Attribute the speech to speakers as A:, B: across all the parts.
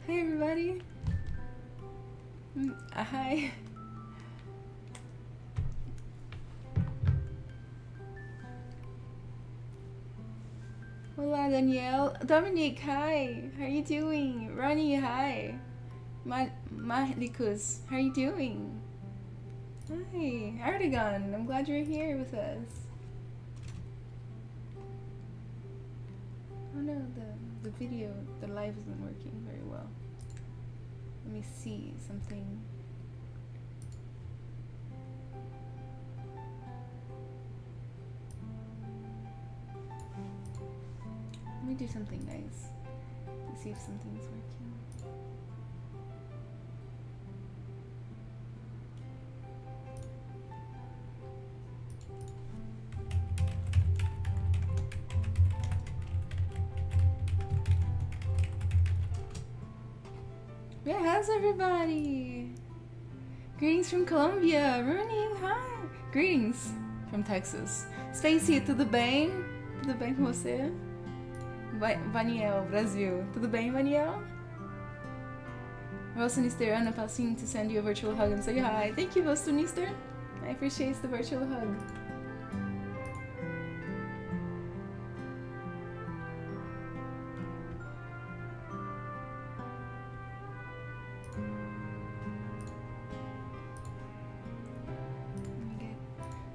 A: Hey everybody. Hi. Hola Danielle. Dominique, hi. How are you doing? Ronnie, hi. Mahlikus, how are you doing? Hi. Artigan, I'm glad you're here with us. Oh no, the video, the live isn't working very well. Let me see something. Let me do something nice. Let's see if something's working. Yeah, how's everybody? Greetings from Colombia. Rooney, hi. Greetings from Texas. Stacy, tudo bem? Tudo bem com você? Vaniel, Brasil. Tudo bem, Vaniel? Rosanister, Anna passing to send you a virtual hug and say hi. Thank you, Rosanister. I appreciate the virtual hug.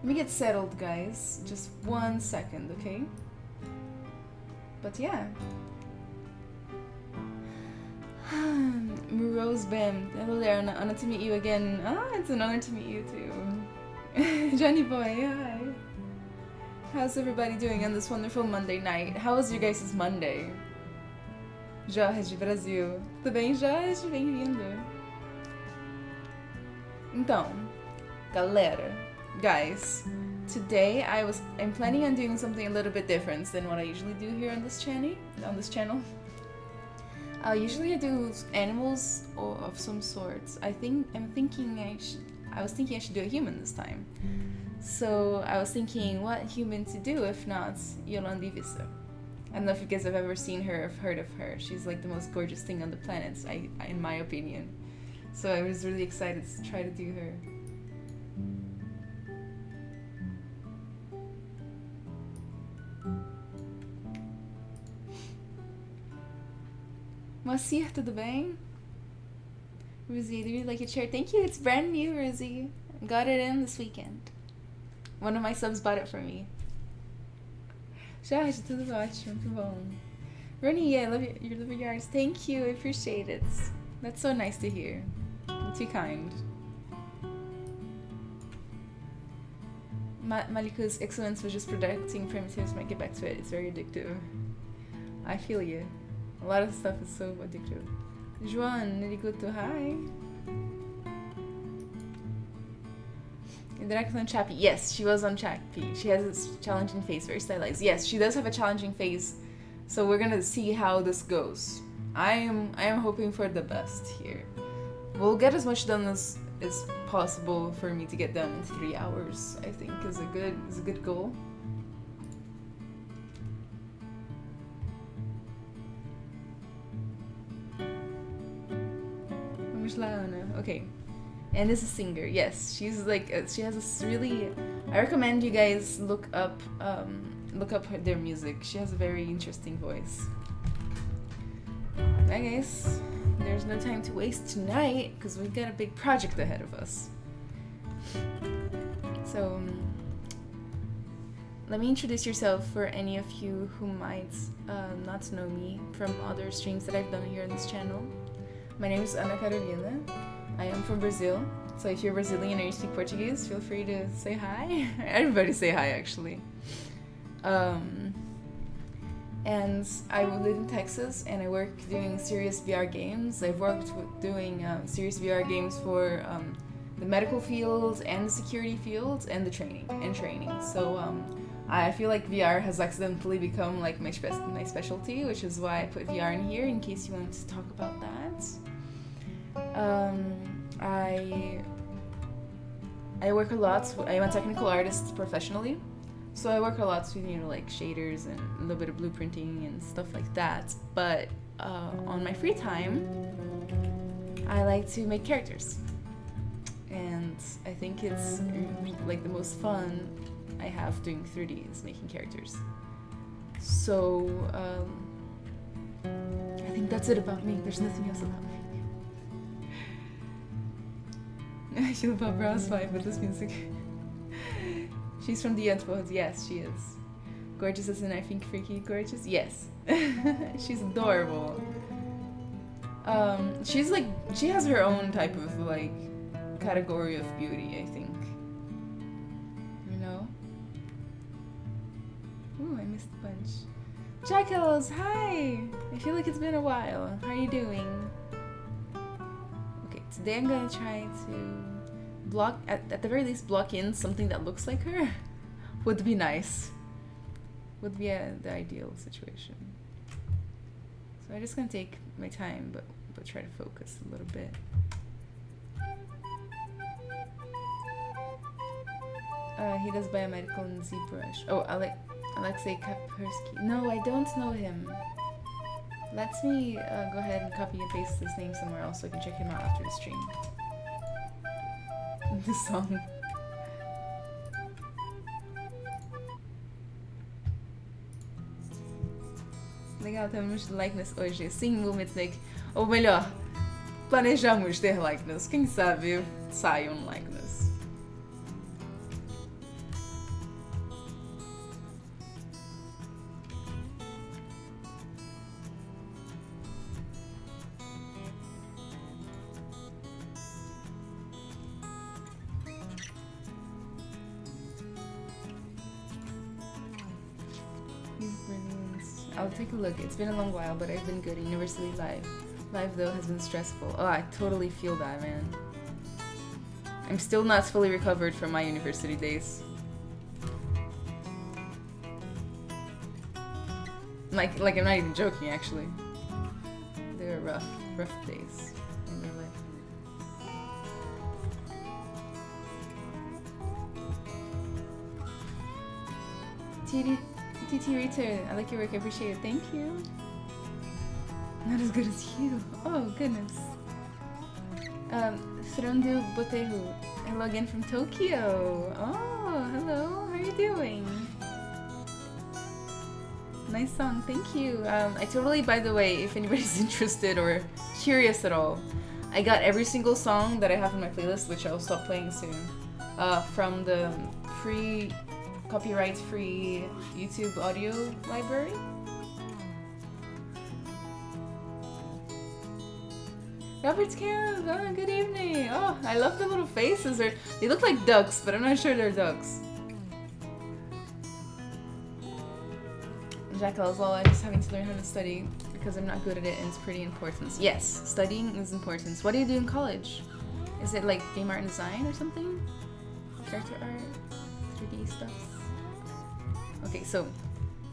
A: Let me get settled, guys. Just 1 second, okay? But yeah. Rose Bam. Hello there, honor to meet you again. Ah, it's an honor to meet you too. Johnny Boy, hi. How's everybody doing on this wonderful Monday night? How was your guys' Monday? Jorge, Brasil. Tudo bem, Jorge? Bem-vindo. Então, galera. Guys, today I'm planning on doing something a little bit different than what I usually do here on this channel. Usually I do animals or of some sorts. I was thinking I should do a human this time. So I was thinking what human to do if not Yolandi. I don't know if you guys have ever seen her or heard of her. She's like the most gorgeous thing on the planet, in my opinion. So I was really excited to try to do her. Moacir, tudo bem? Rosie, I really like your chair. Thank you, it's brand new, Rosie. Got it in this weekend. One of my subs bought it for me. Já, tudo ótimo, muito bom. Ronnie, I love your lovely arts. Thank you, I appreciate it. That's so nice to hear. You're too kind. Maliku's excellence was just protecting primitives might get back to it. It's very addictive. I feel you. A lot of stuff is so addictive. Joan, Niriguto, hi. Did I on Chappie? Yes, she was on Chappie. She has this challenging face, very stylized. Yes, she does have a challenging face. So we're gonna see how this goes. I am hoping for the best here. We'll get as much done as is possible for me to get done in 3 hours. I think is a good goal. Okay. And is a singer. Yes, she's like she has this really. I recommend you guys look up their music. She has a very interesting voice. I guess there's no time to waste tonight because we've got a big project ahead of us. So let me introduce yourself for any of you who might not know me from other streams that I've done here on this channel. My name is Ana Carolina. I am from Brazil, so if you're Brazilian or you speak Portuguese, feel free to say hi. Everybody say hi, actually. And I live in Texas, and I work doing serious VR games. I've worked doing serious VR games for the medical field and the security field and the training. So I feel like VR has accidentally become like my specialty, which is why I put VR in here in case you want to talk about that. I work a lot. I'm a technical artist professionally, so I work a lot with like shaders and a little bit of blueprinting and stuff like that. But on my free time, I like to make characters, and I think it's like the most fun I have doing 3D is making characters. So I think that's it about me. There's nothing else about me. I feel about Brow's vibe with this music. She's from the Antwoord. Yes, she is. Gorgeous as in I think freaky gorgeous. Yes. She's adorable. She's like, she has her own type of like category of beauty, I think. You know? Ooh, I missed a bunch. Jackals, hi! I feel like it's been a while. How are you doing? Okay, today I'm gonna try to block, at the very least, block in something that looks like her. Would be nice. Would be the ideal situation. So I'm just gonna take my time, but try to focus a little bit. He does biomedical in Zbrush. Oh, Alexei Kapersky. No, I don't know him. Let me go ahead and copy and paste his name somewhere else so I can check him out after the stream. This song. Legal, temos likeness hoje. Sim, Lumitnik. Ou melhor, planejamos ter likeness. Quem sabe sai likeness. I'll take a look. It's been a long while, but I've been good. University life. Life, though, has been stressful. Oh, I totally feel that, man. I'm still not fully recovered from my university days. Like I'm not even joking, actually. They were rough days in my life. TT Return, I like your work, I appreciate it. Thank you. Not as good as you. Oh, goodness. Frondo Boteru, hello again from Tokyo. Oh, hello, how are you doing? Nice song, thank you. I totally, by the way, if anybody's interested or curious at all, I got every single song that I have in my playlist, which I'll stop playing soon, from the copyright-free YouTube audio library. Robert's Camp! Oh, good evening! Oh, I love the little faces. They look like ducks, but I'm not sure they're ducks. Jackals, well, I'm just having to learn how to study because I'm not good at it and it's pretty important. Yes, studying is important. What do you do in college? Is it like game art and design or something? Character art? 3D stuff? Okay, so,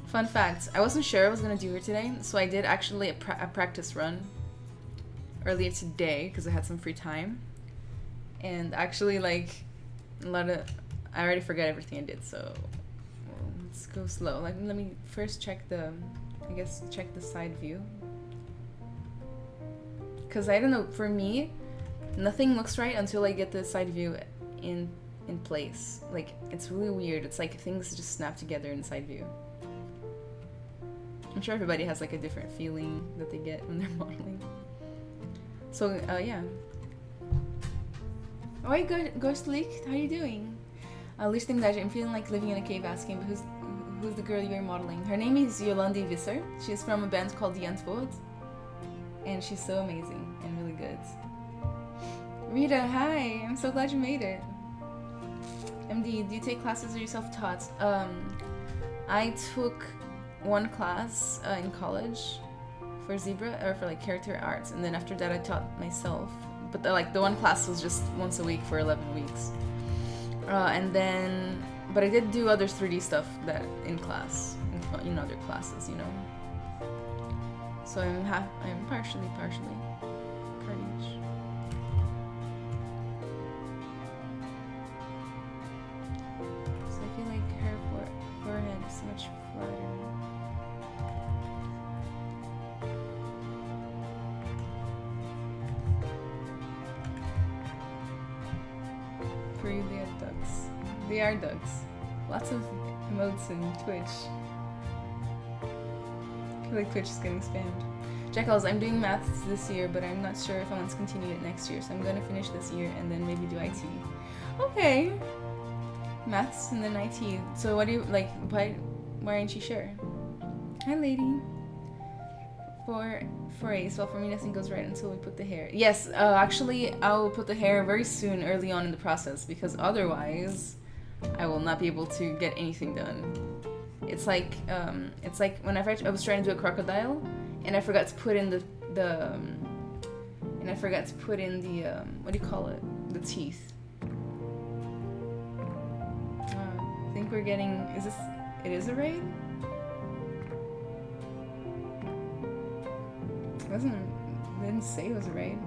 A: fun fact. I wasn't sure I was going to do her today, so I did actually a practice run earlier today because I had some free time. And actually, like, I already forgot everything I did, so let's go slow. Like, let me first check the side view. Because I don't know, for me, nothing looks right until I get the side view in place. Like, it's really weird. It's like things just snap together in side view. I'm sure everybody has like a different feeling that they get when they're modeling. So, yeah. Oi, Ghost Leak, how are you doing? Listening that I'm feeling like living in a cave asking, but who's the girl you're modeling? Her name is Yolandi Visser. She's from a band called the Antwoord. And she's so amazing and really good. Rita, hi! I'm so glad you made it. MD, do you take classes or you're self-taught? I took one class in college for Zebra, or for like character arts, and then after that I taught myself. But the one class was just once a week for 11 weeks. But I did do other 3D stuff that in class, in other classes, you know. So I'm partially part each. So I feel like her forehead is so much flatter. For you, they are ducks. They are ducks. Lots of emotes in Twitch. I feel like Twitch is getting spammed. Jackals, I'm doing maths this year, but I'm not sure if I want to continue it next year, so I'm gonna finish this year and then maybe do IT. Okay. Maths and then IT. So what do you, like, why aren't you sure? Hi, lady. For Ace, well, for me nothing goes right until we put the hair. Yes, actually, I will put the hair very soon, early on in the process, because otherwise, I will not be able to get anything done. It's like whenever I was trying to do a crocodile, and I forgot to put in the what do you call it? The teeth. I think we're getting. It is a raid? It didn't say it was a raid.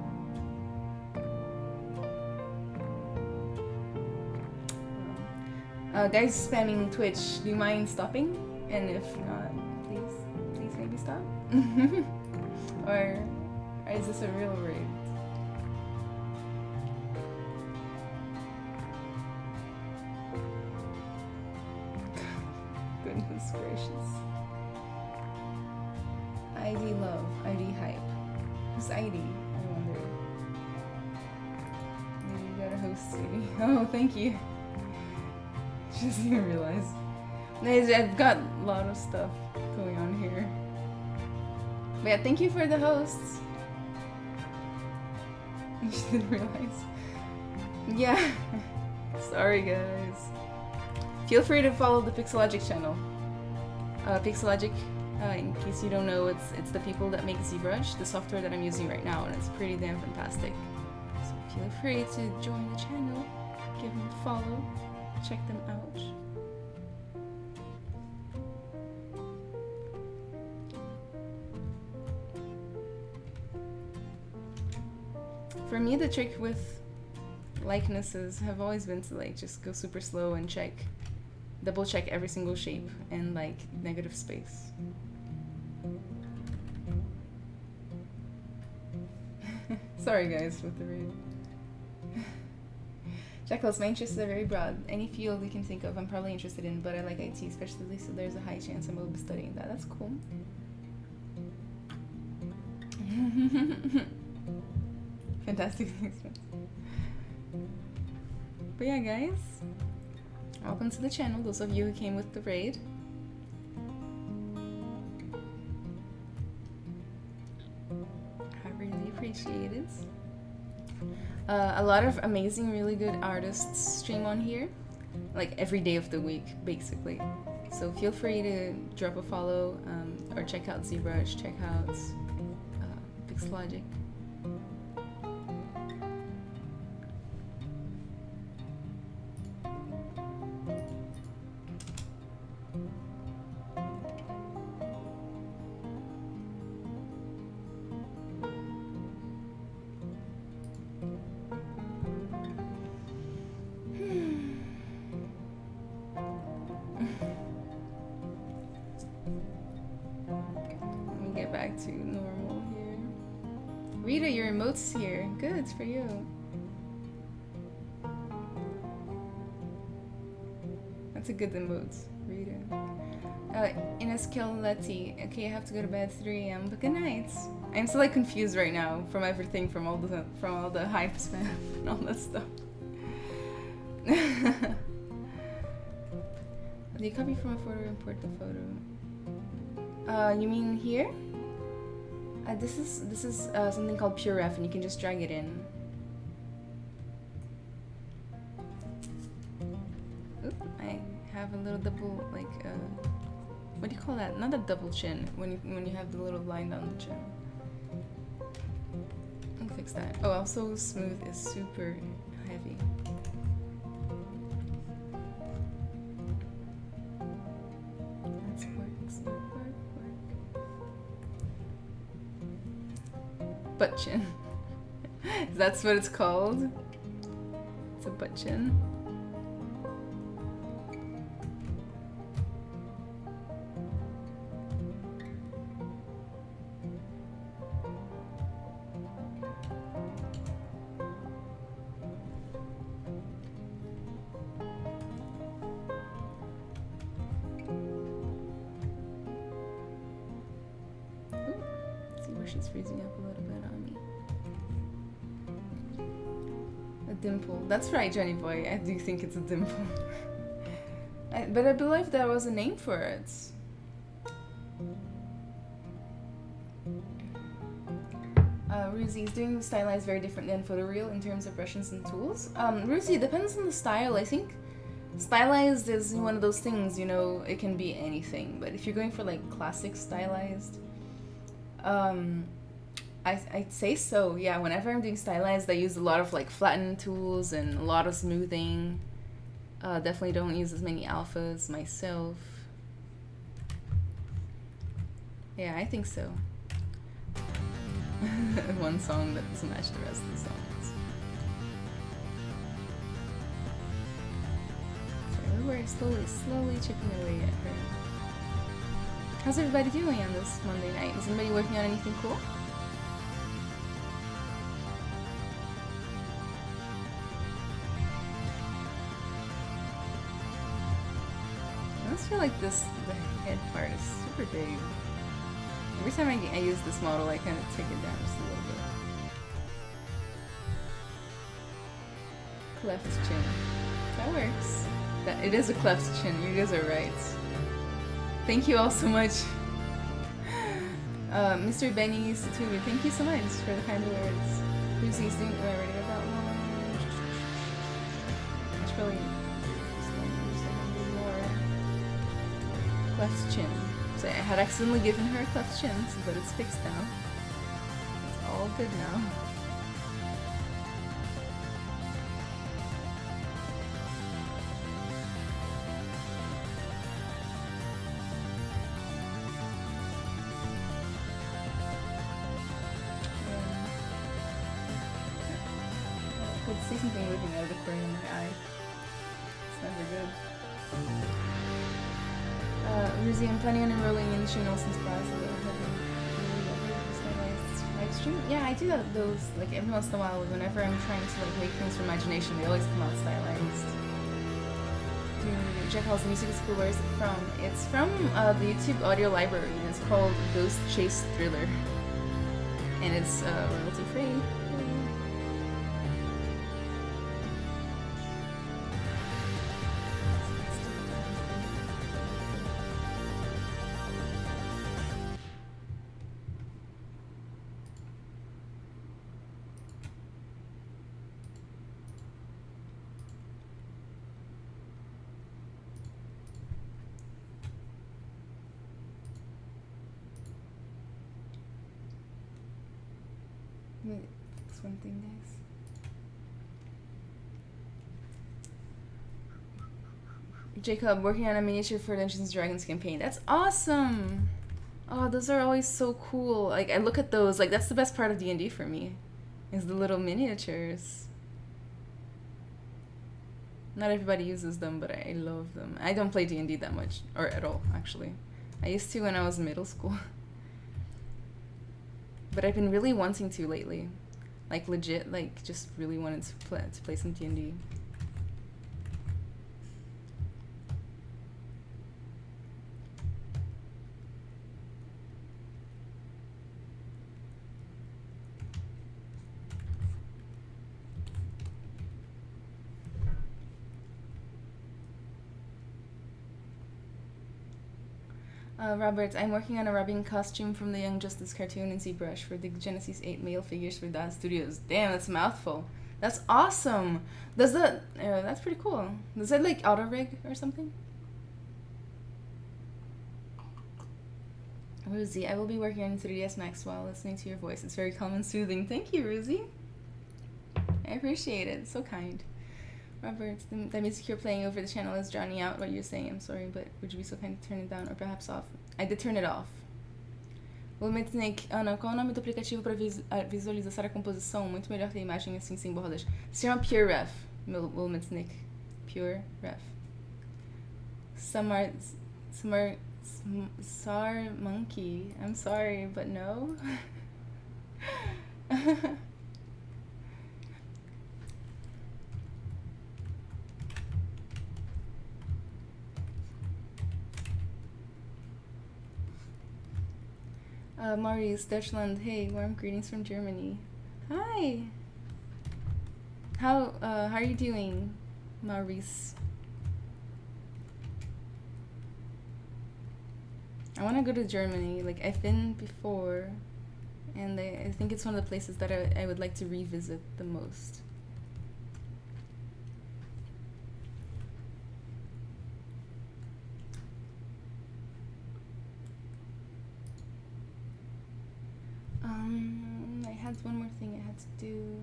A: Guys spamming Twitch, do you mind stopping? And if not, please maybe stop. or is this a real raid? Goodness gracious. ID love, ID hype. Who's ID? I wonder. Maybe you got a host, sweetie. Oh, thank you. She doesn't even realize. I've got a lot of stuff going on here. But yeah, thank you for the hosts. She didn't realize. Yeah. Sorry, guys. Feel free to follow the Pixelogic channel. Pixelogic, in case you don't know, it's the people that make Zbrush, the software that I'm using right now, and it's pretty damn fantastic. So feel free to join the channel, give them a follow, check them out. For me, the trick with likenesses have always been to like just go super slow and double check every single shape and like negative space. Sorry guys with the read. Jackals, my interests are very broad. Any field you can think of, I'm probably interested in, but I like IT especially, so there's a high chance I will be studying that. That's cool. Fantastic things. But yeah, guys, Welcome to the channel, those of you who came with the raid. I really appreciate it. A lot of amazing, really good artists stream on here, like every day of the week, basically. So feel free to drop a follow, or check out Zbrush, check out Pixlogic. To normal here. Rita, your emotes here. Good, it's for you. That's a good emote, Rita. Ines Kelletti. Okay, I have to go to bed at 3 AM, but good night. I'm so like confused right now from everything, from all the hype spam and all that stuff. Do you copy from a photo, import the photo? You mean here? This is something called PureRef, and you can just drag it in. Oop, I have a little double, like, what do you call that? Not a double chin, when you have the little line down the chin. I'll fix that. Oh, also smooth is super heavy. Let's work. Butt chin. That's what it's called. It's a butt chin. She's freezing up a little bit on me. A dimple. That's right, Johnny Boy. I do think it's a dimple. But I believe there was a name for it. Ruzi is doing stylized very different than photoreal in terms of brushes and tools. Ruzi, it depends on the style. I think stylized is one of those things, you know, it can be anything. But if you're going for like classic stylized, I'd say so, yeah. Whenever I'm doing stylized, I use a lot of like flattening tools and a lot of smoothing. Definitely don't use as many alphas myself. Yeah, I think so. One song that doesn't match the rest of the songs. So we're slowly chipping away at her. How's everybody doing on this Monday night? Is anybody working on anything cool? I just feel like the head part is super big. Every time I use this model, I kind of take it down just a little bit. Cleft chin. That works. It is a cleft chin. You guys are right. Thank you all so much. Mr. Benny Satubu, thank you so much for the kind words. Who's he doing? Oh, I already got that one. I should probably more. Cleft chin. So I had accidentally given her a cleft chin, but it's fixed now. It's all good now. See something looking out of the corner of my eye. It's never good. Ruzi, I'm planning on enrolling in Shane Olsen's class. Live stream? Yeah, I do those like every once in a while. Whenever I'm trying to like make things from imagination, they always come out stylized. Check out the music is cool. Where is it from? It's from the YouTube audio library, and it's called Ghost Chase Thriller, and it's royalty free. me fix one thing, guys. Jacob, working on a miniature for Dungeons and Dragons campaign. That's awesome! Oh, those are always so cool. Like, I look at those, like, that's the best part of D&D for me, is the little miniatures. Not everybody uses them, but I love them. I don't play D&D that much, or at all, actually. I used to when I was in middle school. But I've been really wanting to lately. Like, legit, like, just really wanted to play some D&D. Robert, I'm working on a Robin costume from the Young Justice cartoon in Zbrush for the Genesis 8 male figures for DAZ Studios. Damn, that's a mouthful. That's awesome! Does that... that's pretty cool. Does that, like, auto-rig or something? Rosie, I will be working on 3ds Max while listening to your voice. It's very calm and soothing. Thank you, Rosie. I appreciate it. So kind. Robert, the music you're playing over the channel is drowning out what you're saying. I'm sorry, but would you be so kind to turn it down or perhaps off? I did turn it off. Wilmette Snake, Ana, qual é o nome do aplicativo para visualizar a composição? Muito melhor ter a imagem assim sem bordas. Se chama Pure Ref, Wilmette Snake. Pure Ref. Sar Monkey. I'm sorry, but no. Maurice, Deutschland, hey, warm greetings from Germany. Hi! How are you doing, Maurice? I want to go to Germany. Like, I've been before, and I think it's one of the places that I would like to revisit the most. I had one more thing I had to do.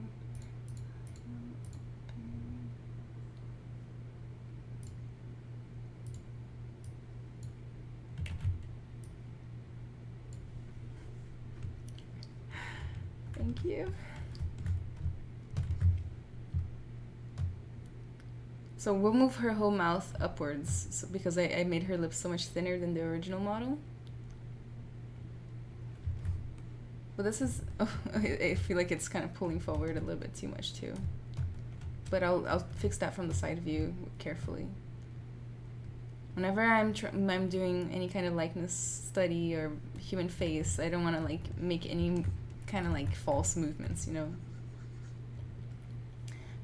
A: Thank you. So we'll move her whole mouth upwards because I made her lips so much thinner than the original model. But this is, I feel like it's kind of pulling forward a little bit too much too. But I'll fix that from the side view carefully. Whenever I'm doing any kind of likeness study or human face, I don't want to like make any kind of like false movements, you know.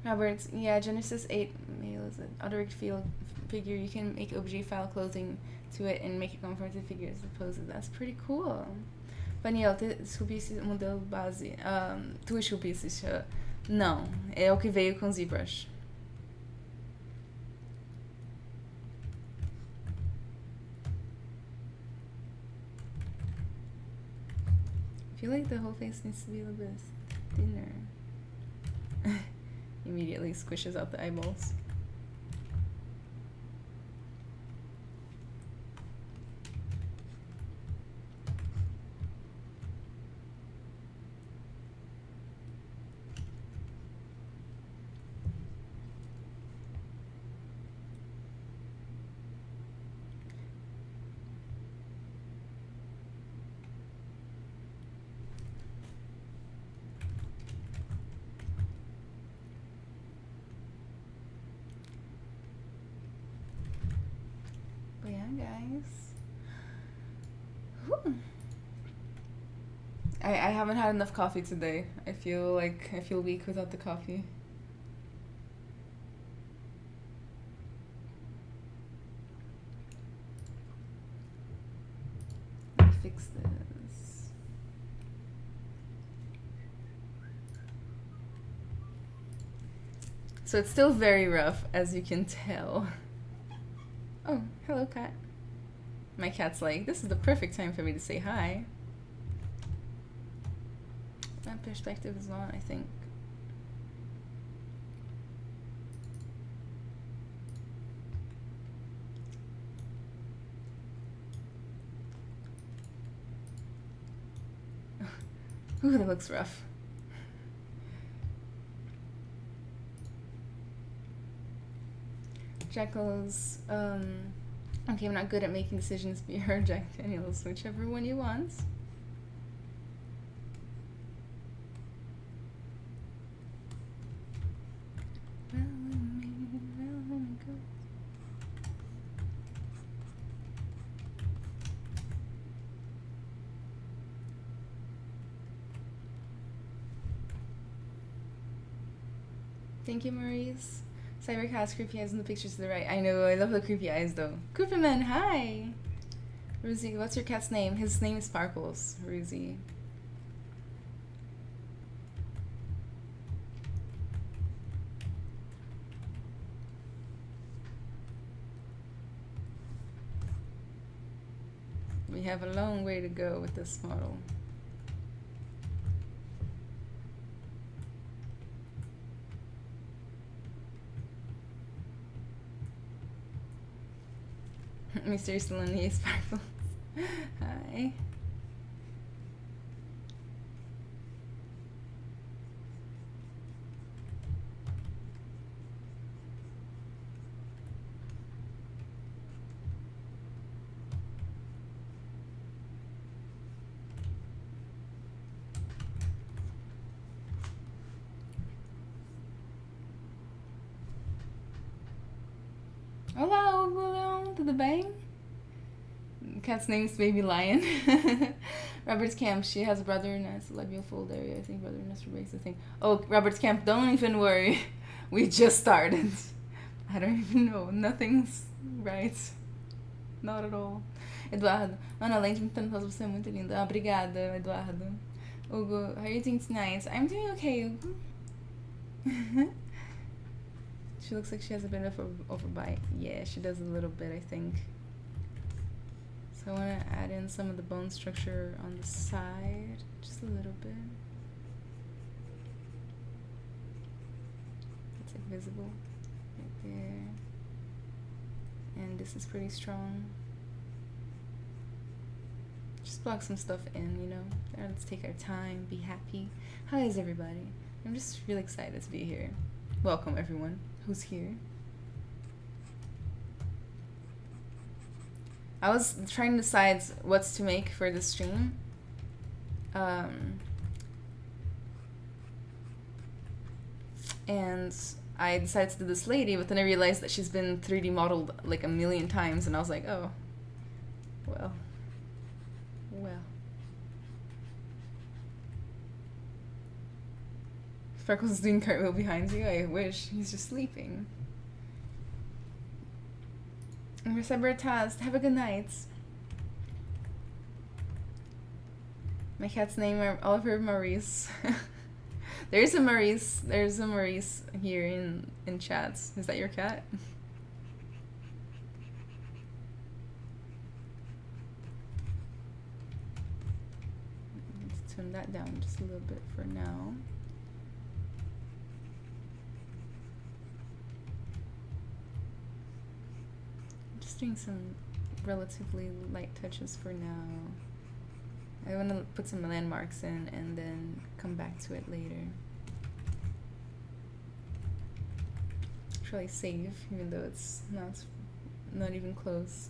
A: Robert, yeah, Genesis 8 male is an auto-rigged figure. You can make objet file clothing to it and make it conform to figures and poses. That's pretty cool. Daniel, tu esculpiste o modelo base. Tu esculpiste? Não, é o que veio com ZBrush. I feel like the whole face needs to be a little bit thinner. Immediately squishes out the eyeballs. I haven't had enough coffee today. I feel weak without the coffee. Let me fix this. So it's still very rough, as you can tell. Oh, hello, cat. My cat's like, this is the perfect time for me to say hi. That perspective is on, I think. Ooh, that looks rough. Jekyll's, okay, I'm not good at making decisions, be her Jack Daniels, whichever one you want. Thank you, Maurice. Cybercast creepy eyes in the pictures to the right. I know, I love the creepy eyes though. Cooperman, hi! Ruzy, what's your cat's name? His name is Sparkles, Ruzy. We have a long way to go with this model. Mr. Yolandi Sparkles. Hi. Hello, hello to the bang. Cat's name is Baby Lion. Robert's Camp, she has a brother in a labial fold area. I think brother in a breaks the thing. Oh, Robert's Camp, don't even worry. We just started. I don't even know. Nothing's right. Not at all. Eduardo. Mano, além de muito talentoso, você é muito linda. Ah, obrigada, Eduardo. Hugo, how are you doing tonight? I'm doing okay, Hugo. She looks like she has a bit of an overbite. Yeah, she does a little bit, I think. So I want to add in some of the bone structure on the side, just a little bit. It's like visible right there. And this is pretty strong. Just block some stuff in, you know. Let's take our time, be happy. How is everybody? I'm just really excited to be here. Welcome everyone who's here. I was trying to decide what to make for this stream. And I decided to do this lady, but then I realized that she's been 3D modeled like a million times, and I was like, oh, well. Freckles is doing cartwheel behind you. I wish. He's just sleeping. And Taz, have a good night. My cat's name are Oliver Maurice. There's a Maurice here in chats. Is that your cat? Let's tone that down just a little bit for now. Doing some relatively light touches for now. I want to put some landmarks in and then come back to it later. Actually save, even though it's not even close.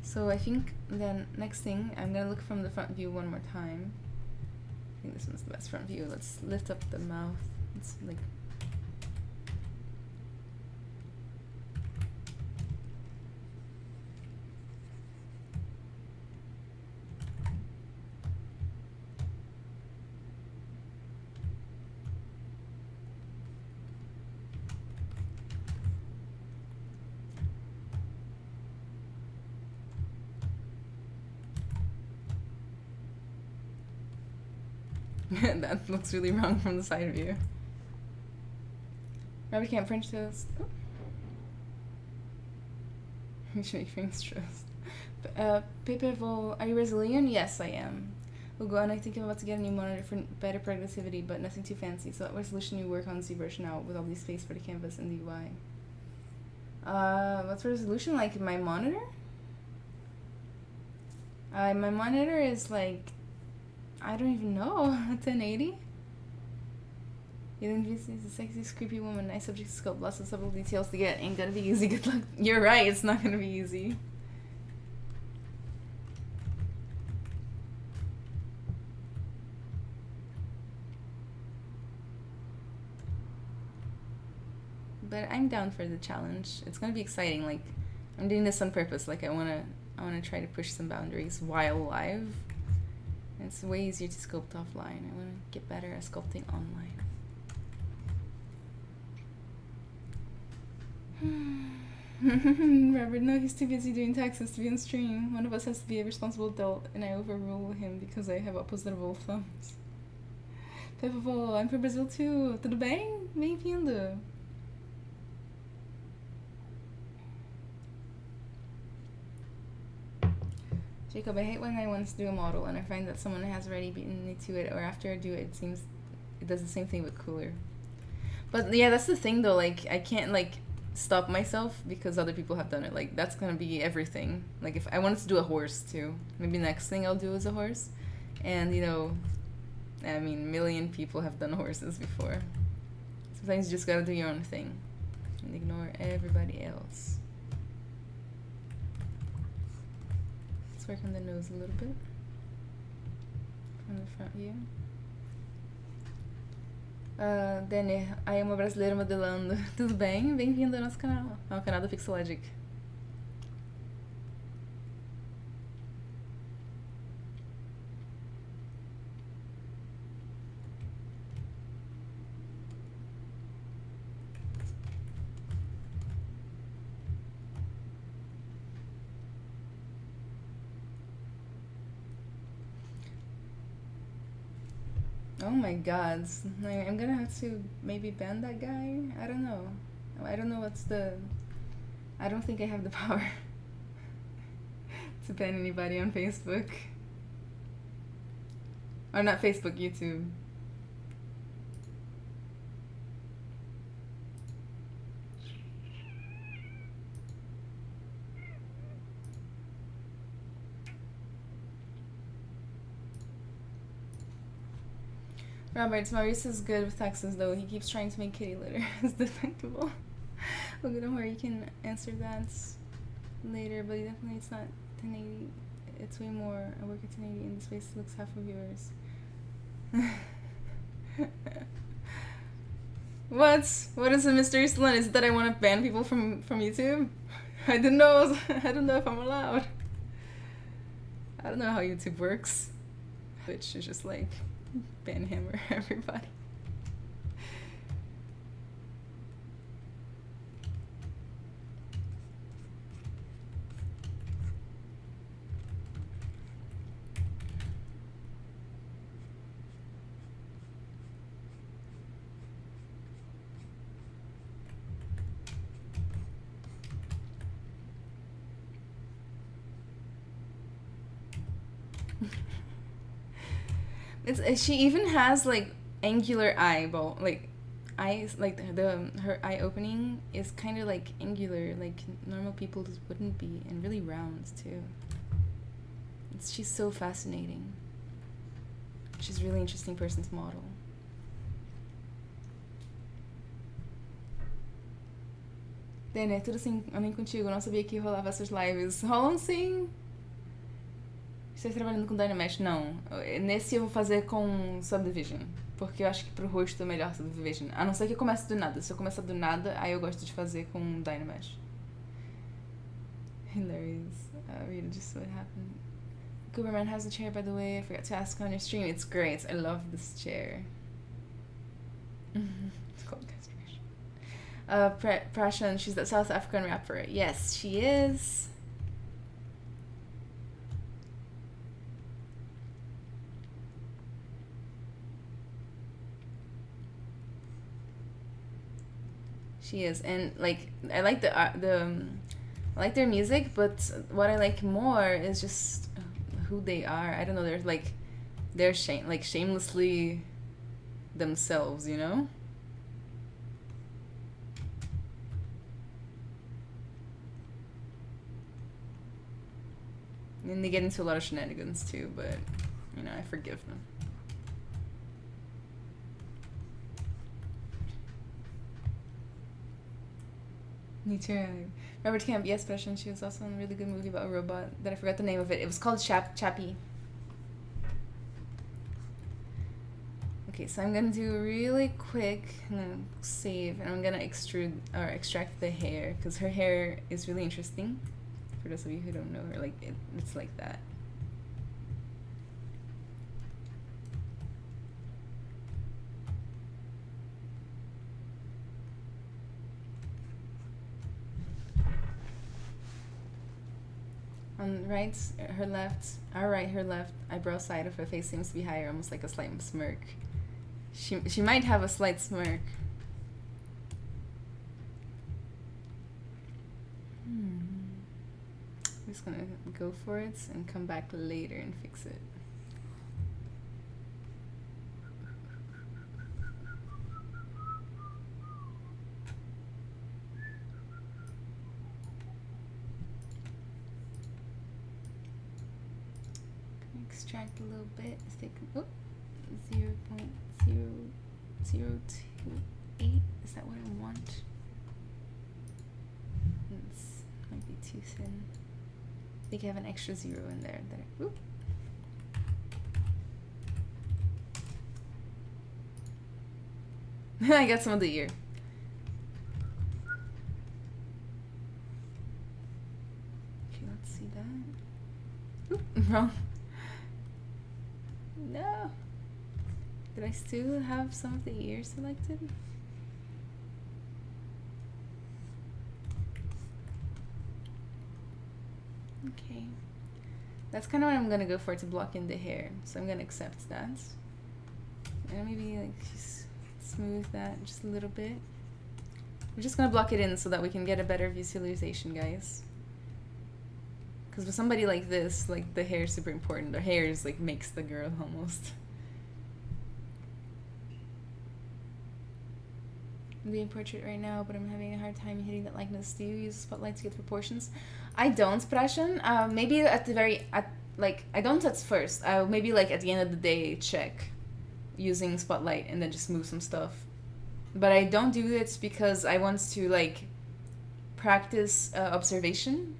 A: So I think then next thing, I'm gonna look from the front view one more time. I think this one's the best front view. Let's lift up the mouth. It's like that looks really wrong from the side view. Rabbit can't French toast. Oh. We should make French toast. Pepevo, are you Brazilian? Yes, I am. Hugo, and I think I'm about to get a new monitor for better productivity, but nothing too fancy. So what resolution you work on ZBrush now with all the space for the canvas and the UI? What's the resolution like? My monitor? My monitor is like, I don't even know, 1080? Yolandi is a sexy, creepy woman. Nice subject to sculpt. Lots of subtle details to get. Ain't gonna be easy. Good luck. You're right. It's not gonna be easy. But I'm down for the challenge. It's gonna be exciting. Like, I'm doing this on purpose. Like, I wanna try to push some boundaries while live. And it's way easier to sculpt offline. I wanna get better at sculpting online. Robert, no, he's too busy doing taxes to be on stream. One of us has to be a responsible adult, and I overrule him because I have opposable thumbs. Pepevo, I'm from Brazil too. Tudo bem? Bem-vindo. Jacob, I hate when I want to do a model and I find that someone has already beaten me to it, or after I do it, it seems it does the same thing but cooler. But yeah, that's the thing though. Like, I can't like stop myself because other people have done it. Like, that's gonna be everything. Like, if I wanted to do a horse too, maybe next thing I'll do is a horse. And you know, I mean, a million people have done horses before. Sometimes you just gotta do your own thing and ignore everybody else. Let's work on the nose a little bit from the front here. Dani, aí é uma brasileira modelando. Tudo bem? Bem-vindo ao nosso canal. Ao canal da Pixelogic. Oh my god. I'm gonna have to maybe ban that guy? I don't know. I don't know what's the... I don't think I have the power to ban anybody on Facebook. Or not Facebook, YouTube. Robert, Maurice is good with taxes though. He keeps trying to make kitty litter. It's defectable. Okay, don't worry, you can answer that later, but definitely it's not 1080. It's way more. I work at 1080 and the space looks half of yours. What is the mystery still on? Is it that I want to ban people from YouTube? I don't know. I don't know if I'm allowed. I don't know how YouTube works. Which is just like ban hammer everybody. She even has like angular eyeball, like eyes, like her eye opening is kind of like angular, like normal people just wouldn't be, and really round too. She's so fascinating. She's a really interesting person to model. Dani, tudo assim, andem contigo, não sabia que rolava essas lives. Rolam sim! Estás trabalhando com Dynamesh? Não. Nesse eu vou fazer com Subdivision. Porque eu acho que pro rosto é melhor Subdivision. A não ser que eu comece do nada. Se eu começar do nada, aí eu gosto de fazer com Dynamesh. Hilarious. Rita, just what happened. Gooberman has a chair, by the way. I forgot to ask on your stream. It's great. I love this chair. It's called castration. Prashan, she's that South African rapper. Yes, she is. She is, and like I like the I like their music, but what I like more is just who they are. I don't know. They're shamelessly themselves, you know. And they get into a lot of shenanigans too, but you know, I forgive them. Me too. Robert Camp, yes, Passion. She was also in a really good movie about a robot that I forgot the name of it. It was called Chappie. Okay, so I'm gonna do really quick. I'm gonna save, and I'm gonna extract the hair because her hair is really interesting. For those of you who don't know her, like it's like that. On right, her left, her left eyebrow side of her face seems to be higher, almost like a slight smirk. She might have a slight smirk. I'm just gonna go for it and come back later and fix it. Extract a little bit. It's taking 0.0028. Is that what I want? This might be too thin. I think I have an extra 0 in there. I got some of the ear. Okay, let's see that. Oop, wrong. No. Did I still have some of the ears selected? Okay. That's kind of what I'm gonna go for to block in the hair. So I'm gonna accept that. And maybe like just smooth that just a little bit. We're just gonna block it in so that we can get a better visualization, guys. Because with somebody like this, like the hair is super important. Their hair is like makes the girl almost. I'm doing portrait right now, but I'm having a hard time hitting that likeness. Do you use spotlight to get proportions? I don't, Prashan. Maybe at the I don't at first. Maybe like at the end of the day check using spotlight and then just move some stuff. But I don't do it because I want to like practice observation.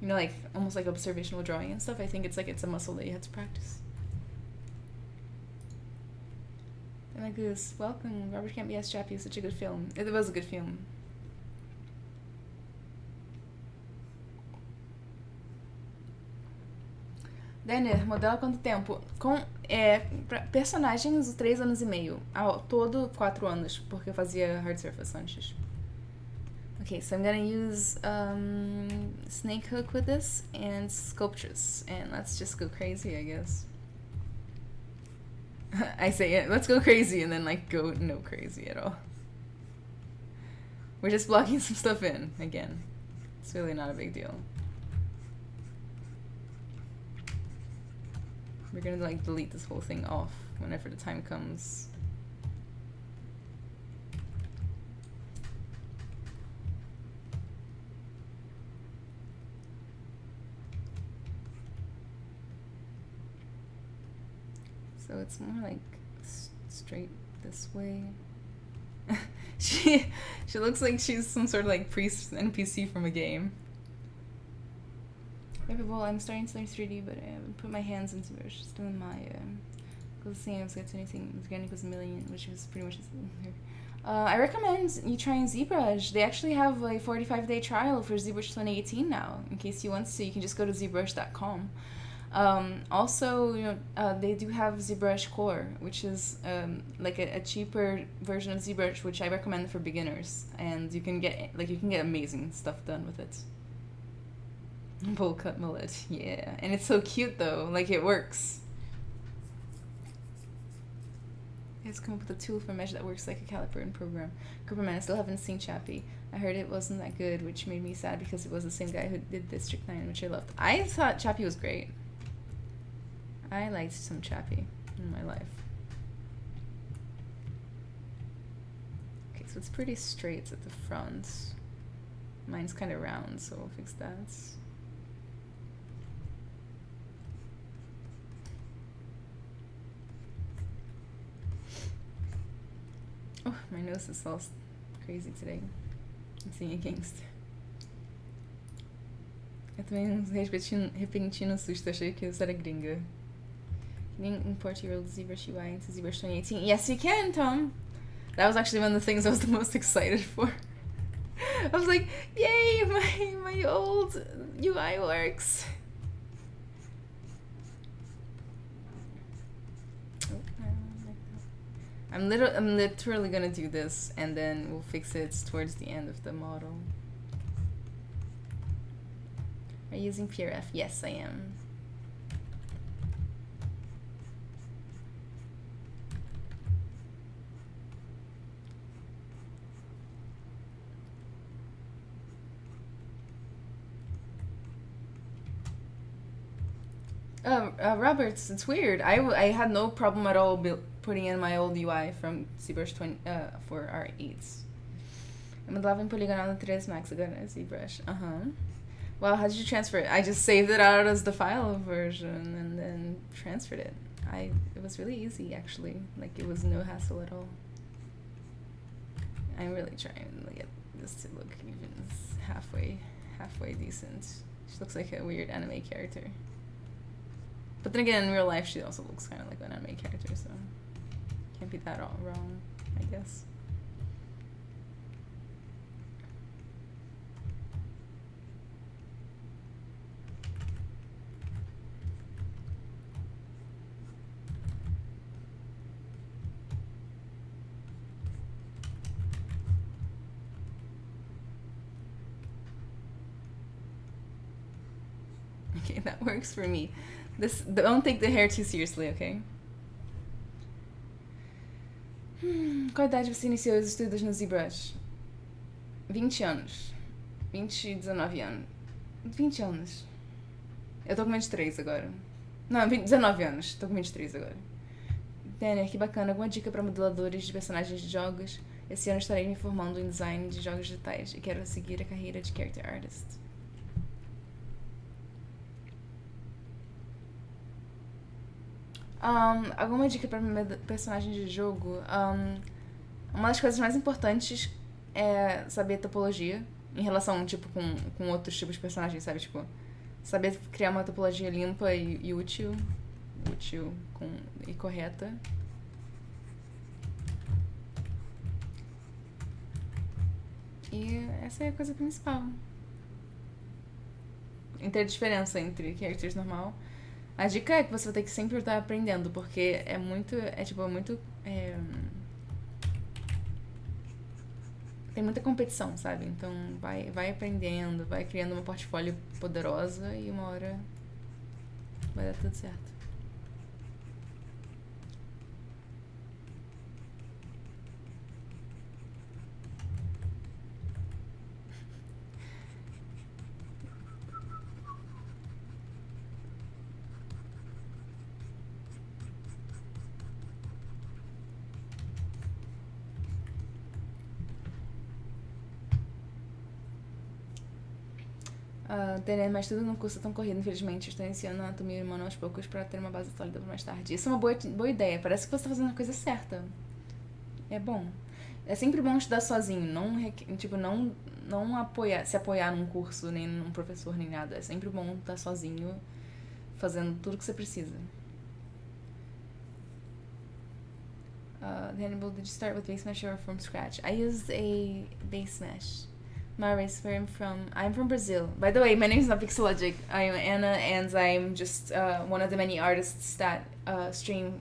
A: You know, like almost like observational drawing and stuff. I think it's like it's a muscle that you have to practice. And like this, welcome, Robert Camp. Yes, Chappie is such a good film. It was a good film. Denner, modela há quanto tempo? Com personagens, 3 anos e meio. Ao todo, 4 anos, porque eu fazia hard surface antes. Okay, so I'm gonna use snake hook with this and sculptress, and let's just go crazy, I guess. I say it, let's go crazy, and then like go no crazy at all. We're just blocking some stuff in, again. It's really not a big deal. We're gonna like delete this whole thing off whenever the time comes. So it's more like straight this way. She looks like she's some sort of like priest NPC from a game. Maybe, well, I'm starting to learn 3D, but I haven't put my hands into it. Just doing my because the same as get to anything. Organic was a million, which was pretty much here. I recommend you trying Zbrush. They actually have a 45-day trial for Zbrush 2018 now. In case you want to, you can just go to zbrush.com. Also, you know, they do have Zbrush Core, which is like a cheaper version of Zbrush, which I recommend for beginners, and you can get amazing stuff done with it. Bowl cut mullet, yeah, and it's so cute though. Like it works. Guys, come up with a tool for measure that works like a caliper and program. Cooperman, I still haven't seen Chappie. I heard it wasn't that good, which made me sad because it was the same guy who did District 9, which I loved. I thought Chappie was great. I liked some Chappie in my life. Okay, so it's pretty straight at the front. Mine's kind of round, so we'll fix that. Oh, my nose is all crazy today. I'm seeing gangster. Eu também repentino susto, achei que eu era gringa. Can you import your old ZBrush UI into ZBrush 2018? Yes, you can, Tom! That was actually one of the things I was the most excited for. I was like, yay, my old UI works! I'm literally gonna do this and then we'll fix it towards the end of the model. Are you using PRF? Yes, I am. Roberts, it's weird. I had no problem at all putting in my old UI from ZBrush 20 for R8s. Eu mandava em Polygonal no 3 Max, agora é ZBrush. Well, how did you transfer it? I just saved it out as the file version and then transferred it. It was really easy, actually. Like, it was no hassle at all. I'm really trying to get this to look even halfway decent. She looks like a weird anime character. But then again, in real life, she also looks kind of like an anime character, so can't be that all wrong, I guess. Okay, that works for me. Don't take the hair too seriously, okay? Qual idade você iniciou os estudos no ZBrush? 20 anos. 20 e 19 anos. 20 anos. Eu tô com 23 agora. Não, 19 anos. Tô com 23 agora. Tanner, que bacana. Alguma dica para modeladores de personagens de jogos? Esse ano estarei me formando em design de jogos digitais e quero seguir a carreira de character artist. Alguma dica para personagem de jogo? Uma das coisas mais importantes é saber topologia em relação, tipo, com outros tipos de personagens, sabe? Tipo, saber criar uma topologia limpa e útil e correta. E essa é a coisa principal. Entre a diferença entre characters normal. A dica é que você vai ter que sempre estar aprendendo, porque tem muita competição, sabe? Então vai aprendendo, vai criando uma portfólio poderosa e uma hora vai dar tudo certo. Mas tudo no curso é tão corrido, infelizmente. Estou iniciando a anatomia humana aos poucos para ter uma base sólida para mais tarde. Isso é uma boa ideia. Parece que você está fazendo a coisa certa. É bom. É sempre bom estudar sozinho. Não se apoiar num curso, nem num professor, nem nada. É sempre bom estar sozinho, fazendo tudo que você precisa. Hannibal, did you start with base mesh or from scratch? I used a base mesh. Maris, where I'm from Brazil. By the way, my name is not Pixelogic. I'm Anna, and I'm just one of the many artists that stream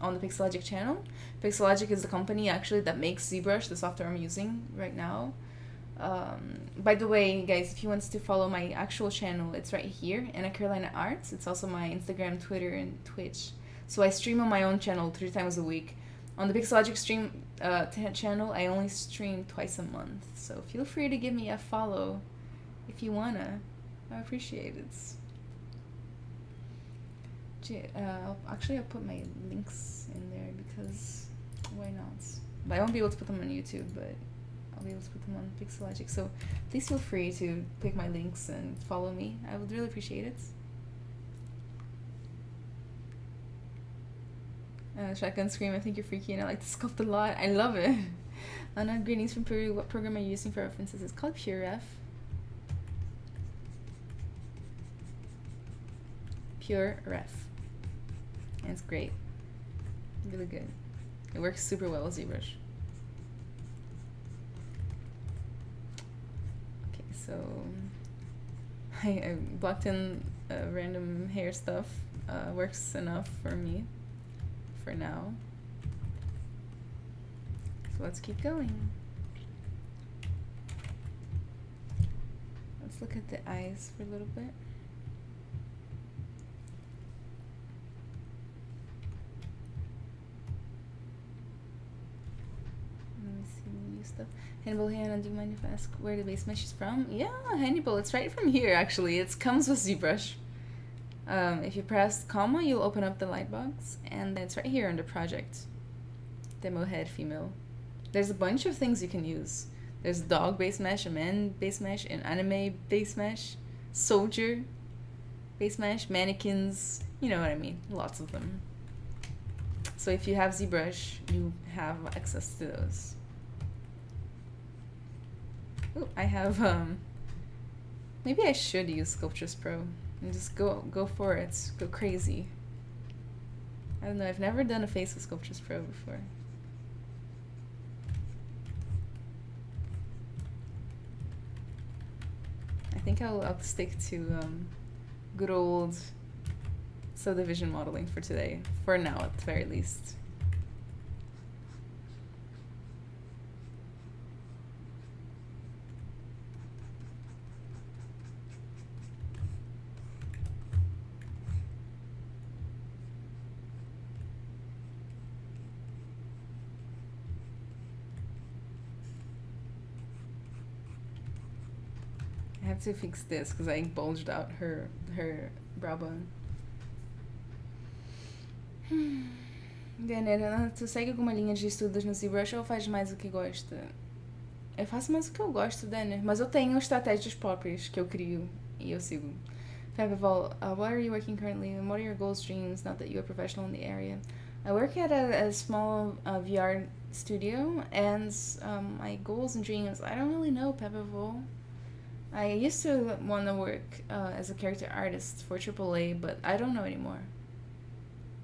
A: on the Pixelogic channel. Pixelogic is the company actually that makes ZBrush, the software I'm using right now. By the way, guys, if you want to follow my actual channel, it's right here, Anna Carolina Arts. It's also my Instagram, Twitter, and Twitch. So I stream on my own channel 3 times a week. On the Pixelogic stream channel, I only stream twice a month, so feel free to give me a follow if you wanna. I appreciate it. I'll put my links in there because why not? But I won't be able to put them on YouTube, but I'll be able to put them on Pixelogic. So please feel free to click my links and follow me. I would really appreciate it. Shotgun Scream, I think you're freaky and I like to sculpt a lot. I love it. Anna, greetings from Peru. What program are you using for references? It's called PureRef. PureRef. And it's great. Really good. It works super well with ZBrush. Okay, so I blocked in random hair stuff. Works enough for me for now. So let's keep going. Let's look at the eyes for a little bit. Let me see new stuff. Hannibal, Hannah, do you mind if I ask where the base mesh is from? Yeah, Hannibal, it's right from here actually. It comes with ZBrush. If you press comma, you'll open up the lightbox, and it's right here under project. Demo head female. There's a bunch of things you can use. There's dog base mesh, a man base mesh, an anime base mesh, soldier base mesh, mannequins, you know what I mean, lots of them. So if you have ZBrush, you have access to those. Ooh, I have, maybe I should use Sculptures Pro. And just go for it. Go crazy. I don't know, I've never done a face with Sculptures Pro before. I think I'll stick to good old subdivision modeling for today. For now, at the very least. I have to fix this because I bulged out her brow bone. Diana, tu segue alguma linha de estudos no ZBrush ou faz mais o que gosta? Eu faço mais o que eu gosto, Dana, mas eu tenho estratégias próprias que eu crio e eu sigo. Fabivol, what are you working currently and what are your goals, dreams, now that you are professional in the area? I work at a small VR studio, and my goals and dreams, I don't really know, Pepperville. I used to want to work as a character artist for AAA, but I don't know anymore.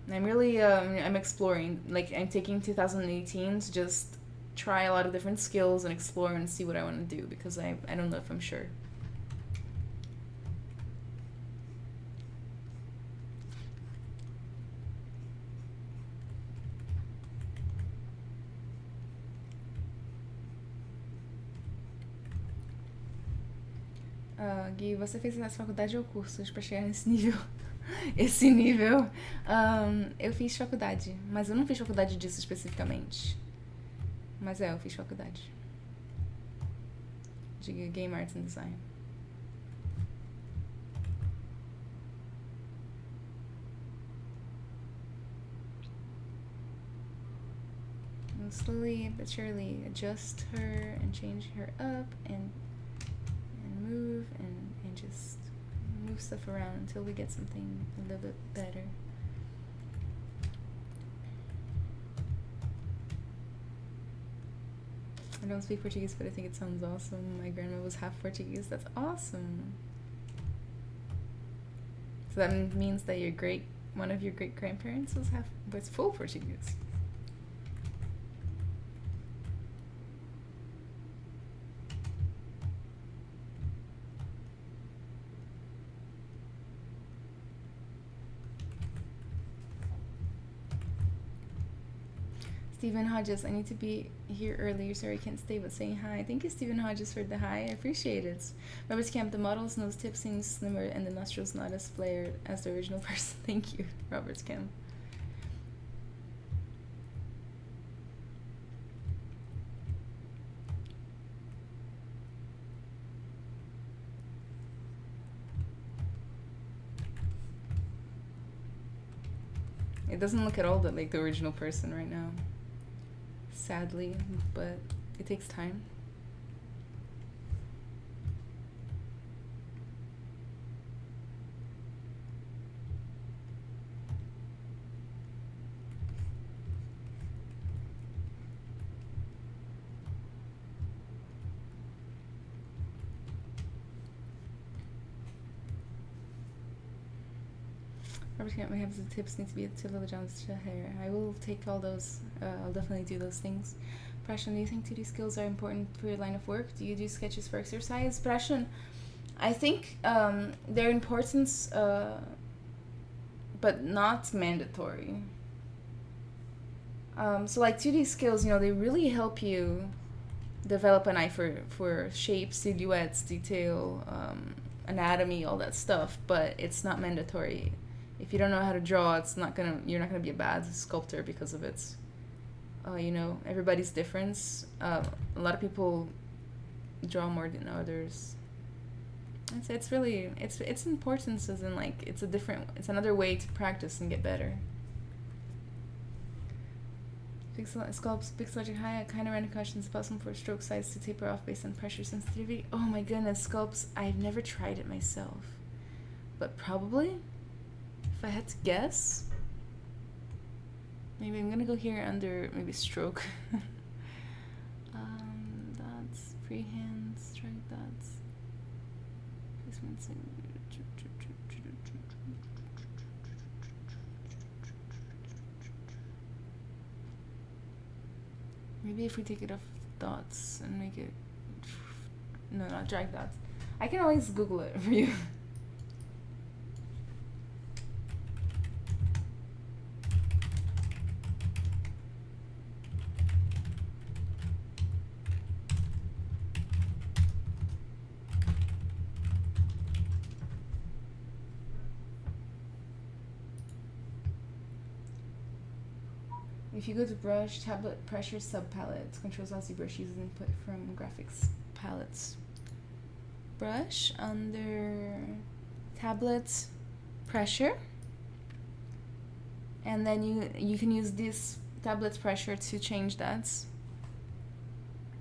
A: I'm really, I'm exploring. Like, I'm taking 2018 to just try a lot of different skills and explore and see what I want to do, because I don't know if I'm sure. Gui, você fez essa faculdade ou cursos pra chegar nesse nível? Esse nível? Eu fiz faculdade, mas eu não fiz faculdade disso especificamente. Mas eu fiz faculdade de Game Arts and Design. And slowly but surely adjust her and change her up and move and just move stuff around until we get something a little bit better. I don't speak Portuguese, but I think it sounds awesome. My grandma was half Portuguese. That's awesome. So that means that one of your great grandparents was full Portuguese. Stephen Hodges, I need to be here earlier, sorry I can't stay, but saying hi. Thank you, Stephen Hodges, for the hi. I appreciate it. Robert's Camp, the model's nose tip seems slimmer and the nostrils not as flared as the original person. Thank you, Robert's Camp. It doesn't look at all like the original person right now. Sadly, but it takes time. Robert can't have the tips need to be to Lily John's hair. I will take all those. I'll definitely do those things. Prashant, do you think 2D skills are important for your line of work? Do you do sketches for exercise? Prashant, I think they're important, but not mandatory. So like 2D skills, they really help you develop an eye for shapes, silhouettes, detail, anatomy, all that stuff, but it's not mandatory. If you don't know how to draw, you're not gonna be a bad sculptor because of it. Everybody's different. A lot of people draw more than others. It's really its importance as in like it's another way to practice and get better. Sculpts Pixelogic High kind of random questions possible for stroke size to taper off based on pressure sensitivity. Oh my goodness, Sculpts, I've never tried it myself, but probably. If I had to guess, maybe I'm gonna go here under maybe stroke. That's freehand, strike dots. Maybe if we take it off dots and make it, no, not drag dots. I can always Google it for you. If you go to brush, tablet, pressure, subpalette, controls alt Zbrush uses input from graphics palettes. Brush under tablet, pressure, and then you can use this tablet pressure to change that.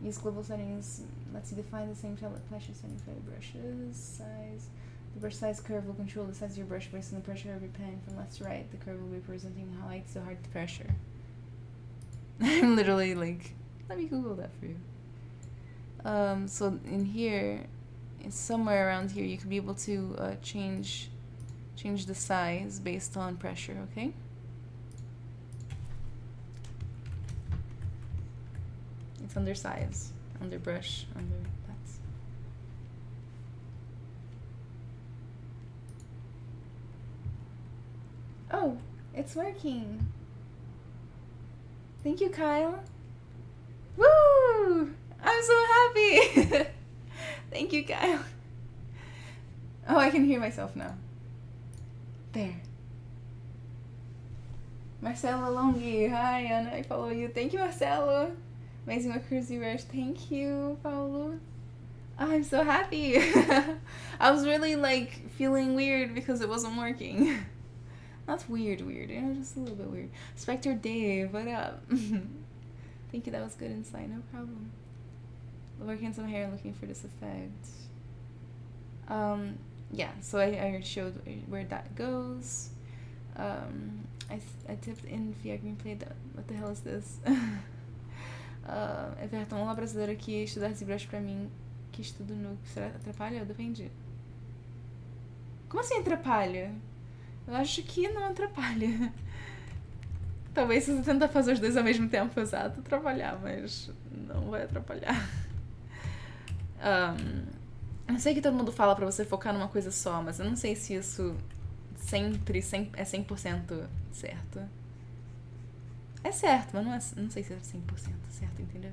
A: Use global settings. Lets you define the same tablet pressure setting for the brushes. Size. The brush size curve will control the size of your brush based on the pressure of your pen from left to right. The curve will be representing how light to hard the pressure. I'm literally like, let me Google that for you. So in here, somewhere around here, you could be able to change the size based on pressure. Okay. It's under size, under brush, under that. Oh, it's working. Thank you, Kyle. Woo! I'm so happy. Thank you, Kyle. Oh, I can hear myself now. There. Marcelo Longhi. Hi, Anna. I follow you. Thank you, Marcelo. Amazing work, Zbrush. Thank you, Paulo. Oh, I'm so happy. I was really like feeling weird because it wasn't working. Not weird, just a little bit weird. Spectre Dave, what up? Thank you, that was good insight, no problem. Working on some hair looking for this effect. Yeah, so I showed where that goes. I tipped in via gameplay. What the hell is this? Everton, olá brasileiro aqui, estudar Zbrush pra mim, que estudo no... Será que atrapalha? Depende. Como assim atrapalha? Eu acho que não atrapalha. Talvez se você tentar fazer os dois ao mesmo tempo, exato, atrapalhar, mas não vai atrapalhar. Eu sei que todo mundo fala pra você focar numa coisa só, mas eu não sei se isso sempre é 100% certo. É certo, mas não sei se é 100% certo, entendeu?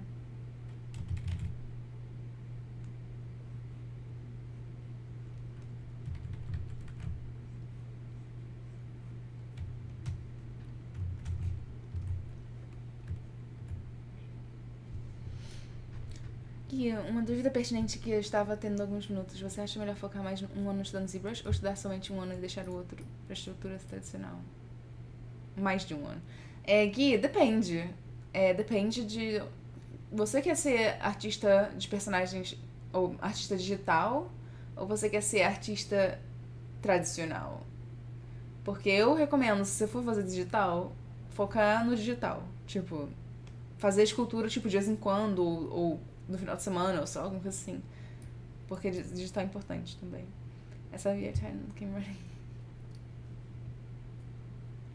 A: E uma dúvida pertinente que eu estava tendo há alguns minutos. Você acha melhor focar mais um ano estudando Zbrush ou estudar somente um ano e deixar o outro para estrutura tradicional? mais de um ano. Gui, depende. Depende de... Você quer ser artista de personagens ou artista digital? Ou você quer ser artista tradicional? Porque eu recomendo, se você for fazer digital, focar no digital. Tipo, fazer escultura, tipo, de vez em quando, ou no final de semana, ou só alguma coisa assim. Porque digital é importante também. Essa via time came running.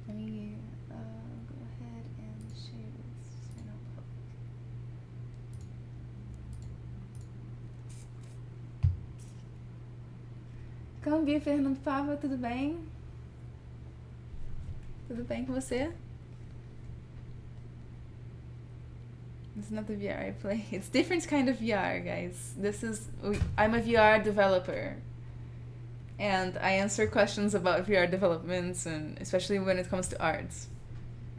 A: Let me go ahead and share this channel public. Cambi, Fernando Pava, tudo bem? Tudo bem com você? It's not the VR I play. It's different kind of VR, guys. I'm a VR developer. And I answer questions about VR developments, and especially when it comes to arts.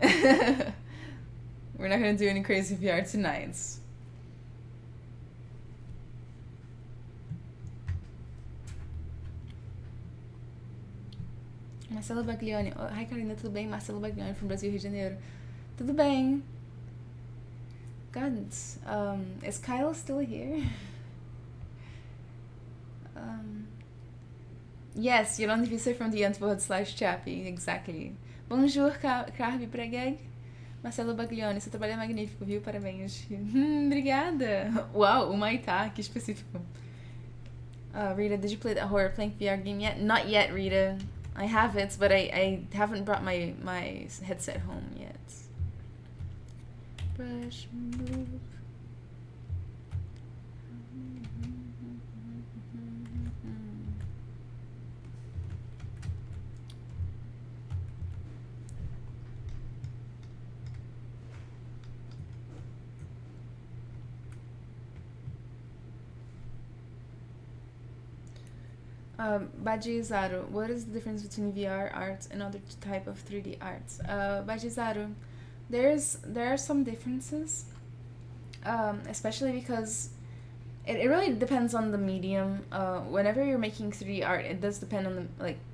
A: We're not gonna do any crazy VR tonight. Marcelo Baglioni. Oh, hi, Karina, tudo bem? Marcelo Baglioni from Brasil, Rio de Janeiro. Tudo bem. God, is Kyle still here? Yes, Yolandi Visser from the Antwoord /Chappy, exactly. Bonjour, Carby Pregeg. Marcelo Baglioni, seu trabalho é magnífico, viu? Parabéns. Obrigada. Uau, o Maitá, que específico. Rita, did you play that horror plank VR game yet? Not yet, Rita. I have it, but I haven't brought my headset home yet. Brush, move. Bajizaru, what is the difference between VR art and other type of 3D arts? Bajizaru, there are some differences, especially because it really depends on the medium. Whenever you're making 3D art, it does depend on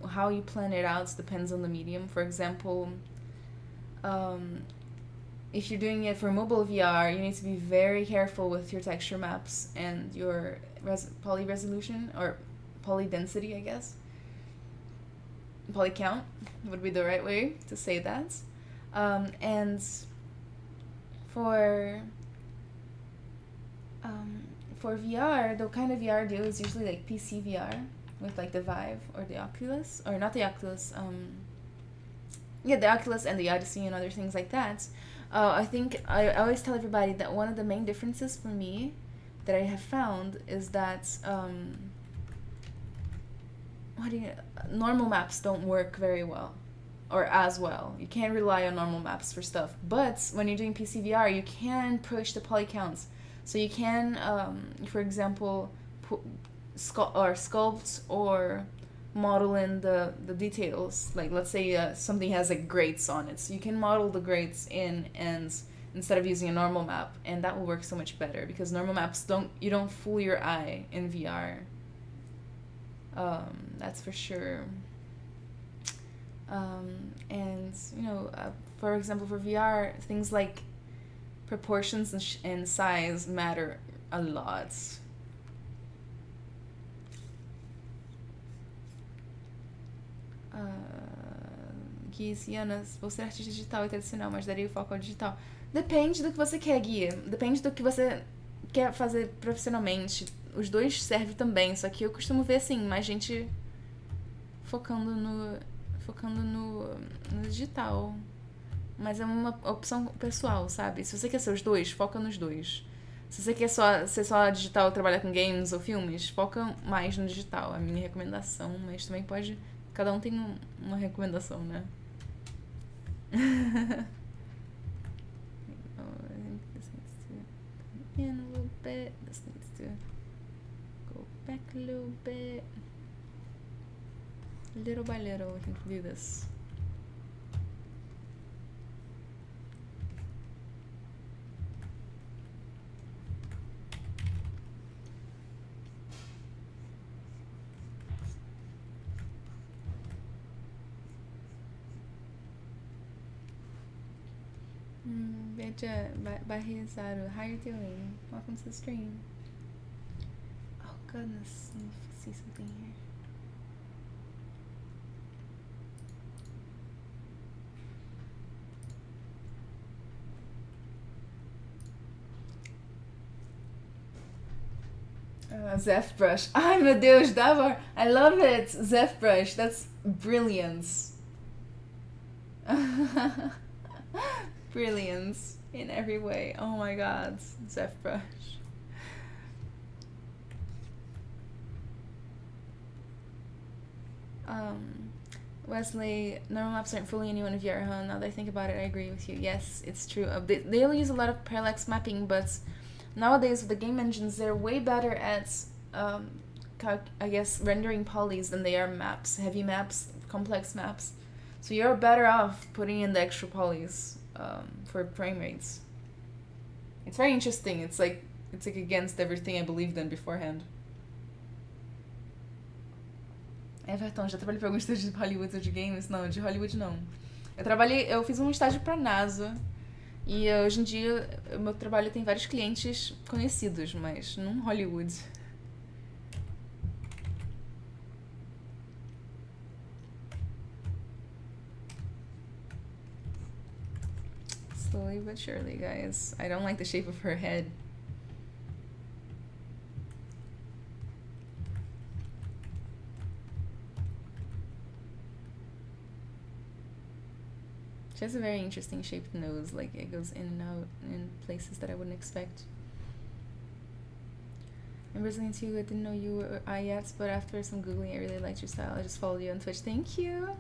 A: how you plan it out. It depends on the medium. For example, if you're doing it for mobile VR, you need to be very careful with your texture maps and your poly resolution, or poly density, I guess. Poly count would be the right way to say that. And for VR, the kind of VR I do is usually like PC VR with like the Vive or the Oculus, or not the Oculus, the Oculus and the Odyssey and other things like that. I think I always tell everybody that one of the main differences for me that I have found is that normal maps don't work very well, or as well. You can't rely on normal maps for stuff. But when you're doing PC VR, you can push the poly counts. So you can, for example, sculpt or model in the details. Like, let's say something has like grates on it. So you can model the grates in, and instead of using a normal map. And that will work so much better, because normal maps you don't fool your eye in VR. That's for sure. And for example, for VR, things like proportions and size matter a lot. Ana, vou ser artista digital e tradicional, mas daria o foco ao digital. Depende do que você quer, Guia. Depende do que você quer fazer profissionalmente. Os dois servem também, só que eu costumo ver, assim, mais gente focando no digital. Mas é uma opção pessoal, sabe? Se você quer ser os dois, foca nos dois. Se você quer ser só digital e trabalhar com games ou filmes, foca mais no digital. É a minha recomendação, mas também pode... Cada um tem uma recomendação, né? In a little bit. This needs to go back a little bit. Little by little, we can do this. Beja Barrizaru, how you doing? Welcome to the stream. Oh goodness, let me see something here. Zbrush. Ai meu Deus, Davor! I love it! Zbrush, that's brilliance. Brilliance in every way. Oh my god, Zbrush. Wesley, normal maps aren't fully any one of VR, huh? Now that I think about it, I agree with you. Yes, it's true. They use a lot of parallax mapping, but nowadays with the game engines, they're way better at, I guess, rendering polys than they are maps, heavy maps, complex maps. So you're better off putting in the extra polys for frame rates. It's very interesting. It's like against everything I believed in beforehand. Everton, já trabalhei para alguns estúdios de Hollywood ou de games? Não, de Hollywood não. Eu fiz um estágio pra NASA. E hoje em dia, o meu trabalho tem vários clientes conhecidos, mas não Hollywood. Slowly but surely, guys. I don't like the shape of her head. She has a very interesting shaped nose, like it goes in and out in places that I wouldn't expect. I'm Brazilian too, I didn't know you were yet, but after some googling I really liked your style. I just followed you on Twitch. Thank you!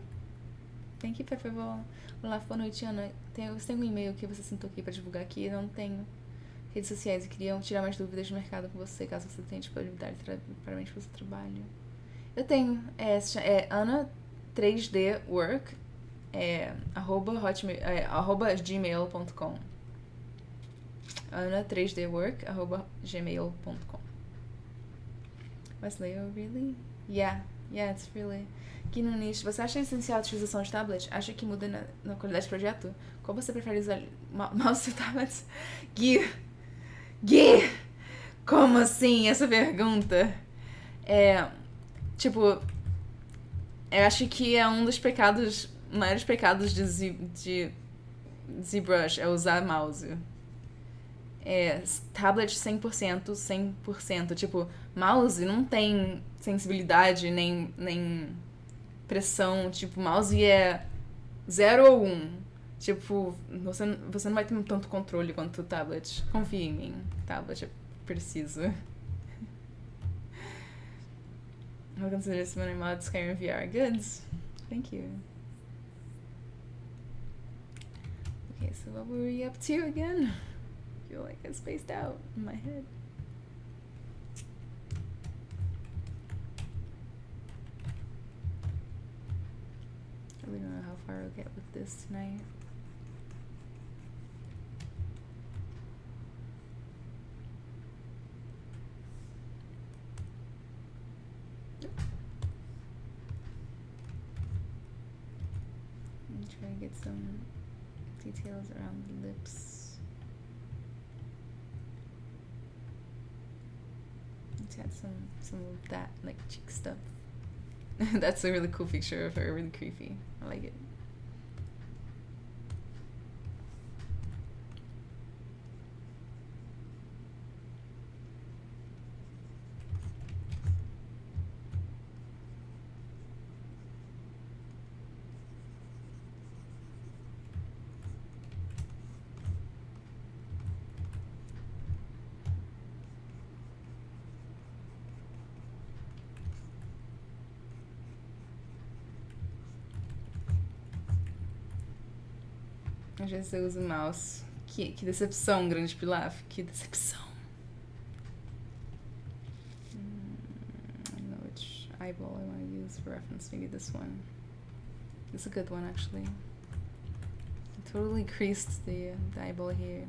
A: Thank you, por favor. Olá, boa noite, Ana. Você tem um e-mail que você sentou aqui pra divulgar aqui? Eu não tenho redes sociais e queria tirar mais dúvidas de mercado com você, caso você tenha disponibilidade parabéns pelo seu trabalho. Eu tenho, é Ana 3D Work. arroba gmail.com ana3dwork@gmail.com. Wesley, oh really? Yeah, it's really. Aqui no nicho, você acha essencial a utilização de tablet? Acha que muda na qualidade do projeto? Qual você prefere usar, mouse ou tablet? Gui! Como assim? Essa pergunta? Tipo, eu acho que é um dos maiores pecados de ZBrush é usar mouse. Tablet 100%. Tipo, mouse não tem sensibilidade nem pressão. Tipo, mouse é 0 ou 1. Tipo, você não vai ter tanto controle quanto o tablet. Confia em mim. Tablet é preciso. I'll consider this when I mod Skyrim VR. Good. Thank you. Okay, so what were we up to again? I feel like I spaced out in my head. I really don't know how far I'll get with this tonight. I'm trying to get some details around the lips. Let's add some of that, like, cheek stuff. That's a really cool picture of her, really creepy. I like it. Às vezes eu uso o mouse. Que decepção, grande Pilaf. Que decepção. I don't know which eyeball I want to use for reference. Maybe this one. It's a good one, actually. I totally creased the eyeball here.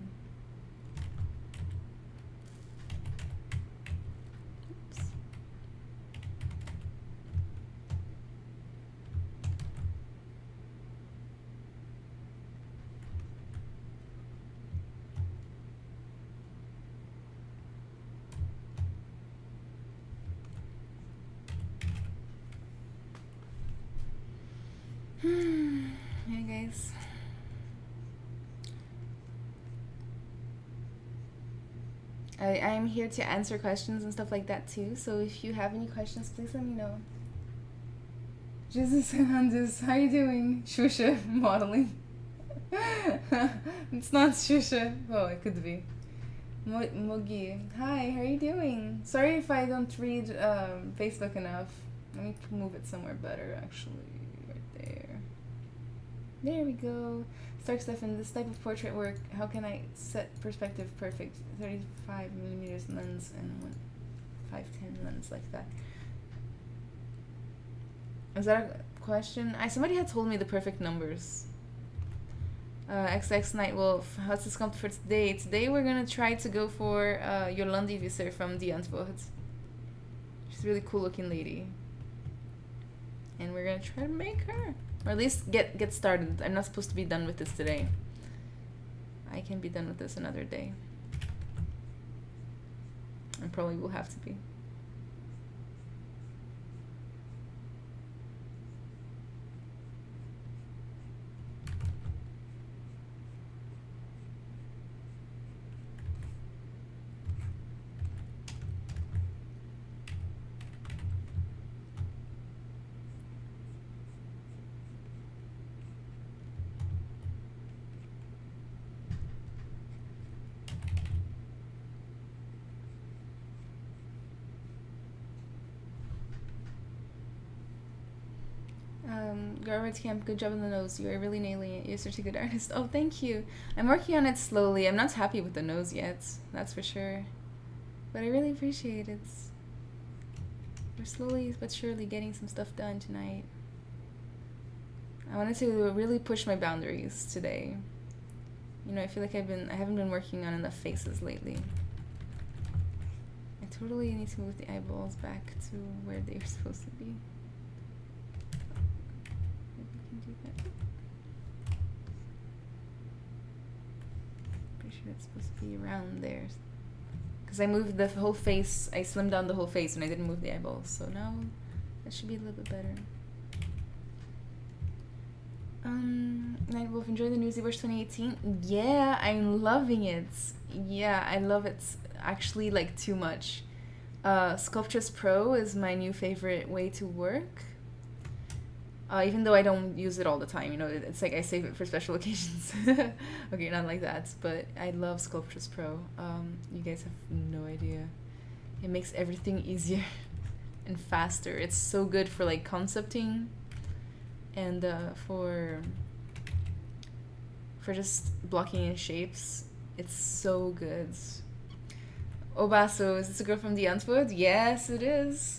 A: Yeah, guys. I'm here to answer questions and stuff like that too. So if you have any questions, please let me know. Jesus Hernandez, how you doing? Shusha modeling. It's not Shusha. Oh, it could be. Mogi, hi, how are you doing? Sorry if I don't read Facebook enough. Let me move it somewhere better, actually. Right there. There we go. Stark Stefan, this type of portrait work, how can I set perspective perfect? 35mm lens and 510 lens like that. Is that a question? Somebody had told me the perfect numbers. XX Nightwolf, how's the sculpt for today? Today we're gonna try to go for Yolandi Visser from the Antwoord. She's a really cool looking lady. And we're gonna try to make her. Or at least get started. I'm not supposed to be done with this today. I can be done with this another day. I probably will have to be. Garbage Camp, good job on the nose. You are really nailing it. You're such a good artist. Oh, thank you. I'm working on it slowly. I'm not happy with the nose yet, that's for sure. But I really appreciate it. We're slowly but surely getting some stuff done tonight. I wanted to really push my boundaries today. You know, I feel like I haven't been working on enough faces lately. I totally need to move the eyeballs back to where they're supposed to be. Pretty sure it's supposed to be around there. Because I moved the whole face, I slimmed down the whole face and I didn't move the eyeballs. So now that should be a little bit better. Nightwolf, enjoy the new Zbrush 2018? Yeah, I'm loving it. Yeah, I love it actually like too much. Sculptress Pro is my new favorite way to work. Even though I don't use it all the time, you know, it's like I save it for special occasions. Okay, not like that, but I love Sculptress Pro. You guys have no idea. It makes everything easier and faster. It's so good for like concepting and for just blocking in shapes. It's so good. Obaso, is this a girl from the Antwoord? Yes, it is.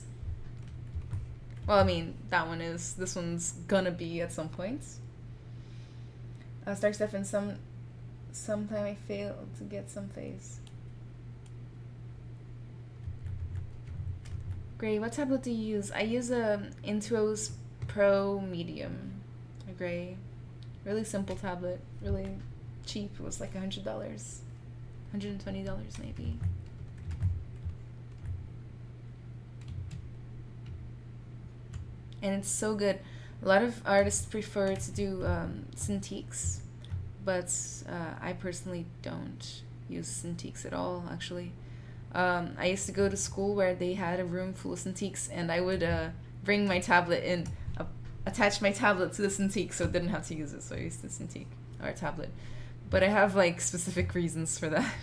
A: Well, I mean, that one is. This one's gonna be at some point. Stark Stefan, sometime I failed to get some face. Gray, what tablet do you use? I use a Intuos Pro Medium. A gray. Really simple tablet. Really cheap. It was like $100. $120 maybe. And it's so good. A lot of artists prefer to do Cintiqs, but I personally don't use Cintiqs at all, actually. I used to go to school where they had a room full of Cintiqs, and I would bring my tablet in, attach my tablet to the Cintiq so I didn't have to use it, so I used the Cintiq, or a tablet. But I have like specific reasons for that.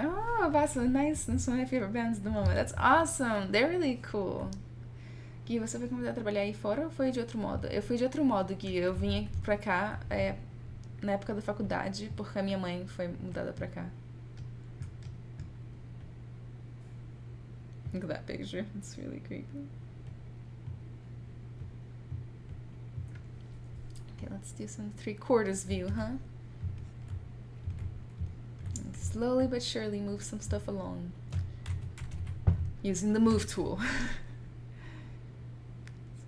A: Oh, Vaso, nice. That's one of my favorite bands at the moment. That's awesome. They're really cool. Gui, você foi convidado a trabalhar aí fora ou foi de outro modo? Eu fui de outro modo, Gui. Eu vim pra cá na época da faculdade, porque a minha mãe foi mudada pra cá. Look at that picture. It's really creepy. Okay, let's do some 3/4 view, huh? And slowly but surely move some stuff along. Using the move tool.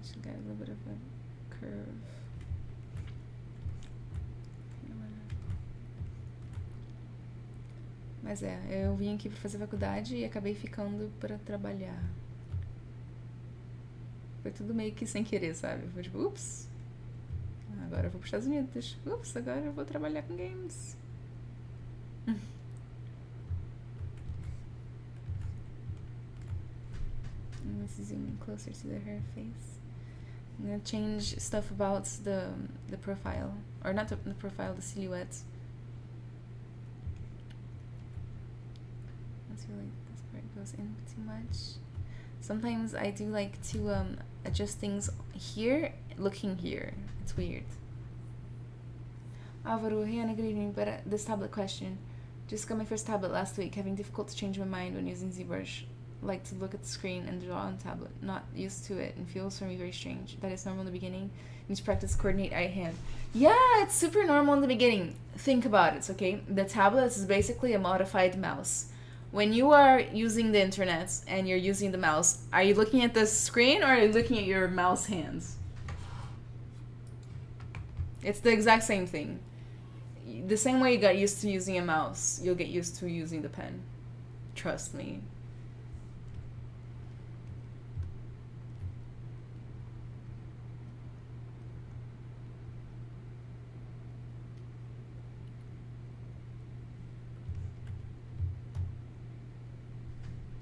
A: So she got a little bit of a curve. Mas eu vim aqui pra fazer faculdade e acabei ficando pra trabalhar. Foi tudo meio que sem querer, sabe? Foi tipo, ups, agora eu vou pros Estados Unidos. Ups, agora eu vou trabalhar com games. Let's zoom in closer to her face. I'm gonna change stuff about the profile. Or not the profile, the silhouette. I feel like this part goes in too much. Sometimes I do like to adjust things here, looking here. It's weird. Álvaro, hey Anna, good evening, but this tablet question. Just got my first tablet last week, having difficult to change my mind when using ZBrush. Like to look at the screen and draw on tablet. Not used to it and feels for me very strange. That is normal in the beginning. Need to practice coordinate eye hand. Yeah, it's super normal in the beginning. Think about it, okay? The tablet is basically a modified mouse. When you are using the internet and you're using the mouse, are you looking at the screen or are you looking at your mouse hands? It's the exact same thing. The same way you got used to using a mouse, you'll get used to using the pen. Trust me.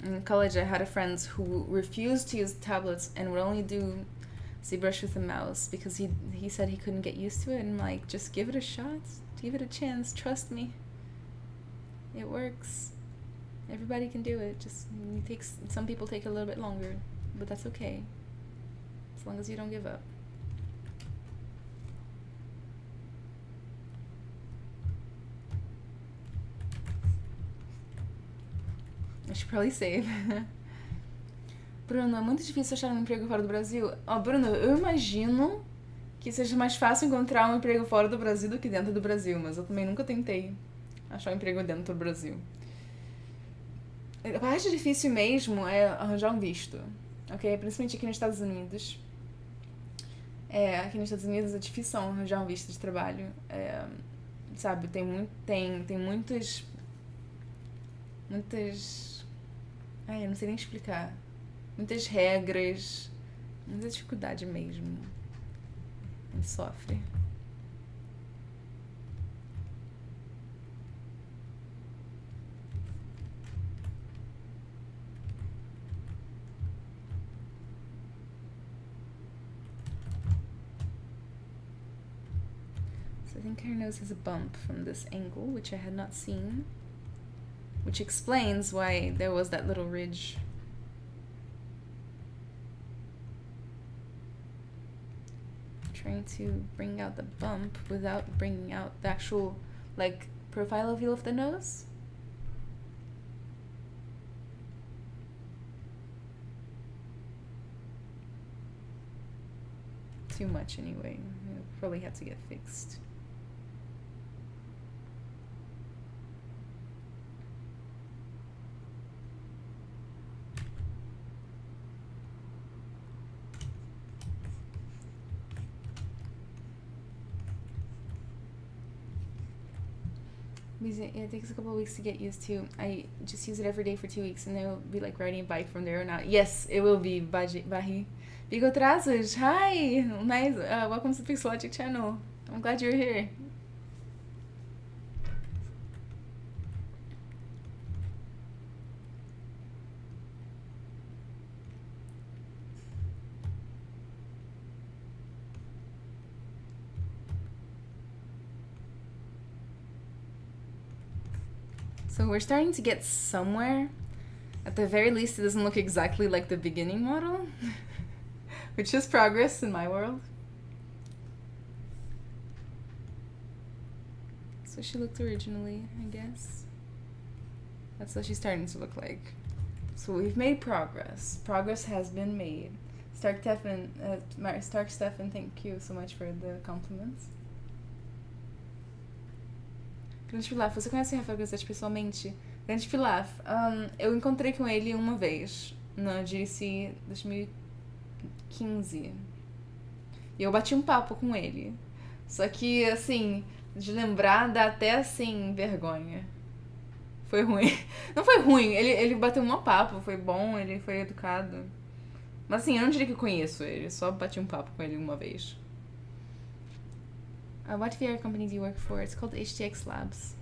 A: In college, I had a friend who refused to use tablets and would only do ZBrush with a mouse because he said he couldn't get used to it. And I'm like, just give it a shot, give it a chance. Trust me, it works. Everybody can do it. Just some people take a little bit longer, but that's okay, as long as you don't give up. I should probably save. Bruno, é muito difícil achar um emprego fora do Brasil. Bruno, eu imagino que seja mais fácil encontrar um emprego fora do Brasil do que dentro do Brasil, mas eu também nunca tentei achar um emprego dentro do Brasil. A parte difícil mesmo é arranjar um visto, ok? Principalmente aqui nos Estados Unidos. Aqui nos Estados Unidos é difícil arranjar um visto de trabalho. Sabe, tem muitas... eu não sei nem explicar. Muitas regras. Muita dificuldade mesmo. A gente sofre. So I think her nose has a bump from this angle, which I had not seen. Which explains why there was that little ridge. I'm trying to bring out the bump without bringing out the actual, like, profile view of the nose. Too much anyway. It'll probably have to get fixed. It takes a couple of weeks to get used to. I just use it every day for 2 weeks and then it'll be like riding a bike from there on out. Yes, it will be, Bahi. Bigo Trazos, hi! Nice. Welcome to the Pixelogic channel. I'm glad you're here. So we're starting to get somewhere. At the very least, it doesn't look exactly like the beginning model, which is progress in my world. So she looked originally, I guess. That's what she's starting to look like. So we've made progress. Progress has been made. Stark Stefan, thank you so much for the compliments. Grande Pilaf, você conhece o Rafael Gazette pessoalmente? Grande Pilaf, eu encontrei com ele uma vez na GDC 2015 e eu bati um papo com ele, só que assim, de lembrar dá até assim vergonha. Foi ruim. Não foi ruim, ele bateu um papo, foi bom, ele foi educado. Mas assim, eu não diria que eu conheço ele, só bati um papo com ele uma vez. What VR company do you work for? It's called HTX Labs.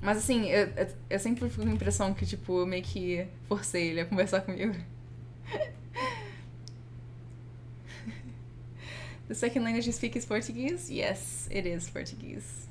A: Mas assim, eu sempre fico com a impressão que, tipo, eu meio que forcei ele a conversar comigo. The second language you speak is Portuguese? Yes, it is Portuguese.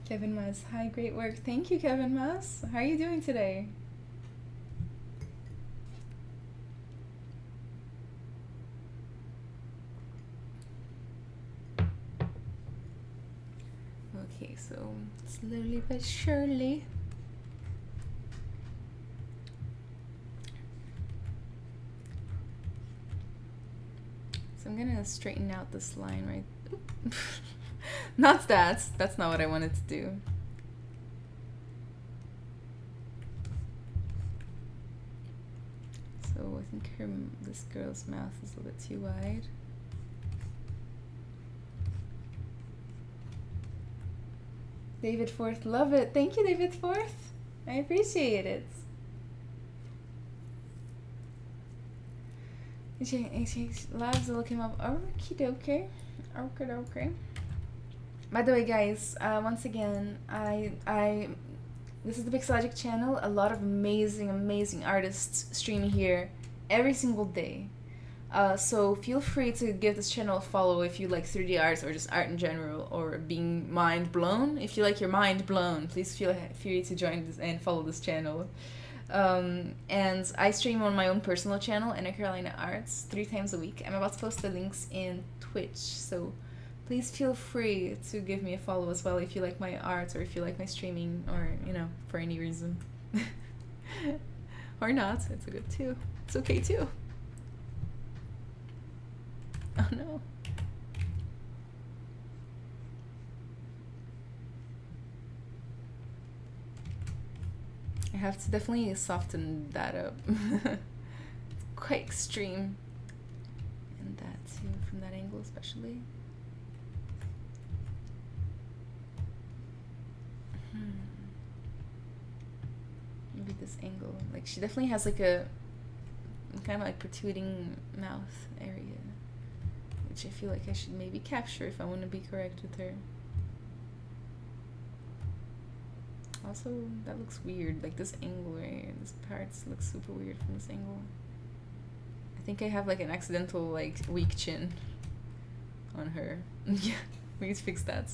A: Kevin Mas, hi, great work. Thank you, Kevin Mas. How are you doing today? Okay, so slowly but surely. So I'm gonna straighten out this line right. Not that. That's not what I wanted to do. So I think this girl's mouth is a little bit too wide. David Forth, love it. Thank you, David Forth. I appreciate it. Labs will look him up. Okie dokie. Okay, okay. By the way, guys, once again, this is the Pixelogic channel. A lot of amazing artists streaming here every single day. So feel free to give this channel a follow if you like 3D art or just art in general, or being mind blown. If you like your mind blown, please feel free to join this and follow this channel. And I stream on my own personal channel, Anna Carolina Arts, 3 times a week. I'm about to post the links in Twitch, so please feel free to give me a follow as well if you like my art, or if you like my streaming, or, you know, for any reason. Or not, it's good too. It's okay too. Oh no. I have to definitely soften that up. It's quite extreme. And that too, from that angle especially. Maybe this angle. Like, she definitely has like a kind of like protruding mouth area, which I feel like I should maybe capture if I want to be correct with her. Also, that looks weird. Like this angle right here, this part looks super weird from this angle. I think I have like an accidental like weak chin on her. Yeah, we need to fix that.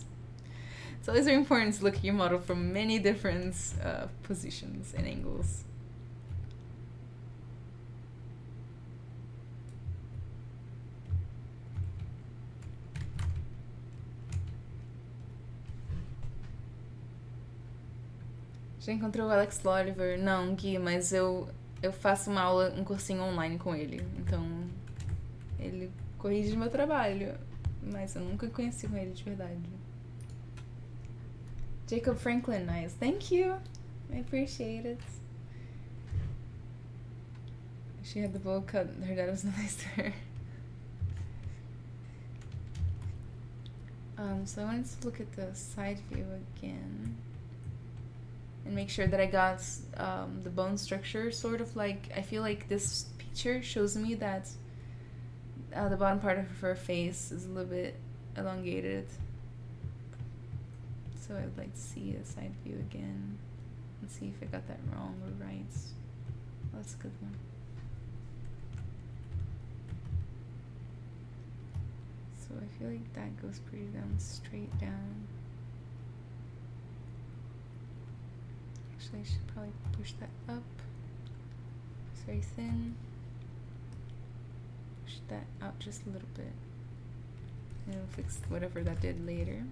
A: It's always very important to look at your model from many different positions and angles. Já encontrou o Alex Loliver? Não, Gui, mas eu faço uma aula, um cursinho online com ele. Então, ele corrige meu trabalho. Mas eu nunca conheci com ele de verdade. Jacob Franklin, nice. Thank you. I appreciate it. She had the bowl cut. Her dad was nice to her. So I wanted to look at the side view again. And make sure that I got the bone structure sort of like, I feel like this picture shows me that the bottom part of her face is a little bit elongated. So I would like to see a side view again and see if I got that wrong or right. Oh, that's a good one. So I feel like that goes pretty straight down. Actually, I should probably push that up. It's very thin. Push that out just a little bit. And it'll fix whatever that did later.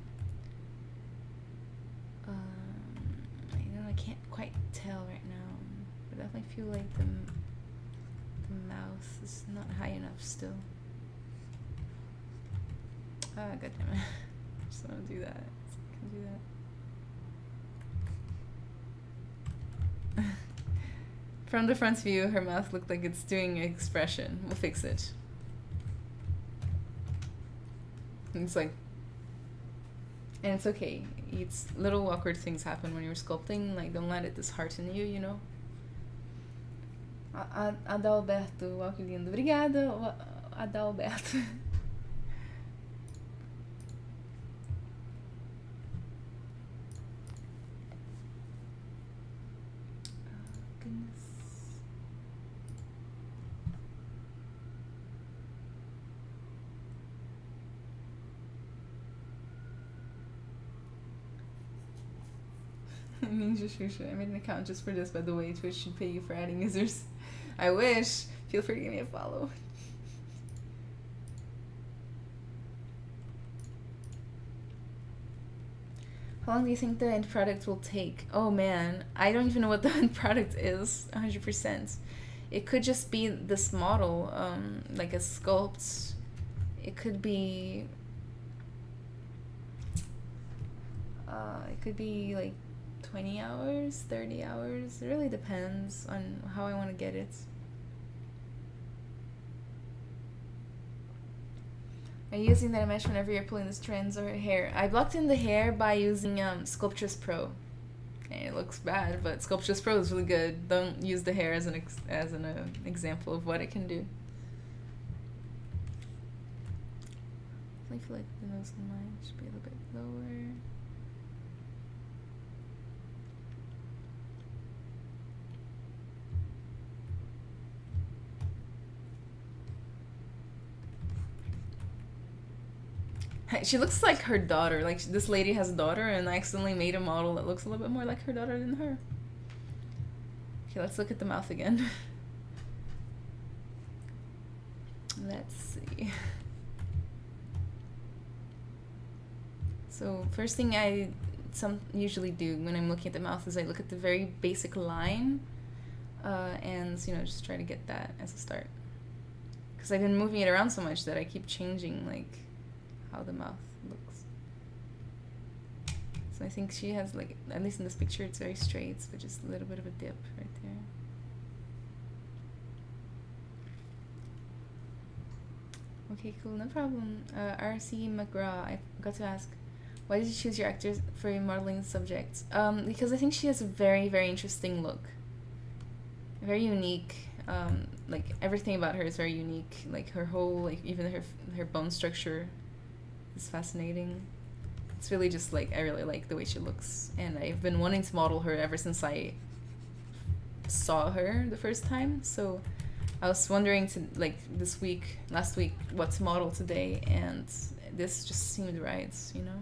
A: I can't quite tell right now. But I definitely feel like The mouth is not high enough still. Ah, god damn it. I just want to do that. I can do that. From the front view, her mouth looked like it's doing an expression. We'll fix it. And it's like... And it's okay. It's little awkward things happen when you're sculpting. Like, don't let it dishearten you, you know? Adalberto, ó que lindo. Obrigada, Adalberto. Ninja Shusha. I made an account just for this, by the way. Twitch should pay you for adding users. I wish. Feel free to give me a follow. How long do you think the end product will take? Oh man, I don't even know what the end product is 100%. It could just be this model, like a sculpt. It could be like 20 hours, 30 hours. It really depends on how I want to get it. Are you using that mesh whenever you're pulling the strands or hair? I blocked in the hair by using Sculptress Pro. And it looks bad, but Sculptress Pro is really good. Don't use the hair as an example of what it can do. I feel like the nose on mine should be a little bit lower. She looks like her daughter. Like, this lady has a daughter, and I accidentally made a model that looks a little bit more like her daughter than her. Okay, let's look at the mouth again. Let's see. So, first thing I usually do when I'm looking at the mouth is I look at the very basic line, and, you know, just try to get that as a start. Because I've been moving it around so much that I keep changing, like, how the mouth looks. So I think she has, like, at least in this picture, it's very straight, but just a little bit of a dip right there. Okay, cool, no problem. RC McGraw, I forgot to ask, why did you choose your actors for your modeling subjects? Because I think she has a very, very interesting look. Very unique. Like, everything about her is very unique. Like, her whole, like, even her bone structure is fascinating. It's really just, like, I really like the way she looks. And I've been wanting to model her ever since I saw her the first time. So I was wondering to, like, last week, what to model today. And this just seemed right, you know?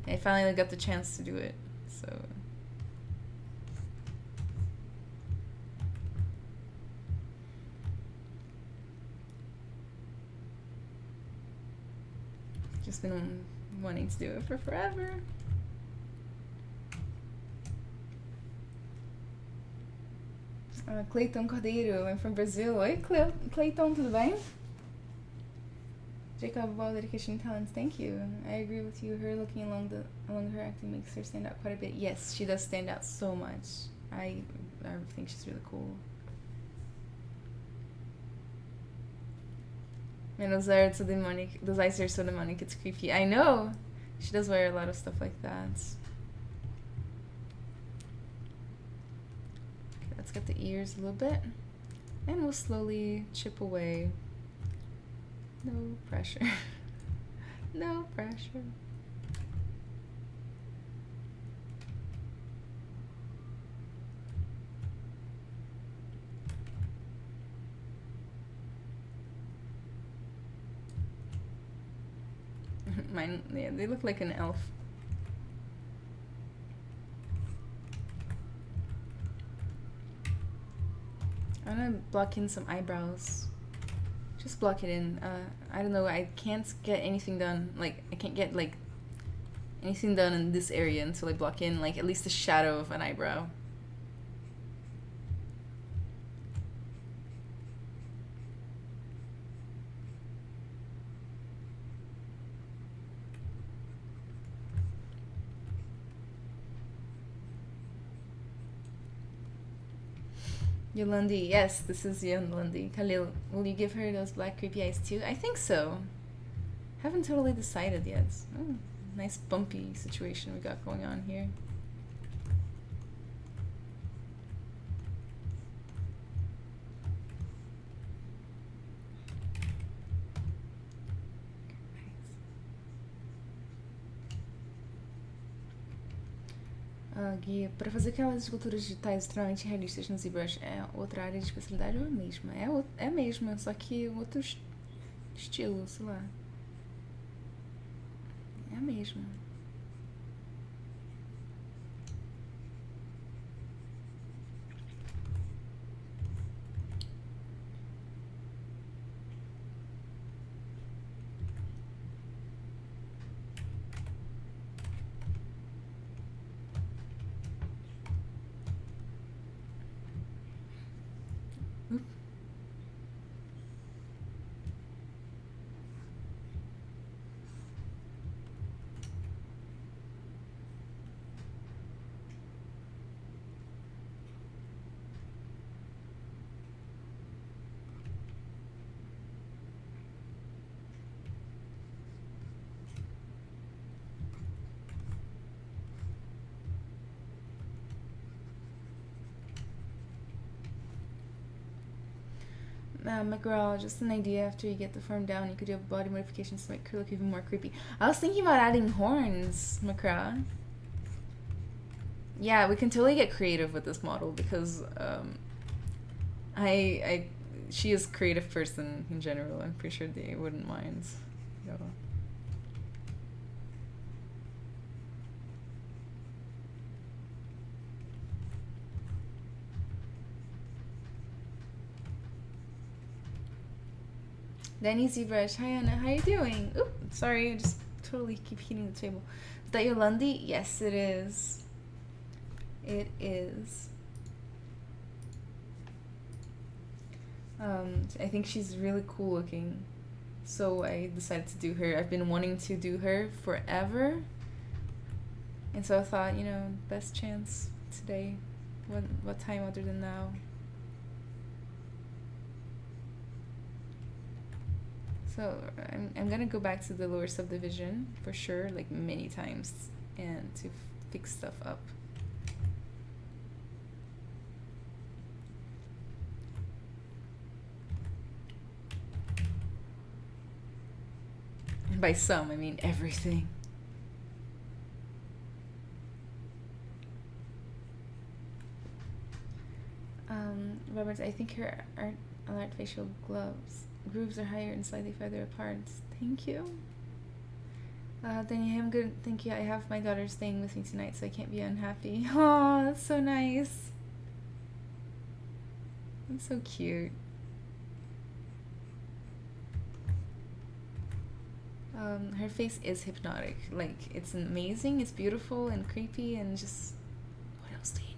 A: And I finally got the chance to do it, so. Just been wanting to do it for forever. Clayton Cordeiro, I'm from Brazil. Oi, Clayton, tudo bem? Jacob, well, dedication and talents, thank you. I agree with you. Her looking along her acting makes her stand out quite a bit. Yes, she does stand out so much. I think she's really cool. Man, those eyes are so demonic, it's creepy. I know! She does wear a lot of stuff like that. Okay, let's get the ears a little bit. And we'll slowly chip away. No pressure. No pressure. Mine, yeah, they look like an elf. I'm gonna block in some eyebrows. Just block it in. I don't know, I can't get anything done. Like, I can't get, like, anything done in this area until I block in, like, at least the shadow of an eyebrow. Yolandi, yes, this is Yolandi. Khalil, will you give her those black creepy eyes too? I think so. Haven't totally decided yet. Oh, nice bumpy situation we got going on here. Guia, para fazer aquelas esculturas digitais extremamente realistas no Zbrush, é outra área de especialidade ou a mesma? É a mesma, só que outro estilo, sei lá. É a mesma. McGraw, just an idea. After you get the form down, you could do body modifications to make her look even more creepy. I was thinking about adding horns, McGraw. Yeah, we can totally get creative with this model because she is a creative person in general. I'm pretty sure they wouldn't mind. Yeah. Danny Zbrush, hi Anna, how you doing? Oop, sorry, I just totally keep hitting the table. Is that Yolandi? Yes, it is. It is. I think she's really cool looking, so I decided to do her. I've been wanting to do her forever, and so I thought, you know, best chance today. What time other than now? So I'm gonna go back to the lower subdivision for sure, like many times, and to fix stuff up. And by some, I mean everything. Robert, I think her art facial grooves are higher and slightly further apart. Thank you. Danny, I'm good. Thank you. I have my daughter staying with me tonight, so I can't be unhappy. Oh, that's so nice. That's so cute. Her face is hypnotic. Like, it's amazing, it's beautiful and creepy, and just, what else do you need?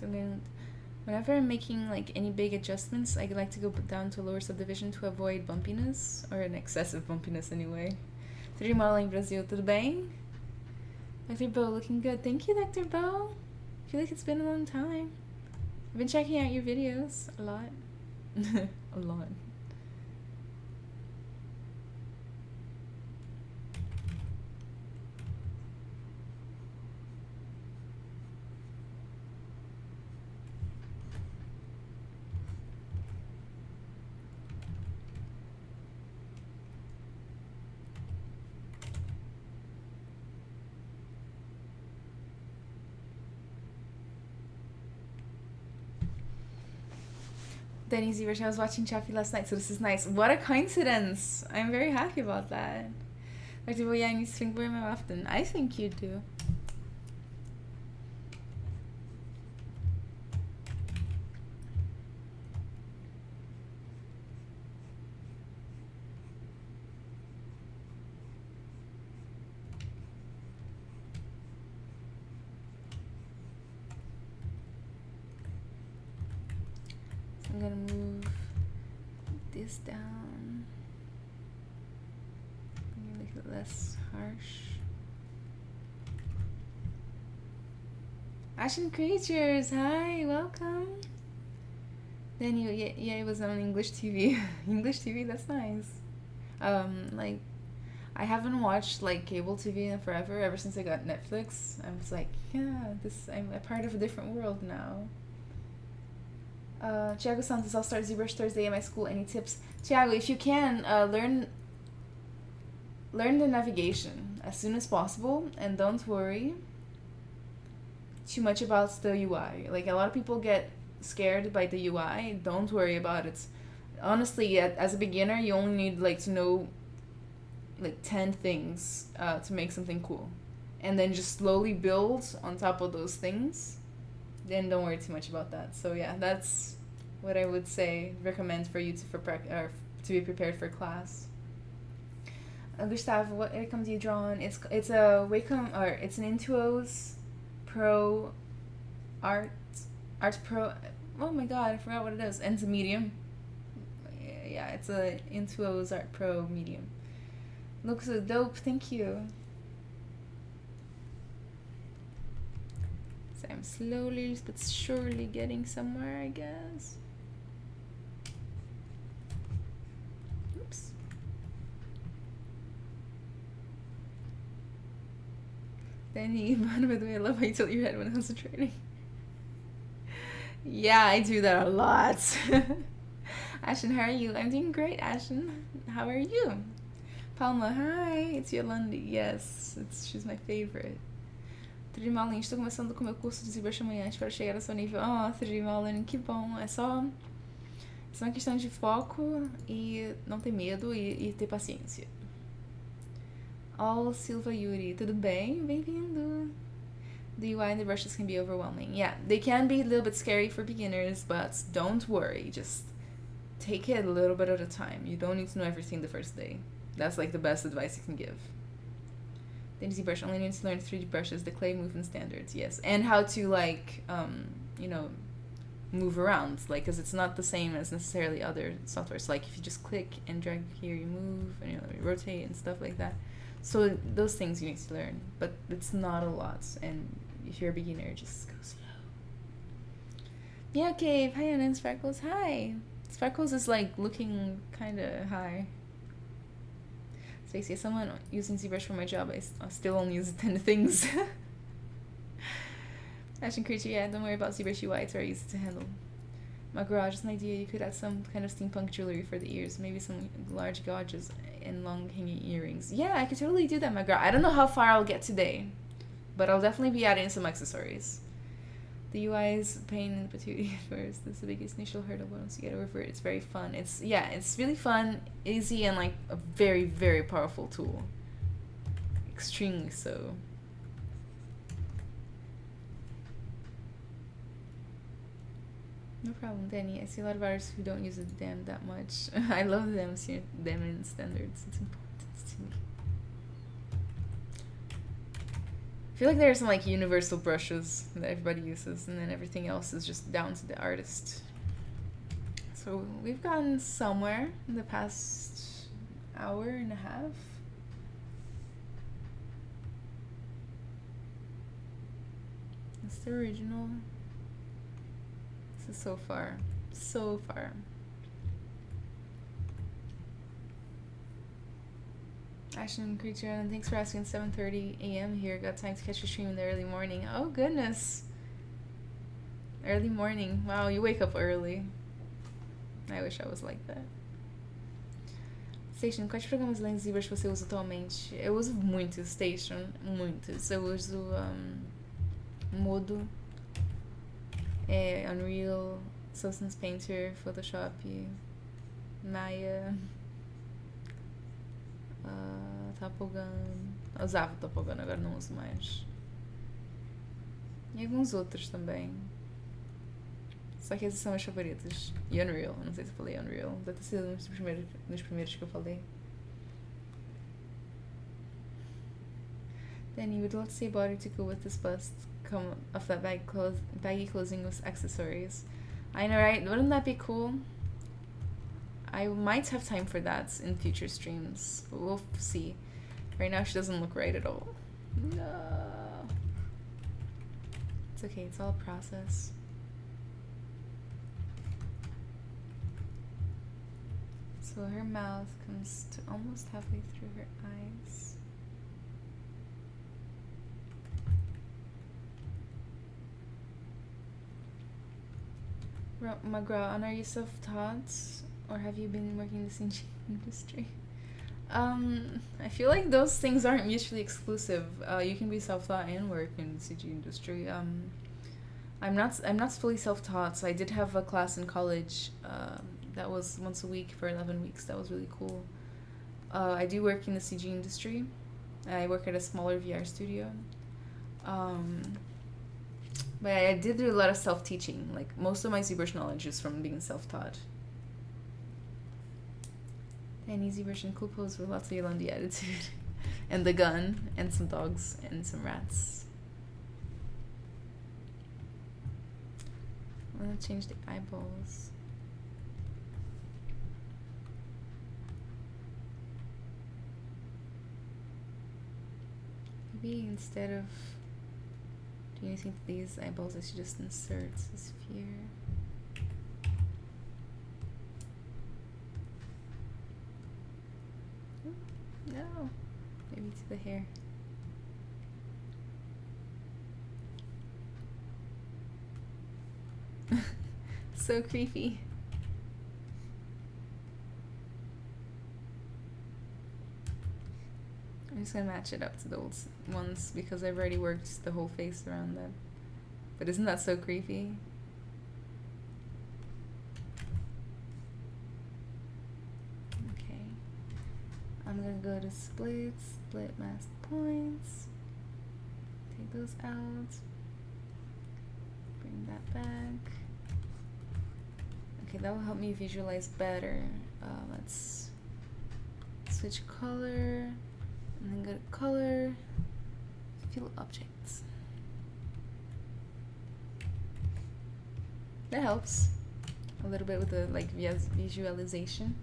A: So then, whenever I'm making like any big adjustments, I like to go down to lower subdivision to avoid bumpiness, or an excessive bumpiness anyway. 3D Modeling Brazil, tudo bem? Dr. Bo, looking good. Thank you, Dr. Bo. I feel like it's been a long time. I've been checking out your videos a lot. A lot. Danny Zbrush, I was watching Chappie last night, so this is nice. What a coincidence! I'm very happy about that. Dr. Bo, yeah, I need to swing by more often. I think you do. I'm gonna move this down. I'm gonna make it less harsh. Ashen Creatures, hi, welcome. Then yeah, it was on English TV. English TV, that's nice. Like, I haven't watched like cable TV in forever. Ever since I got Netflix, I was like, yeah, I'm a part of a different world now. Thiago Santos, I'll start ZBrush Thursday at my school. Any tips, Thiago? If you can, learn the navigation as soon as possible, and don't worry too much about the UI. Like, a lot of people get scared by the UI. Don't worry about it. Honestly, as a beginner, you only need like to know like 10 things to make something cool, and then just slowly build on top of those things. Then don't worry too much about that. So yeah, that's what I would say, recommend for you to be prepared for class. Gustavo, what Wacom do you draw on? It's a Wacom, or it's an Intuos Pro Art Pro. Oh my god, I forgot what it is. And it's a medium. Yeah, it's a Intuos Art Pro medium. Looks so dope. Thank you. So I'm slowly but surely getting somewhere, I guess. Oops. Danny, by the way, I love how you tilt your head when concentrating. Yeah, I do that a lot. Ashen, how are you? I'm doing great, Ashen. How are you? Palma, hi, it's Yolandi. Yes, she's my favorite. 3D Modeling, estou começando com o meu curso de Zbrush amanhã, espero chegar ao seu nível. Oh, 3D Modeling, que bom. É só uma questão de foco e não ter medo e ter paciência. All Silva Yuri, tudo bem? Bem-vindo. The UI and the brushes can be overwhelming. Yeah, they can be a little bit scary for beginners, but don't worry. Just take it a little bit at a time. You don't need to know everything the first day. That's like the best advice you can give. Then ZBrush only needs to learn 3D brushes, the clay movement standards, yes. And how to like, move around, like, because it's not the same as necessarily other softwares. Like if you just click and drag here, you move, and you rotate and stuff like that. So those things you need to learn, but it's not a lot. And if you're a beginner, just go slow. Yeah, Cave. Hi, Anna and Sparkles. Hi. Sparkles is like looking kind of high. Stacey, as someone using ZBrush for my job, I still only use 10 things. Ashen Creature, yeah, don't worry about ZBrush UI, it's very easy to handle. My garage is an idea. You could add some kind of steampunk jewelry for the ears, maybe some large gauges and long hanging earrings. Yeah, I could totally do that, my garage. I don't know how far I'll get today, but I'll definitely be adding some accessories. The UI is pain in the patootie at first. That's the biggest initial hurdle, but once you get over it, it's very fun. It's really fun, easy, and like a very, very powerful tool. Extremely so. No problem, Danny. I see a lot of artists who don't use the dam that much. I love them in standards. It's important to me. I feel like there are some like universal brushes that everybody uses, and then everything else is just down to the artist. So we've gotten somewhere in the past hour and a half. That's the original. This is so far. So far. Ashen Creature, and thanks for asking. 7:30 a.m. here. Got time to catch your stream in the early morning. Oh goodness. Early morning. Wow, you wake up early. I wish I was like that. Station, quais programas além de ZBrush você usa atualmente? Eu uso muitos, Station, muitos. Eu uso Modo, Unreal, Substance Painter, Photoshop, Maya, Topogun. Eu usava Topogun, agora não uso mais. E alguns outros também. Só que esses são meus favoritos. E Unreal, eu não sei se eu falei Unreal. Deve ter sido nos primeiros que eu falei. Then you would love to see a body to go with this bust. Come off that baggy clothing with accessories. I know, right? Wouldn't that be cool? I might have time for that in future streams, but we'll see. Right now, she doesn't look right at all. No. It's okay, it's all a process. So her mouth comes to almost halfway through her eyes. McGraw, and are you self-taught, or have you been working in the CG industry? I feel like those things aren't mutually exclusive. You can be self-taught and work in the CG industry. I'm not fully self-taught, so I did have a class in college that was once a week for 11 weeks. That was really cool. I do work in the CG industry. I work at a smaller VR studio. But I did do a lot of self-teaching. Like, most of my ZBrush knowledge is from being self-taught. And ZBrush and cool pose with lots of Yolandi attitude. And the gun, and some dogs, and some rats. I'm gonna change the eyeballs. Maybe instead of doing anything to these eyeballs, I should just insert a sphere. No, maybe to the hair. So creepy. I'm just gonna match it up to the old ones because I've already worked the whole face around them. But isn't that so creepy? Okay. I'm gonna go to split mask points. Take those out. Bring that back. Okay, that will help me visualize better. Let's switch color. And then go to color, fill objects. That helps a little bit with the visualization.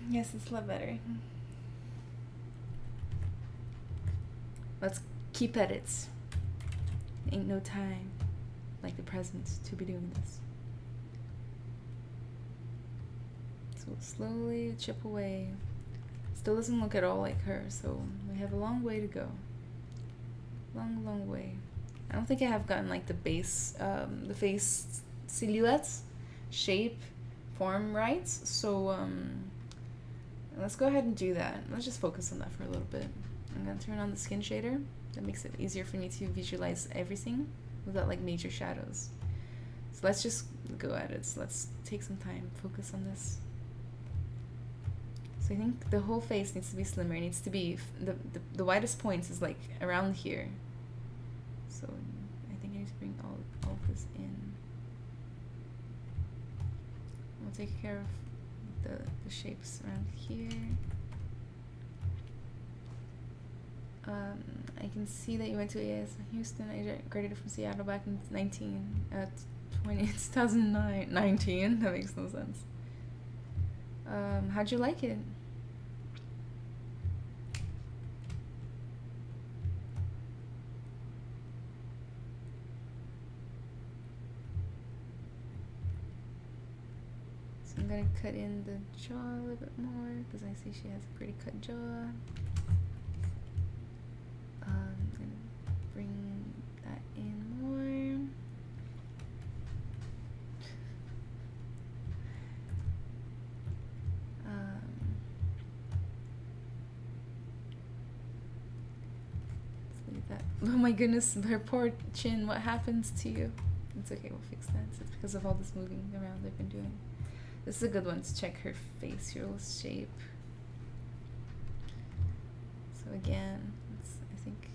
A: Yes, it's a lot better. Let's keep at it. Ain't no time like the present to be doing this. So slowly chip away. Still doesn't look at all like her, so we have a long way to go. Long way. I don't think I have gotten like the base, the face silhouette, shape, form right. So let's go ahead and do that. Let's just focus on that for a little bit. I'm gonna turn on the skin shader. That makes it easier for me to visualize everything without like major shadows. So let's just go at it. So let's take some time, focus on this. So I think the whole face needs to be slimmer. It needs to be, the widest point is like around here. So I think I need to bring all of this in. We'll take care of the shapes around here. I can see that you went to AS Houston. I graduated from Seattle back in 2009. That makes no sense. How'd you like it? So I'm gonna cut in the jaw a little bit more because I see she has a pretty cut jaw. I'm gonna bring that in more. That. Oh my goodness, her poor chin, what happens to you? It's okay, we'll fix that. It's because of all this moving around I've been doing. This is a good one to check her facial shape. So again, I think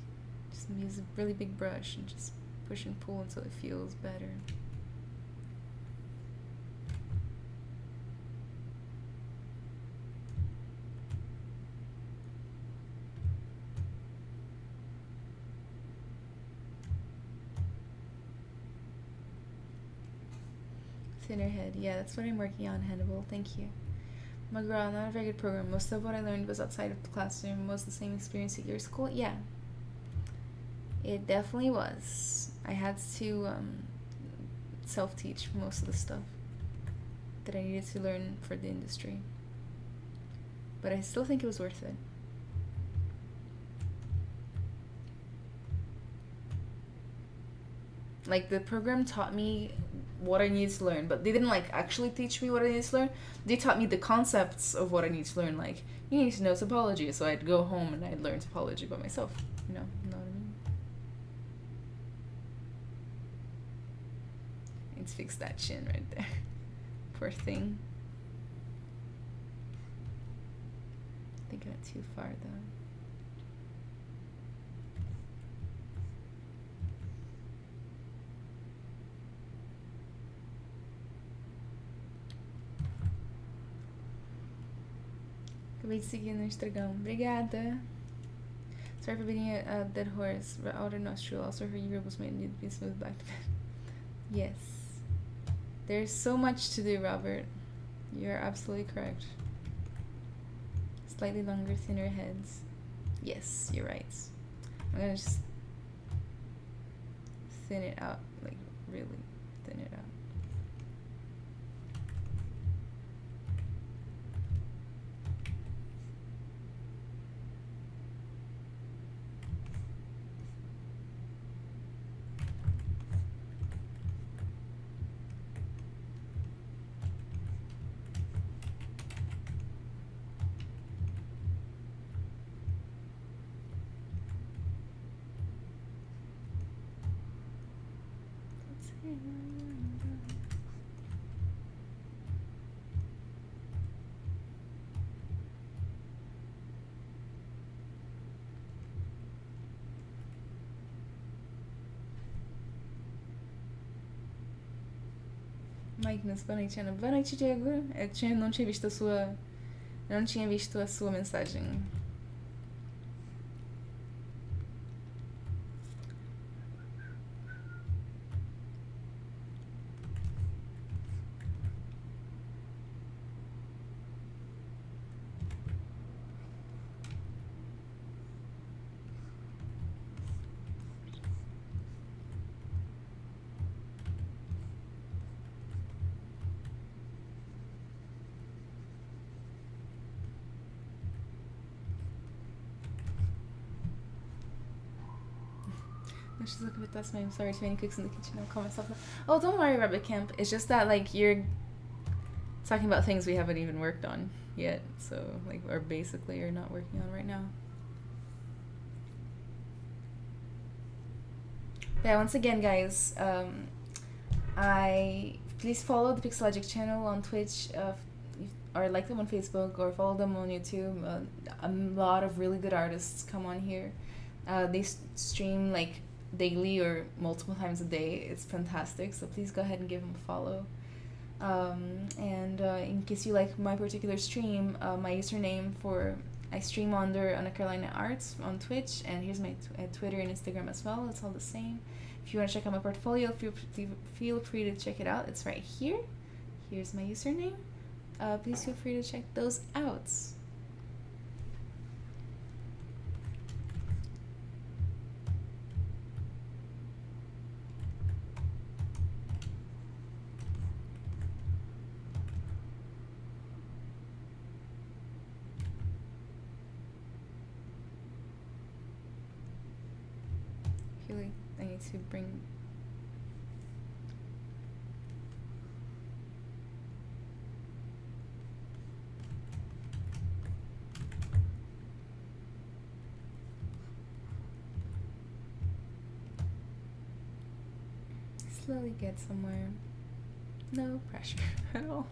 A: just use a really big brush and just push and pull until it feels better. Thinner head. Yeah, that's what I'm working on, Hannibal. Thank you. McGraw, not a very good program. Most of what I learned was outside of the classroom. Was the same experience at your school? Yeah. It definitely was. I had to self-teach most of the stuff that I needed to learn for the industry. But I still think it was worth it. Like, the program taught me what I needed to learn, but they didn't, like, actually teach me what I needed to learn. They taught me the concepts of what I need to learn. Like, you need to know topology, so I'd go home and I'd learn topology by myself. You know what I mean? Let's fix that chin right there. Poor thing. I think I went too far, though. Acabei de seguir no Instagram. Obrigada. Sorry for being a dead horse. Outer nostril. Also heard your was made need to be smoothed back to bed. Yes. There's so much to do, Robert. You're absolutely correct. Slightly longer, thinner heads. Yes, you're right. I'm gonna just thin it out. Like, really thin it out. Magnus, boa noite, Ana. Boa noite, Diego. Não tinha visto a sua... Não tinha visto a sua mensagem. She's looking at that's my I'm sorry, too many cooks in the kitchen. I'll call myself. Oh, don't worry, Rabbit Camp. It's just that, like, you're talking about things we haven't even worked on yet. So, like, or basically are not working on right now. Yeah, once again, guys, please follow the Pixelogic channel on Twitch, or like them on Facebook, or follow them on YouTube. A lot of really good artists come on here. They stream, like, daily or multiple times a day. It's fantastic, so please go ahead and give them a follow. And in case you like my particular stream, my username for I stream under Anna Carolina Arts on Twitch, and here's my Twitter and Instagram as well. It's all the same. If you want to check out my portfolio, feel free to check it out. It's right here. Here's my username. Please feel free to check those out. I need to bring slowly get somewhere. No pressure at all.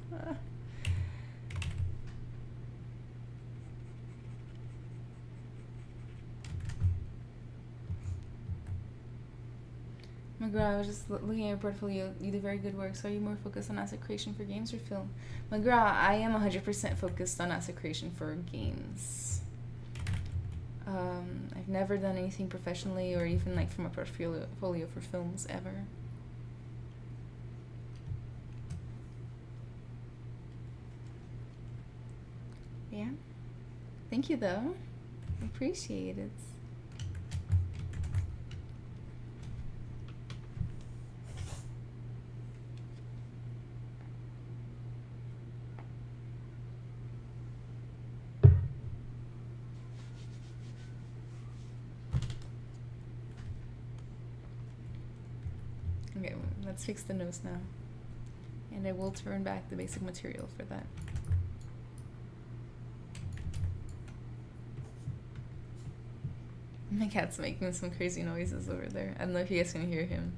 A: McGraw, I was just looking at your portfolio. You do very good work. So are you more focused on asset creation for games or film? McGraw, I am 100% focused on asset creation for games. I've never done anything professionally or even like from a portfolio for films ever. Thank you though. Appreciate it. Okay, let's fix the nose now. And I will turn back the basic material for that. My cat's making some crazy noises over there. I don't know if you guys can hear him.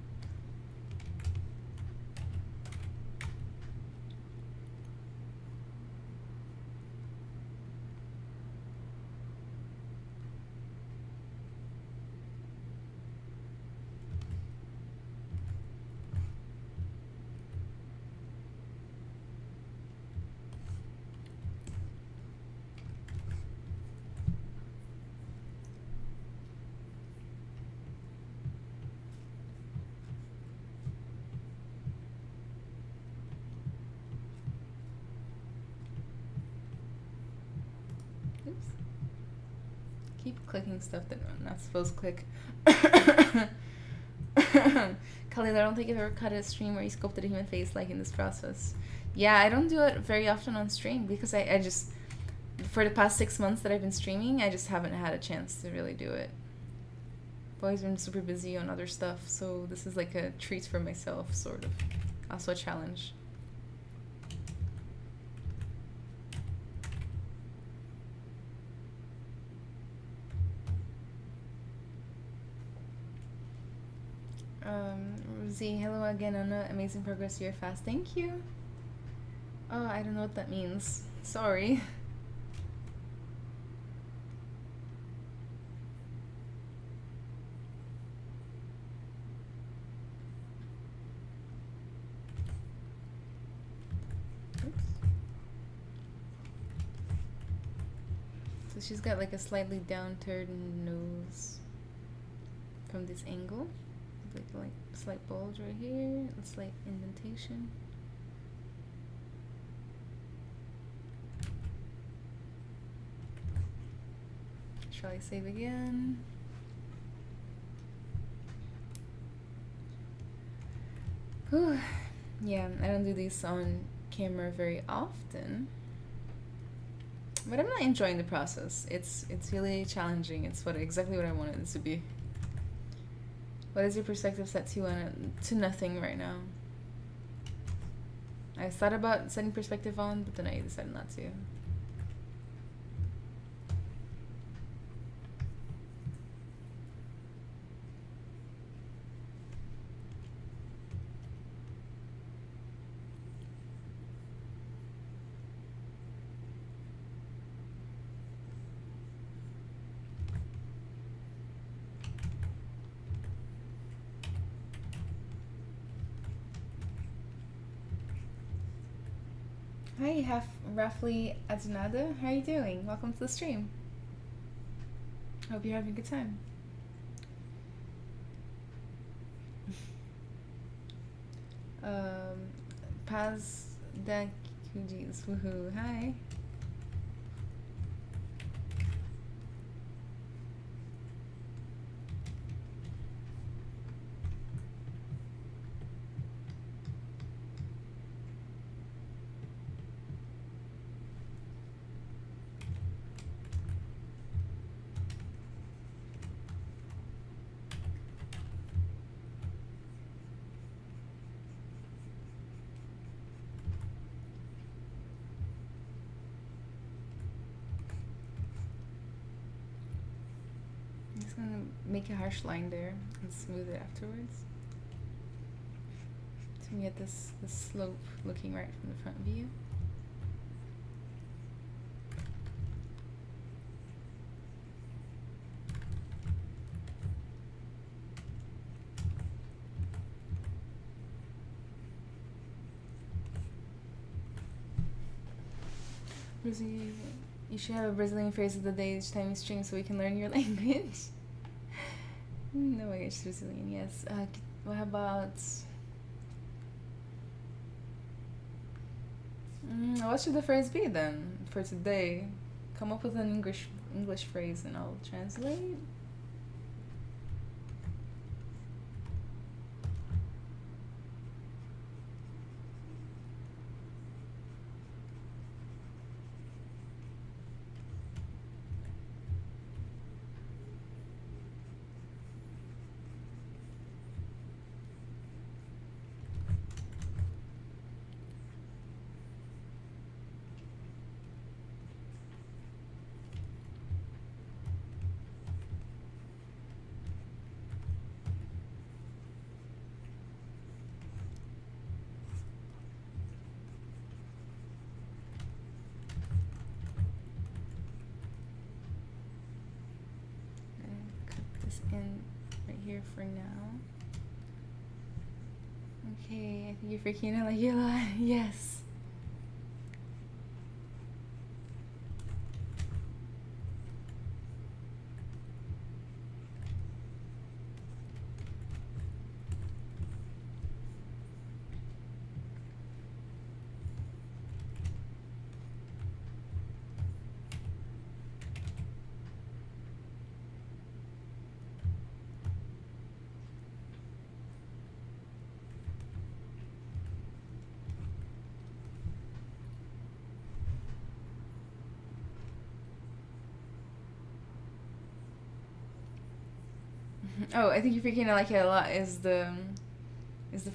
A: Oops. Keep clicking stuff that I'm not supposed to click. Khalil, I don't think I've ever cut a stream where you sculpted a human face like in this process. Yeah, I don't do it very often on stream because I just, for the past 6 months that I've been streaming, I just haven't had a chance to really do it. I've always been super busy on other stuff, so this is like a treat for myself, sort of. Also a challenge. Rosie, hello again, Anna. Amazing progress, you're fast. Thank you. Oh, I don't know what that means. Sorry. Oops. So she's got like a slightly downturned nose from this angle. Like slight bulge right here, a slight indentation. Shall I save again? Whew. Yeah, I don't do these on camera very often, but I'm not enjoying the process. It's really challenging. It's exactly what I wanted it to be. What is your perspective set to on it? To nothing right now. I thought about setting perspective on, but then I decided not to. Hi, roughly Adunada. How are you doing? Welcome to the stream. Hope you're having a good time. Paz da Kujis. Woohoo. Hi. Make a harsh line there and smooth it afterwards. So we get this slope looking right from the front view. Rosie, you should have a Brazilian phrase of the day each time you stream so we can learn your language. No, I guess Brazilian, yes. What about... what should the phrase be then for today? come up with an English phrase and I'll translate. In right here for now. Okay, I think you're freaking out like Yolandi. Yes. Oh, I think you're freaking out like it a lot is the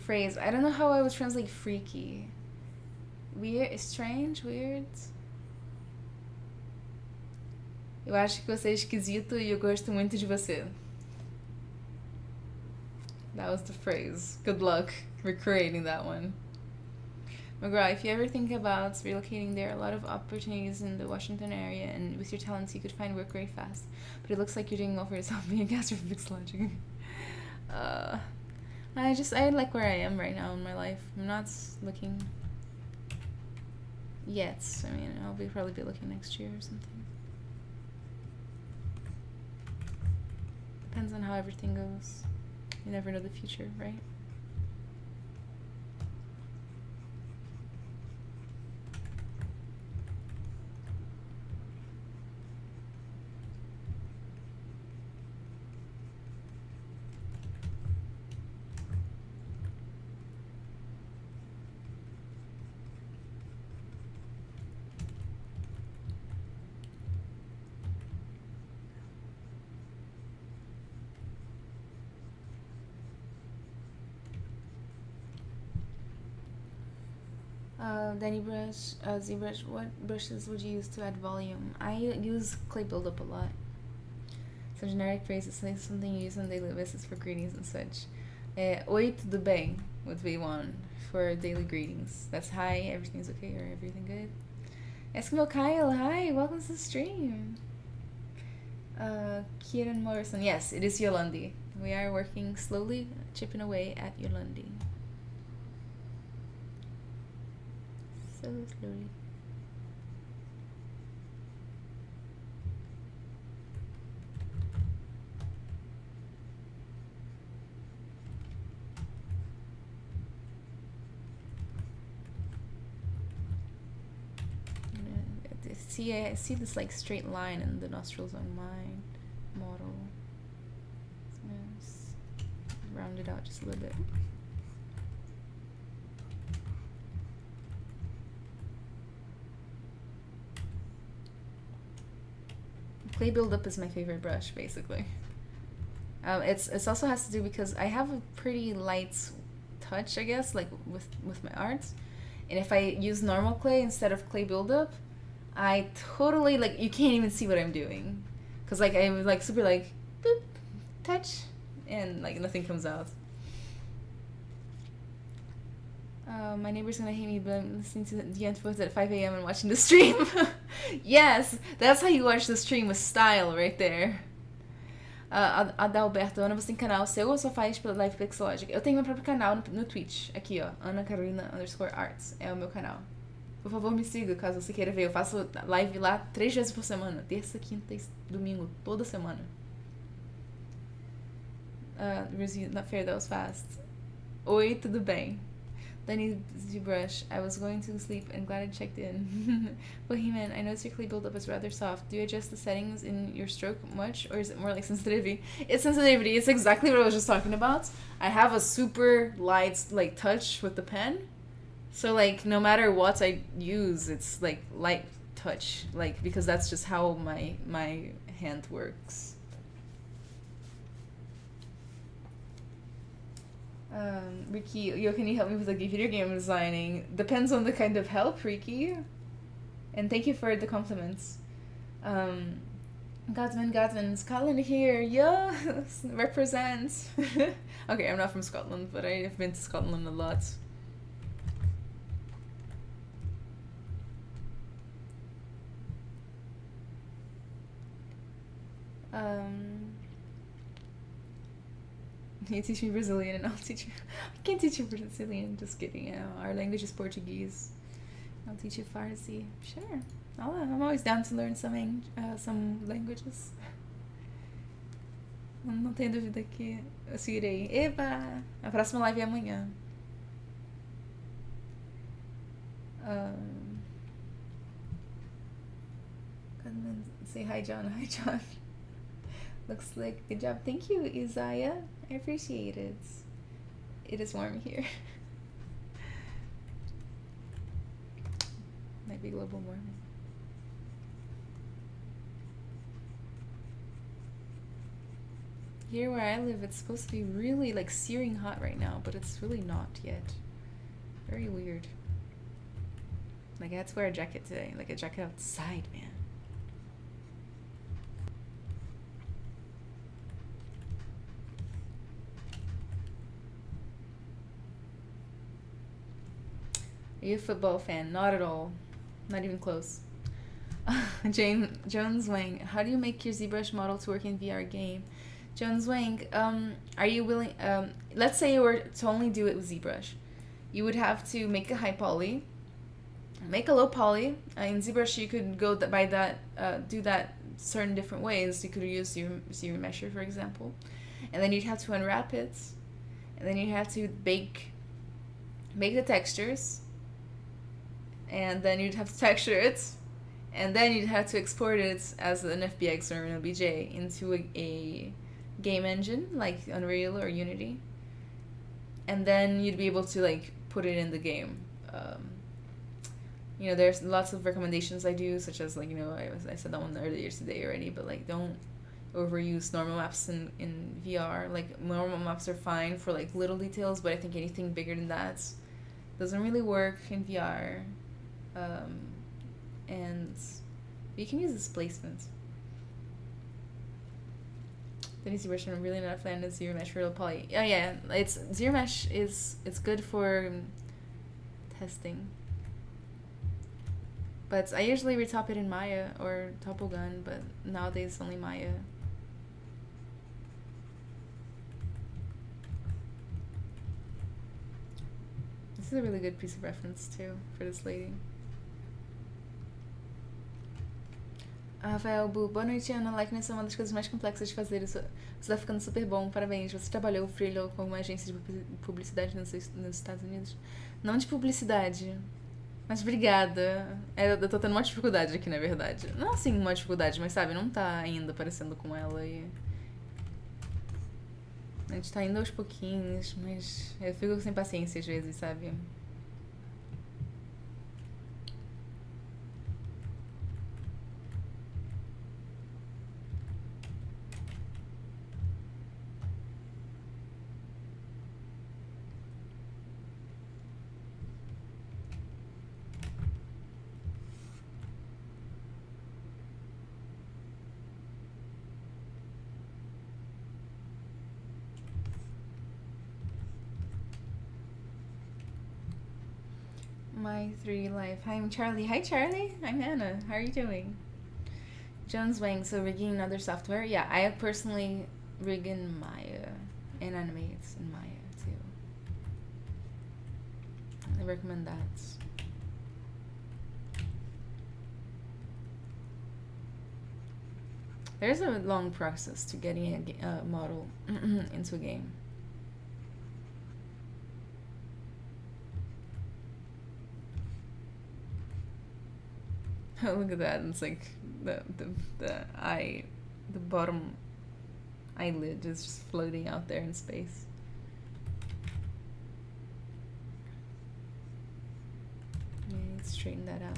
A: phrase. I don't know how I would translate freaky. Weird, strange, weird. Eu acho que você é esquisito e eu gosto muito de você. That was the phrase. Good luck recreating that one. McGraw, if you ever think about relocating, there are a lot of opportunities in the Washington area, and with your talents, you could find work very fast. But it looks like you're doing well for yourself being a caster for Pixelogic. I like where I am right now in my life. I'm not looking yet. I mean, I'll probably be looking next year or something. Depends on how everything goes. You never know the future, right? Zbrush, what brushes would you use to add volume? I use clay buildup a lot. Some generic phrases, like something you use on a daily basis for greetings and such. Oi, tudo bem would be one for daily greetings. That's hi, everything's okay, or everything good. Eskimo Kyle, hi, welcome to the stream. Kieran Morrison, yes, it is Yolandi. We are working slowly, chipping away at Yolandi. So slowly. I see this like straight line in the nostrils on my model. So let's round it out just a little bit. Clay buildup is my favorite brush, basically. It's also has to do because I have a pretty light touch, I guess, like with my art, and if I use normal clay instead of clay buildup, I totally like you can't even see what I'm doing, cause like I'm like super like boop touch, and like nothing comes out. My neighbor's gonna hate me, but I'm listening to the Antwoord at 5 a.m. and watching the stream. Yes, that's how you watch the stream with style, right there. Adalberto, Ana, você tem canal seu ou só faz pela Live Pixelogic? Eu tenho meu próprio canal no Twitch, aqui ó, Ana_Carolina_Arts, é o meu canal. Por favor, me siga, caso você queira ver. Eu faço live lá 3 vezes por semana, terça, quinta e domingo, toda semana. Not fair, that was fast. Oi, tudo bem? Lenny Zbrush, I was going to sleep and glad I checked in. Bohemian, I noticed your clay buildup is rather soft. Do you adjust the settings in your stroke much, or is it more like sensitivity? It's sensitivity. It's exactly what I was just talking about. I have a super light like touch with the pen, so like no matter what I use, it's like light touch, like because that's just how my hand works. Ricky, yo, can you help me with like video game designing? Depends on the kind of help, Ricky. And thank you for the compliments. Godsman, Scotland here, yes, represent. Okay, I'm not from Scotland, but I've been to Scotland a lot. You teach me Brazilian and I'll teach you. I can't teach you Brazilian, just kidding. You know, our language is Portuguese. I'll teach you Farsi. Sure. I'm always down to learn some languages. Não tenho dúvida que eu seguirei. Eba! A próxima live é amanhã. Say hi, John. Hi, John. Looks like good job. Thank you, Isaiah. I appreciate it. It is warm here. Might be global warming. Here where I live, it's supposed to be really like searing hot right now, but it's really not yet. Very weird. Like I had to wear a jacket today, like a jacket outside, man. Are you a football fan? Not at all. Not even close. Jones Wang, how do you make your ZBrush model to work in VR game? Jones Wang, are you willing? Let's say you were to only do it with ZBrush. You would have to make a high poly, make a low poly. In ZBrush, you could go by that, do that certain different ways. You could use your mesher, for example, and then you'd have to unwrap it, and then you'd have to bake the textures. And then you'd have to texture it, and then you'd have to export it as an FBX or an OBJ into a game engine like Unreal or Unity, and then you'd be able to like put it in the game. You know, there's lots of recommendations I do, such as like, you know, I said that one earlier today already, but like don't overuse normal maps in VR. Like normal maps are fine for like little details, but I think anything bigger than that doesn't really work in VR. And you can use displacement. The ZBrush, I'm really not a fan of zero mesh real poly. Oh yeah, it's zero mesh it's good for testing. But I usually retop it in Maya or Topogun, but nowadays only Maya. This is a really good piece of reference too for this lady. Rafael Bu, boa noite, Ana. Likeness é uma das coisas mais complexas de fazer. Isso está ficando super bom, parabéns. Você trabalhou, freelou com uma agência de publicidade nos Estados Unidos? Não de publicidade, mas obrigada. Eu tô tendo uma dificuldade aqui, na verdade. Não assim uma dificuldade, mas sabe, não tá ainda parecendo com ela e... A gente tá indo aos pouquinhos, mas eu fico sem paciência às vezes, sabe? My 3D life. Hi, I'm Charlie. Hi, Charlie. I'm Anna. How are you doing? Jones Wang. So rigging other software. Yeah, I personally rig in Maya and animate in Maya too. I recommend that. There's a long process to getting a model into a game. Oh, look at that. It's like the eye, the bottom eyelid is just floating out there in space. Yeah, let's straighten that out.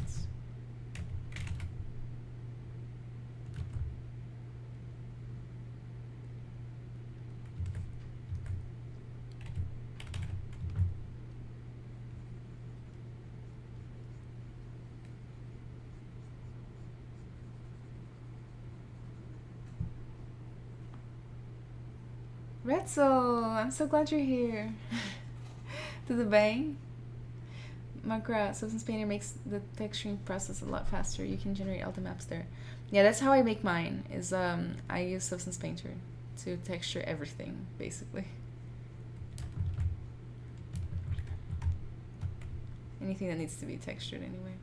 A: Retzel, I'm so glad you're here. To the bang. Macra Substance Painter makes the texturing process a lot faster. You can generate alta maps there. Yeah, that's how I make mine. Is I use Substance Painter to texture everything, basically. Anything that needs to be textured, anyway.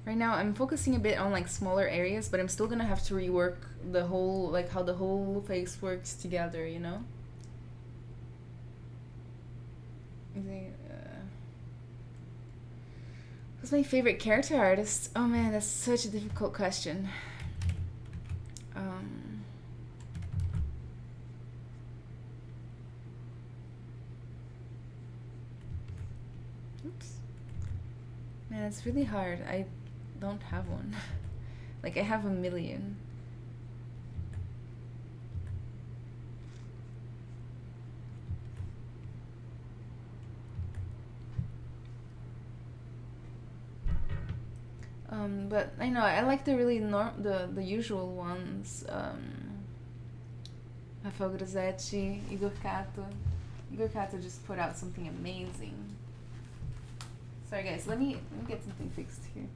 A: Right now, I'm focusing a bit on like smaller areas, but I'm still gonna have to rework the whole, like how the whole face works together, you know? Who's my favorite character artist? Oh man, that's such a difficult question. Oops. Man, it's really hard. I don't have one. Like, I have a million. But I know I like the really the usual ones. Rafael Grossetti, Igor Cato. Igor Cato just put out something amazing. Sorry guys, let me get something fixed here.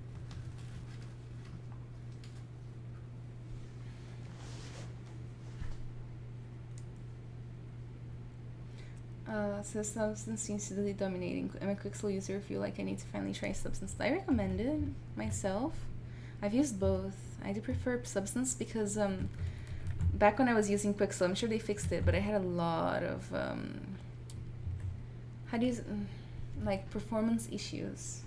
A: So Substance seems to be dominating. I'm a Quixel user. Feel like I need to finally try Substance. I recommend it myself. I've used both. I do prefer Substance because back when I was using Quixel, I'm sure they fixed it, but I had a lot of how do you like performance issues.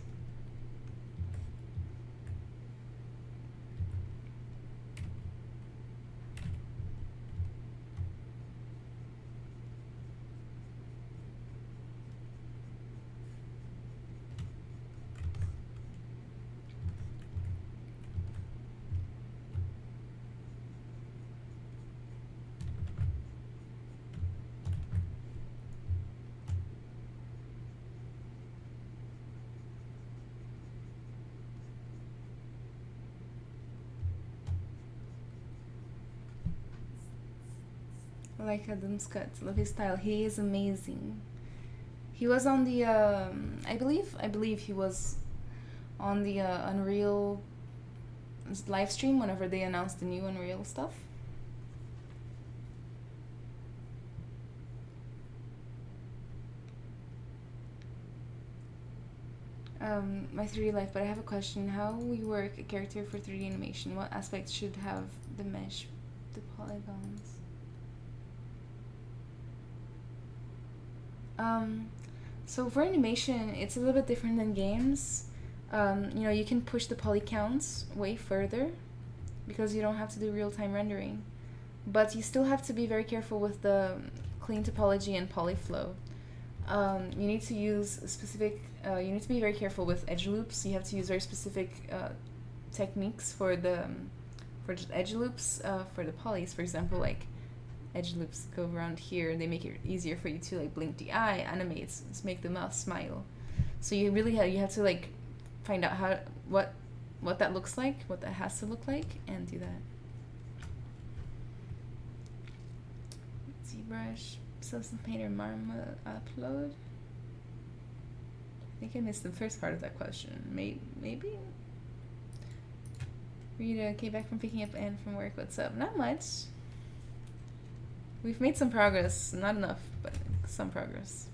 A: I like Adam's cut. Love his style. He is amazing. He was on the I believe he was on the Unreal live stream whenever they announced the new Unreal stuff. My 3D life, but I have a question. How we work a character for 3D animation? What aspects should have the mesh, the polygons? So for animation, it's a little bit different than games. You know, you can push the poly counts way further because you don't have to do real-time rendering. But you still have to be very careful with the clean topology and polyflow. You need to use specific, you need to be very careful with edge loops. You have to use very specific techniques for just edge loops for the polys. For example, like edge loops go around here and they make it easier for you to like blink the eye, animate, make the mouth smile. So you really have to like find out what that looks like, what that has to look like, and do that. ZBrush, Substance Painter, Marma upload. I think I missed the first part of that question. Maybe? Rita came back from picking up Anne from work. What's up? Not much. We've made some progress. Not enough, but some progress.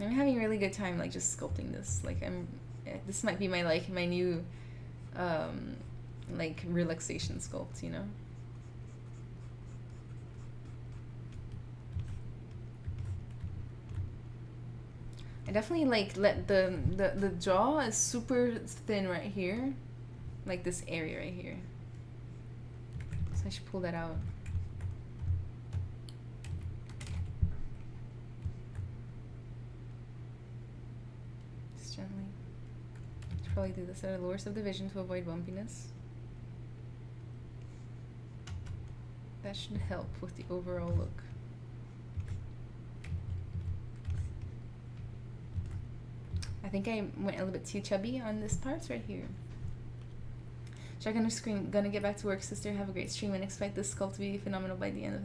A: I'm having a really good time like just sculpting this. Like this might be my my new like relaxation sculpt, you know. I definitely like let the jaw is super thin right here, like this area right here. So I should pull that out. Just gently. Should probably do this at a lower subdivision to avoid bumpiness. That should help with the overall look. I think I went a little bit too chubby on this part right here. Check on the screen. Gonna get back to work, sister. Have a great stream and expect this sculpt to be phenomenal by the end of.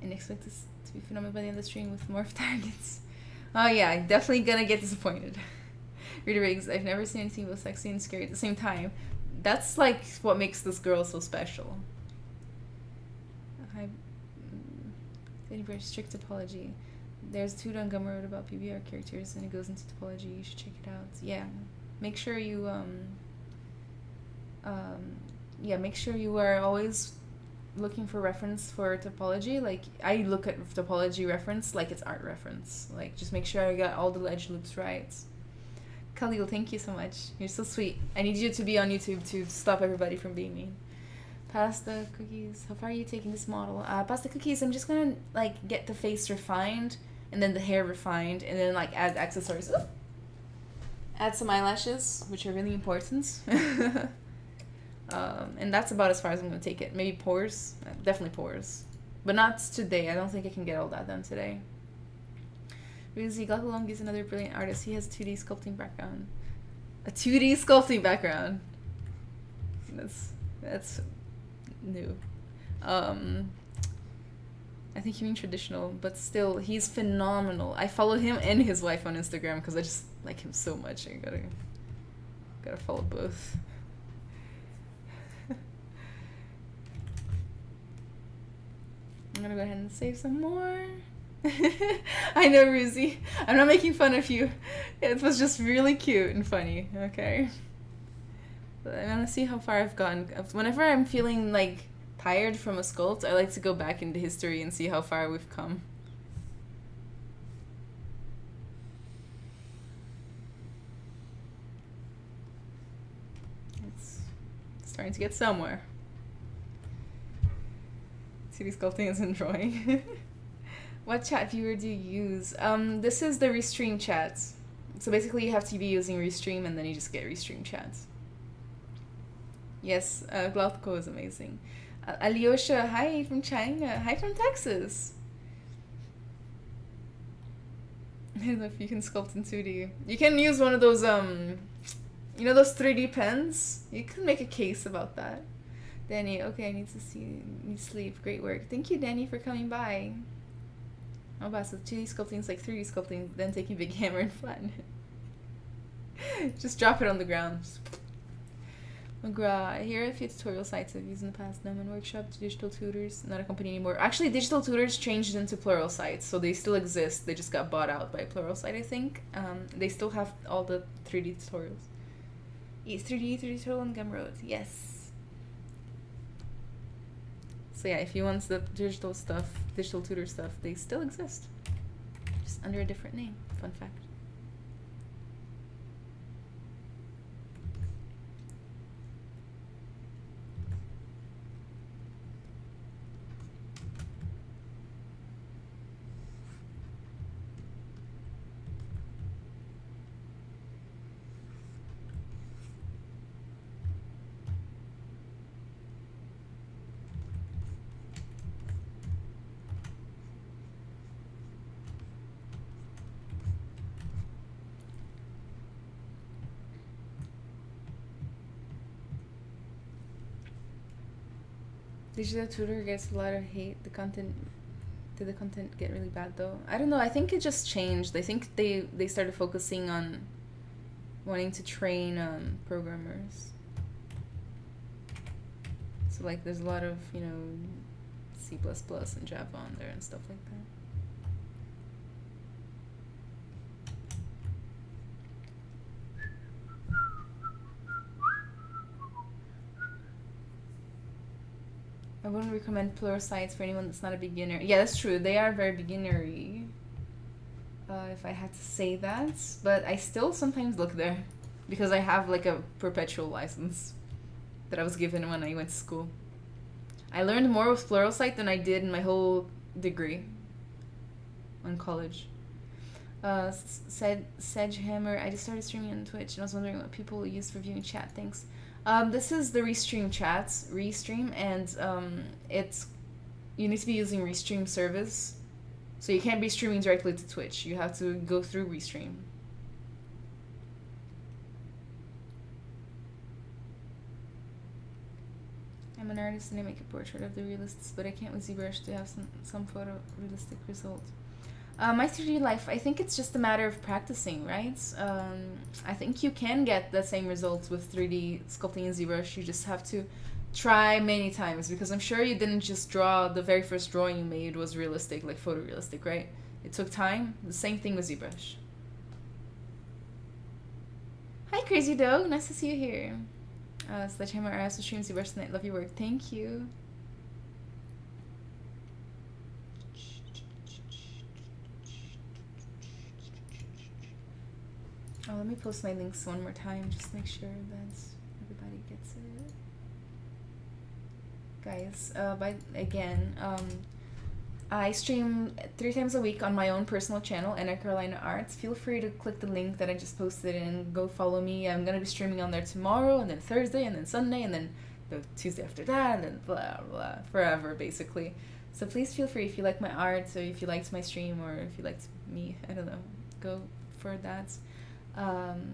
A: And expect this to be phenomenal by the end of the stream with more targets. Oh yeah, definitely gonna get disappointed. Rita Riggs, I've never seen anything both sexy and scary at the same time. That's like what makes this girl so special. Very strict topology. There's a tude on Gumroad about PBR characters and it goes into topology. You should check it out. Yeah, make sure you make sure you are always looking for reference for topology. Like I look at topology reference like it's art reference. Like just make sure I got all the edge loops right. Khalil, thank you so much. You're so sweet. I need you to be on YouTube to stop everybody from being mean. Pasta cookies. How far are you taking this model? Pasta cookies. I'm just gonna like get the face refined and then the hair refined and then like add accessories. Ooh. Add some eyelashes, which are really important. And that's about as far as I'm gonna take it. Maybe pores. Definitely pores, but not today. I don't think I can get all that done today. Ruzi Gakulong is another brilliant artist. He has a 2D sculpting background. A 2D sculpting background. That's new. I think you mean traditional, but still, he's phenomenal. I follow him and his wife on Instagram because I just like him so much. I gotta follow both. I'm gonna go ahead and save some more. I know, Ruzi. I'm not making fun of you. It was just really cute and funny, okay? But I want to see how far I've gone. Whenever I'm feeling, like, tired from a sculpt, I like to go back into history and see how far we've come. It's starting to get somewhere. 2D sculpting isn't drawing. What chat viewer do you use? This is the Restream chats. So basically you have to be using Restream and then you just get Restream chats. Yes, Glauco is amazing. Alyosha, hi from China. Hi from Texas. I don't know if you can sculpt in 2D. You can use one of those, you know those 3D pens? You can make a case about that. Danny, okay, I need sleep. Great work. Thank you, Danny, for coming by. Oh, wow, so 2D sculpting is like 3D sculpting, then taking big hammer and flatten it. Just drop it on the ground. McGraw, I hear a few tutorial sites I've used in the past. Noman Workshop, Digital Tutors, not a company anymore. Actually, Digital Tutors changed into plural sites, so they still exist. They just got bought out by a plural site, I think. They still have all the 3D tutorials. 3D tutorial on Gumroad, yes. So yeah, if you want the digital tutor stuff, they still exist. Just under a different name. Fun fact. Digital tutor gets a lot of hate. Did the content get really bad though? I don't know. I think it just changed. I think they started focusing on wanting to train programmers. So like there's a lot of, you know, C++ and Java on there and stuff like that. I wouldn't recommend plural sites for anyone that's not a beginner. Yeah, that's true. They are very beginnery. If I had to say that. But I still sometimes look there. Because I have like a perpetual license that I was given when I went to school. I learned more with Pluralsight than I did in my whole degree on college. Sedgehammer, I just started streaming on Twitch and I was wondering what people use for viewing chat. Thanks. This is the Restream chats, Restream, and it's you need to be using Restream service, so you can't be streaming directly to Twitch. You have to go through Restream. I'm an artist and I make a portrait of the realists, but I can't with ZBrush to have some photorealistic result. My 3D life, I think it's just a matter of practicing, right? I think you can get the same results with 3D sculpting in ZBrush. You just have to try many times, because I'm sure you didn't just draw, the very first drawing you made was realistic, like photorealistic, right? It took time. The same thing with ZBrush. Hi, Crazy Dog. Nice to see you here. Sledgehammer, I also stream ZBrush tonight. Love your work. Thank you. Oh, let me post my links one more time, just to make sure that everybody gets it. Guys, I stream 3 times a week on my own personal channel, Anna Carolina Arts. Feel free to click the link that I just posted and go follow me. I'm gonna be streaming on there tomorrow, and then Thursday, and then Sunday, and then the Tuesday after that, and then blah blah, forever basically. So please feel free, if you like my art, or if you liked my stream, or if you liked me, I don't know, go for that.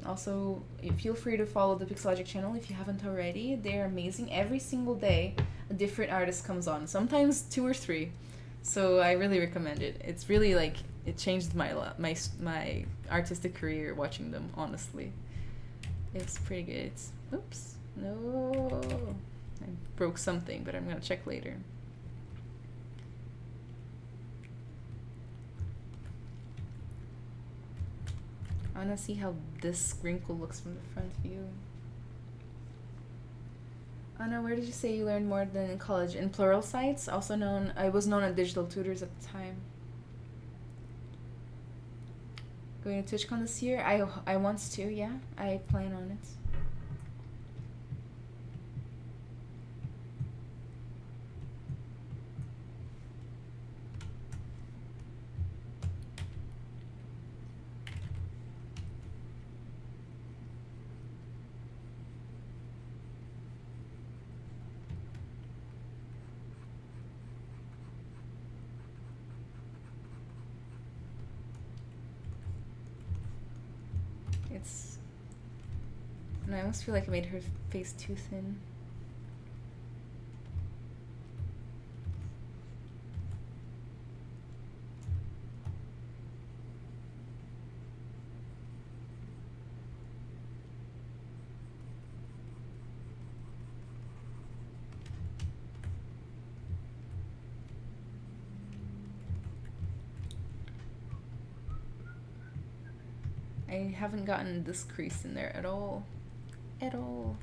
A: Also, feel free to follow the Pixologic channel if you haven't already. They're amazing. Every single day, a different artist comes on. Sometimes 2 or 3. So I really recommend it. It's really like, it changed my artistic career watching them, honestly. It's pretty good. Oops. No. I broke something, but I'm gonna check later. I want to see how this wrinkle looks from the front view. Anna, where did you say you learned more than in college? In Pluralsights, also known, I was known at Digital Tutors at the time. Going to TwitchCon this year? I want to, yeah. I plan on it. And I almost feel like I made her face too thin. I haven't gotten this crease in there at all. At all.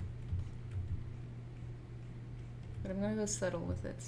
A: But I'm gonna go subtle with it.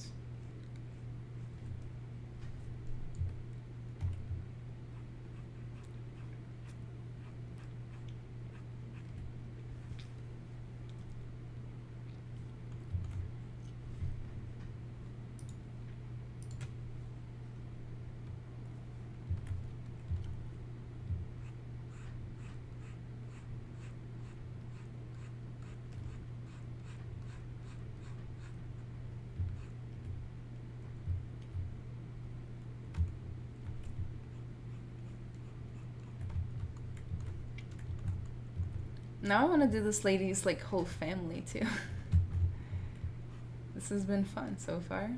A: Now I want to do this lady's like whole family too. This has been fun so far.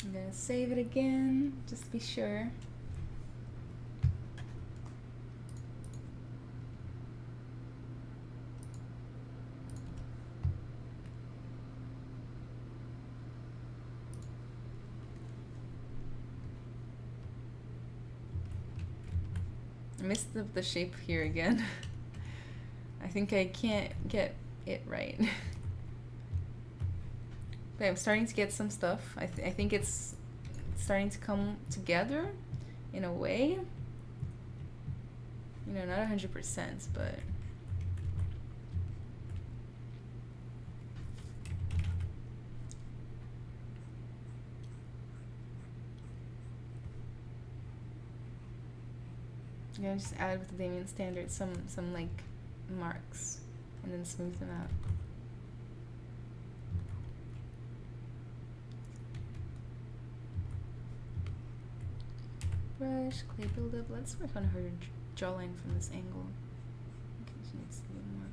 A: I'm gonna save it again, just to be sure. I missed the shape here again. I think I can't get it right. But I'm starting to get some stuff. I think it's starting to come together in a way. You know, not 100%, but I'm gonna just add with the Damien standard some like marks and then smooth them out. Brush, clay buildup. Let's work on her jawline from this angle. Okay, she needs a little more.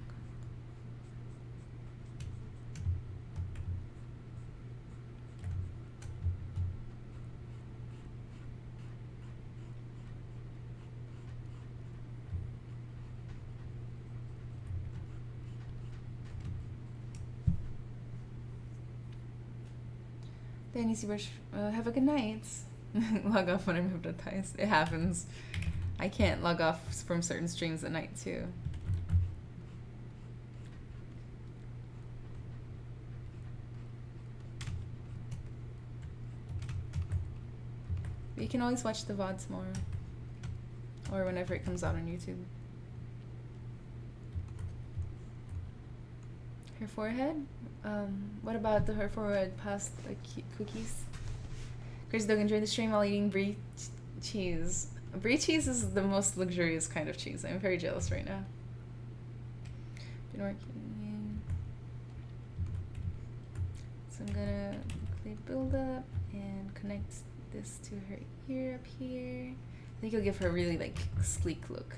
A: Danny Zbrush, have a good night. Log off when I'm hypnotized. It happens. I can't log off from certain streams at night too. But you can always watch the VODs more. Or whenever it comes out on YouTube. Her forehead? What about her forehead past the cookies? Chris Doug enjoyed the stream while eating brie cheese. Brie cheese is the most luxurious kind of cheese. I'm very jealous right now. Been working. So I'm gonna clay build up and connect this to her ear up here. I think it'll give her a really like sleek look.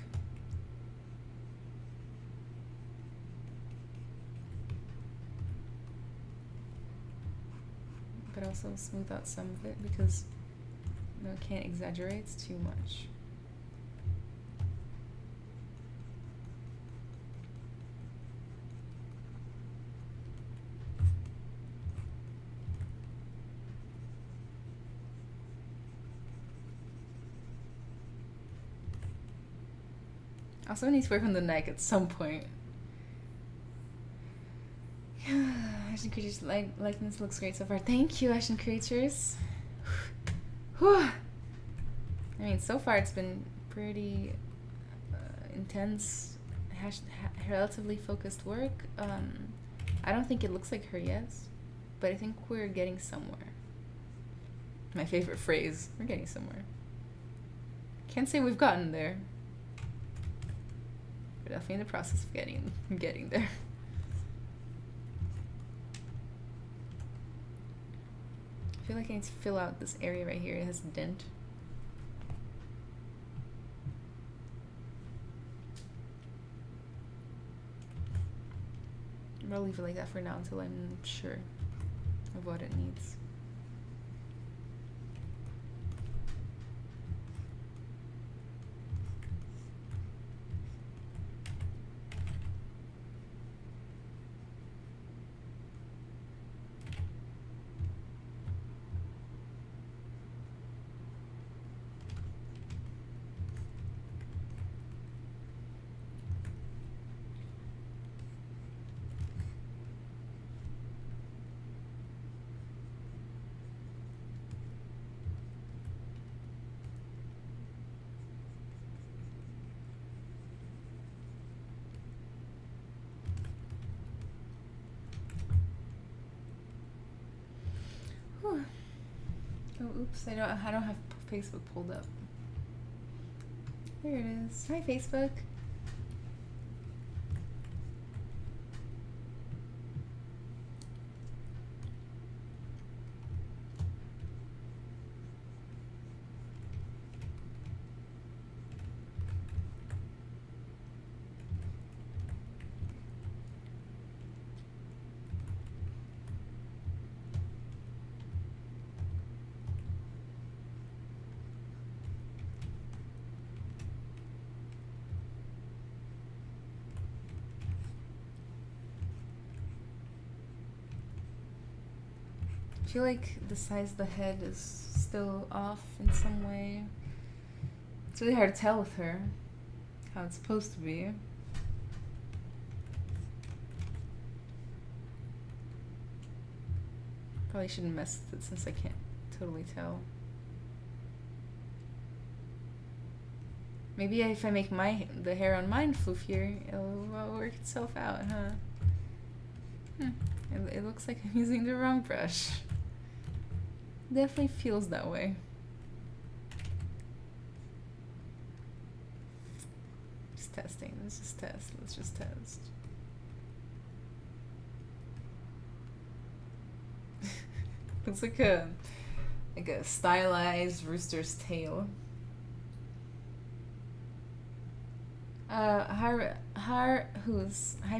A: But also smooth out some of it because you know, I can't exaggerate, it's too much. I also need to work on the neck at some point. Ashen Creatures likeness looks great so far. Thank you, Ashen Creatures. Whew. I mean, so far it's been pretty intense, relatively focused work. I don't think it looks like her yet, but I think we're getting somewhere. My favorite phrase, we're getting somewhere. Can't say we've gotten there. We're definitely in the process of getting there. I feel like I need to fill out this area right here. It has a dent. I'll leave it like that for now until I'm sure of what it needs. Oh, oops! I don't have Facebook pulled up. There it is. Hi, Facebook. I feel like the size of the head is still off in some way. It's really hard to tell with her. how it's supposed to be. Probably shouldn't mess with it since I can't totally tell. Maybe if I make the hair on mine floofier, it'll work itself out, huh? It looks like I'm using the wrong brush. Definitely feels that way. Just testing. Let's just test. Let's just test. Looks like a stylized rooster's tail. Hi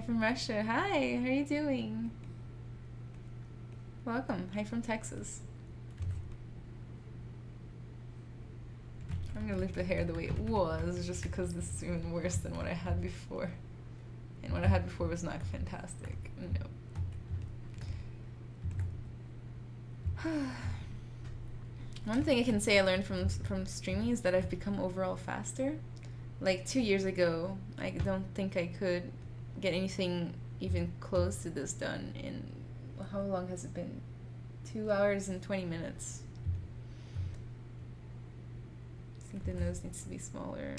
A: from Russia. Hi, how are you doing? Welcome. Hi from Texas. I'm gonna leave the hair the way it was, just because this is even worse than what I had before. And what I had before was not fantastic. No. One thing I can say I learned from streaming is that I've become overall faster. Like 2 years ago, I don't think I could get anything even close to this done in, how long has it been? 2 hours and 20 minutes. I think the nose needs to be smaller.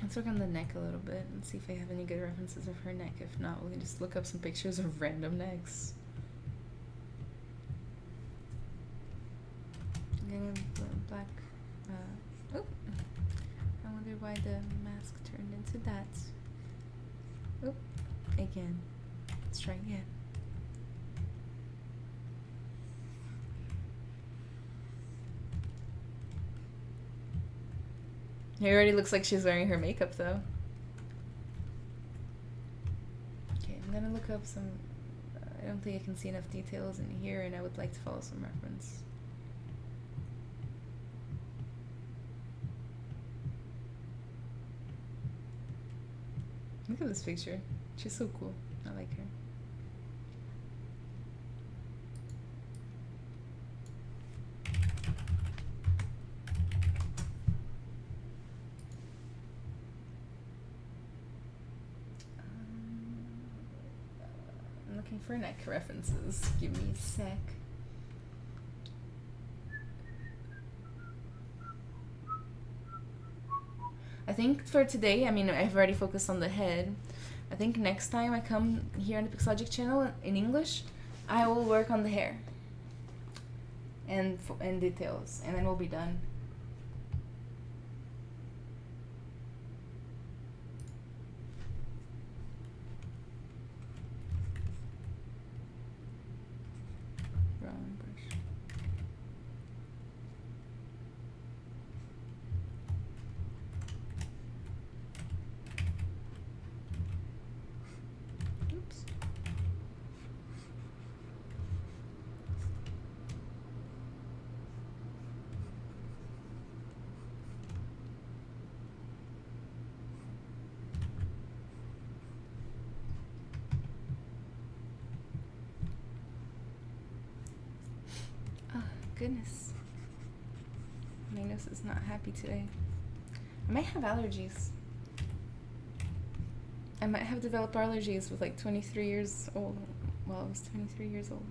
A: Let's work on the neck a little bit and see if I have any good references of her neck. If not, we can just look up some pictures of random necks. I'm gonna black. Oh, I wonder why the mask turned into that. Oh, again. Let's try again. It already looks like she's wearing her makeup, though. Okay, I'm gonna look up some... I don't think I can see enough details in here, and I would like to follow some reference. Look at this picture. She's so cool. I like her. For neck references. Give me a sec. I think for today, I mean, I've already focused on the head. I think next time I come here on the Pixologic channel in English, I will work on the hair and details, and then we'll be done. Goodness. My nose is not happy today. I might have allergies. I might have developed allergies with like 23 years old. Well, I was 23 years old.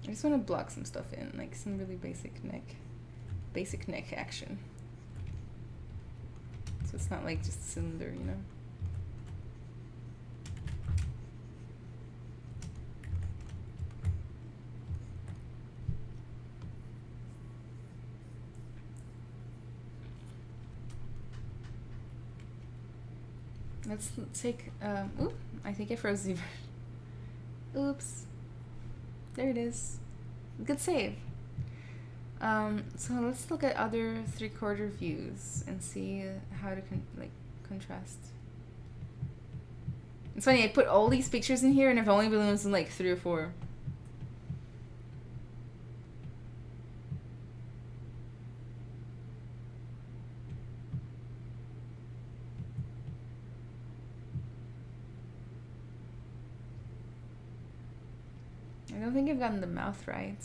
A: I just want to block some stuff in, like some really basic neck action. So it's not like just a cylinder, you know? Let's take, oop, I think I froze ZBrush. Oops. There it is. Good save. So let's look at other 3/4 views and see how to contrast. It's funny, I put all these pictures in here and I've only been using like 3 or 4. I don't think I've gotten the mouth right.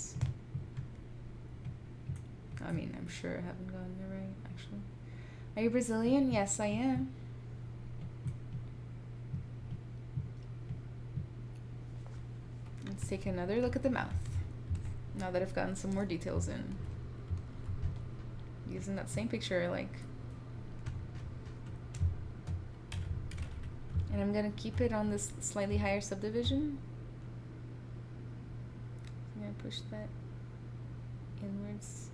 A: I mean, I'm sure I haven't gotten it right, actually. Are you Brazilian? Yes, I am. Let's take another look at the mouth. Now that I've gotten some more details in. Using that same picture I like. And I'm gonna keep it on this slightly higher subdivision. I'm gonna push that inwards.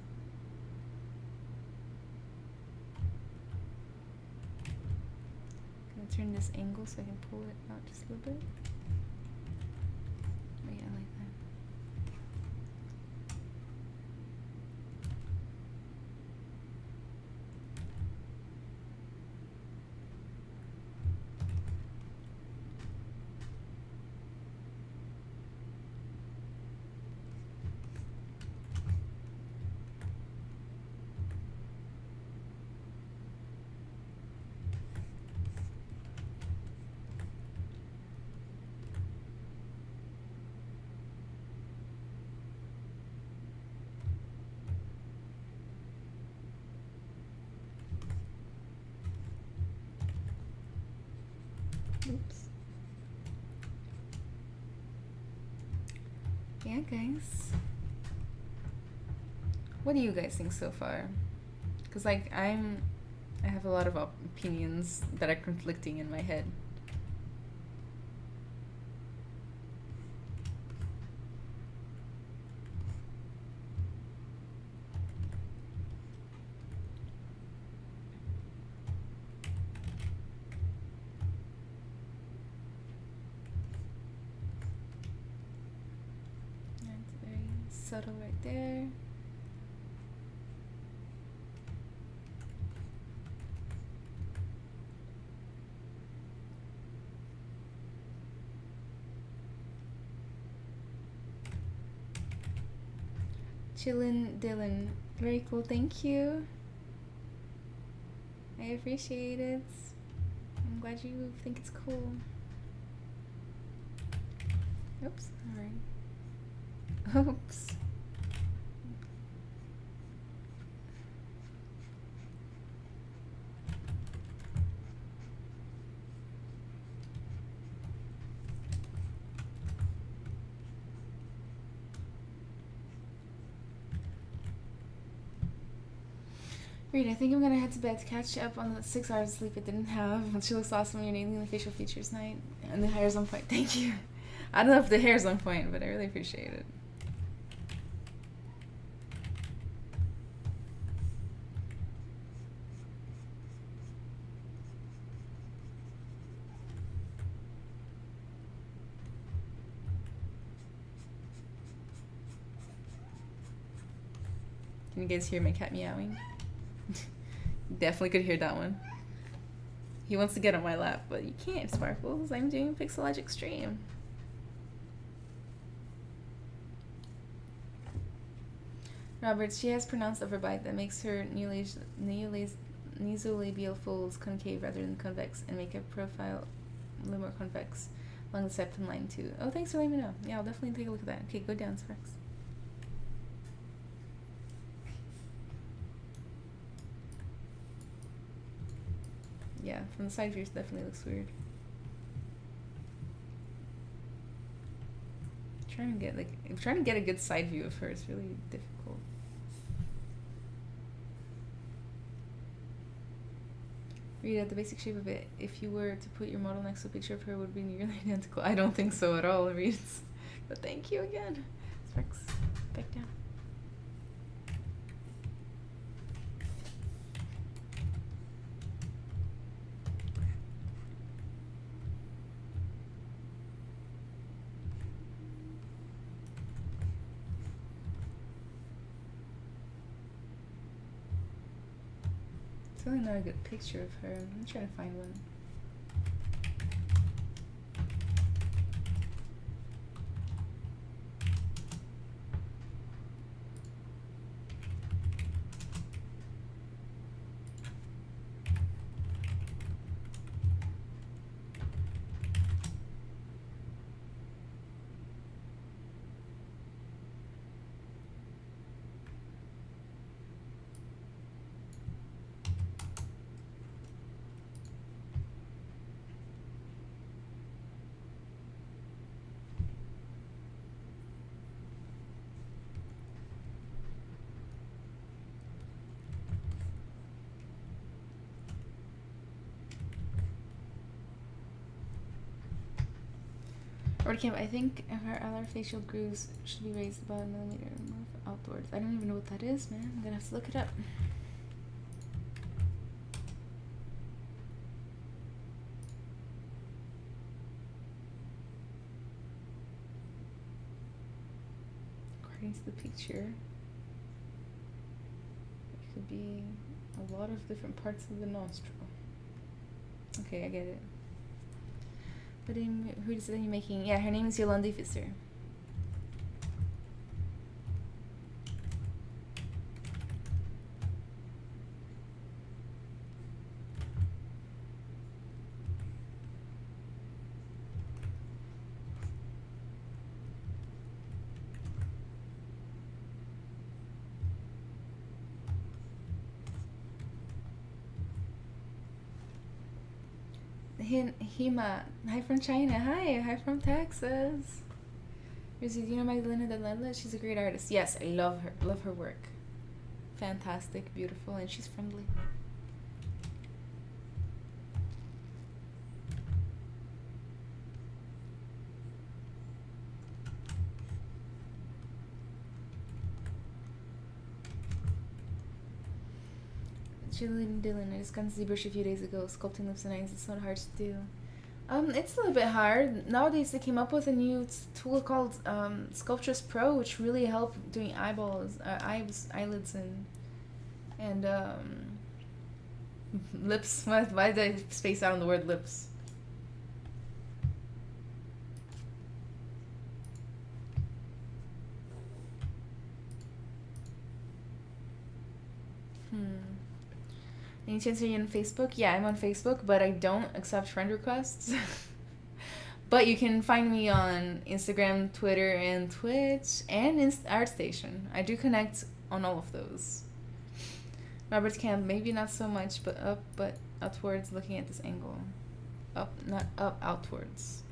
A: I'm gonna turn this angle so I can pull it out just a little bit. Oh yeah, I like that. Oops. Yeah, guys. What do you guys think so far? Because like I have a lot of opinions that are conflicting in my head. That's very subtle right there. Chillin' Dylan. Very cool, thank you. I appreciate it. I'm glad you think it's cool. Oops, alright. Oops. Reed, I think I'm gonna head to bed to catch up on the 6 hours of sleep I didn't have. She looks awesome. You're nailing the facial features night. And the hair's on point. Thank you. I don't know if the hair's on point, but I really appreciate it. Can you guys hear my cat meowing? Definitely could hear that one. He wants to get on my lap, but you can't, Sparkles. I'm doing Pixelogic stream. Robert, she has pronounced overbite that makes her nasolabial folds concave rather than convex and make her profile a little more convex along the septum line too. Oh, thanks for letting me know. Yeah, I'll definitely take a look at that. Okay, go down, Sparks. Yeah, from the side view, it definitely looks weird. Trying to get a good side view of her is really difficult. Read out the basic shape of it. If you were to put your model next to a picture of her, it would be nearly identical. I don't think so at all, Reed. But thank you again. Sparks, back down. really not a good picture of her. I'm trying to find one. I think her other facial grooves should be raised about a millimeter outwards. I don't even know what that is, man. I'm gonna have to look it up. According to the picture, it could be a lot of different parts of the nostril. Okay, I get it. But who is it that you're making? Yeah, her name is Yolandi Visser. Hima, hi from China. Hi from Texas. Do you know Magdalena de Ledla? She's a great artist. Yes, I love her work. Fantastic, beautiful, and she's friendly. Chilling Dylan, I just got Zbrush a few days ago. Sculpting lips and eyes, it's not hard to do. It's a little bit hard. Nowadays they came up with a new tool called Sculptress Pro, which really helped doing eyeballs, eyelids, and lips. Why did I space out on the word lips? Any chance are you on Facebook? Yeah, I'm on Facebook, but I don't accept friend requests. But you can find me on Instagram, Twitter, and Twitch, and ArtStation. I do connect on all of those. Robert Camp, maybe not so much, but up, but outwards, looking at this angle. Up, not up, outwards.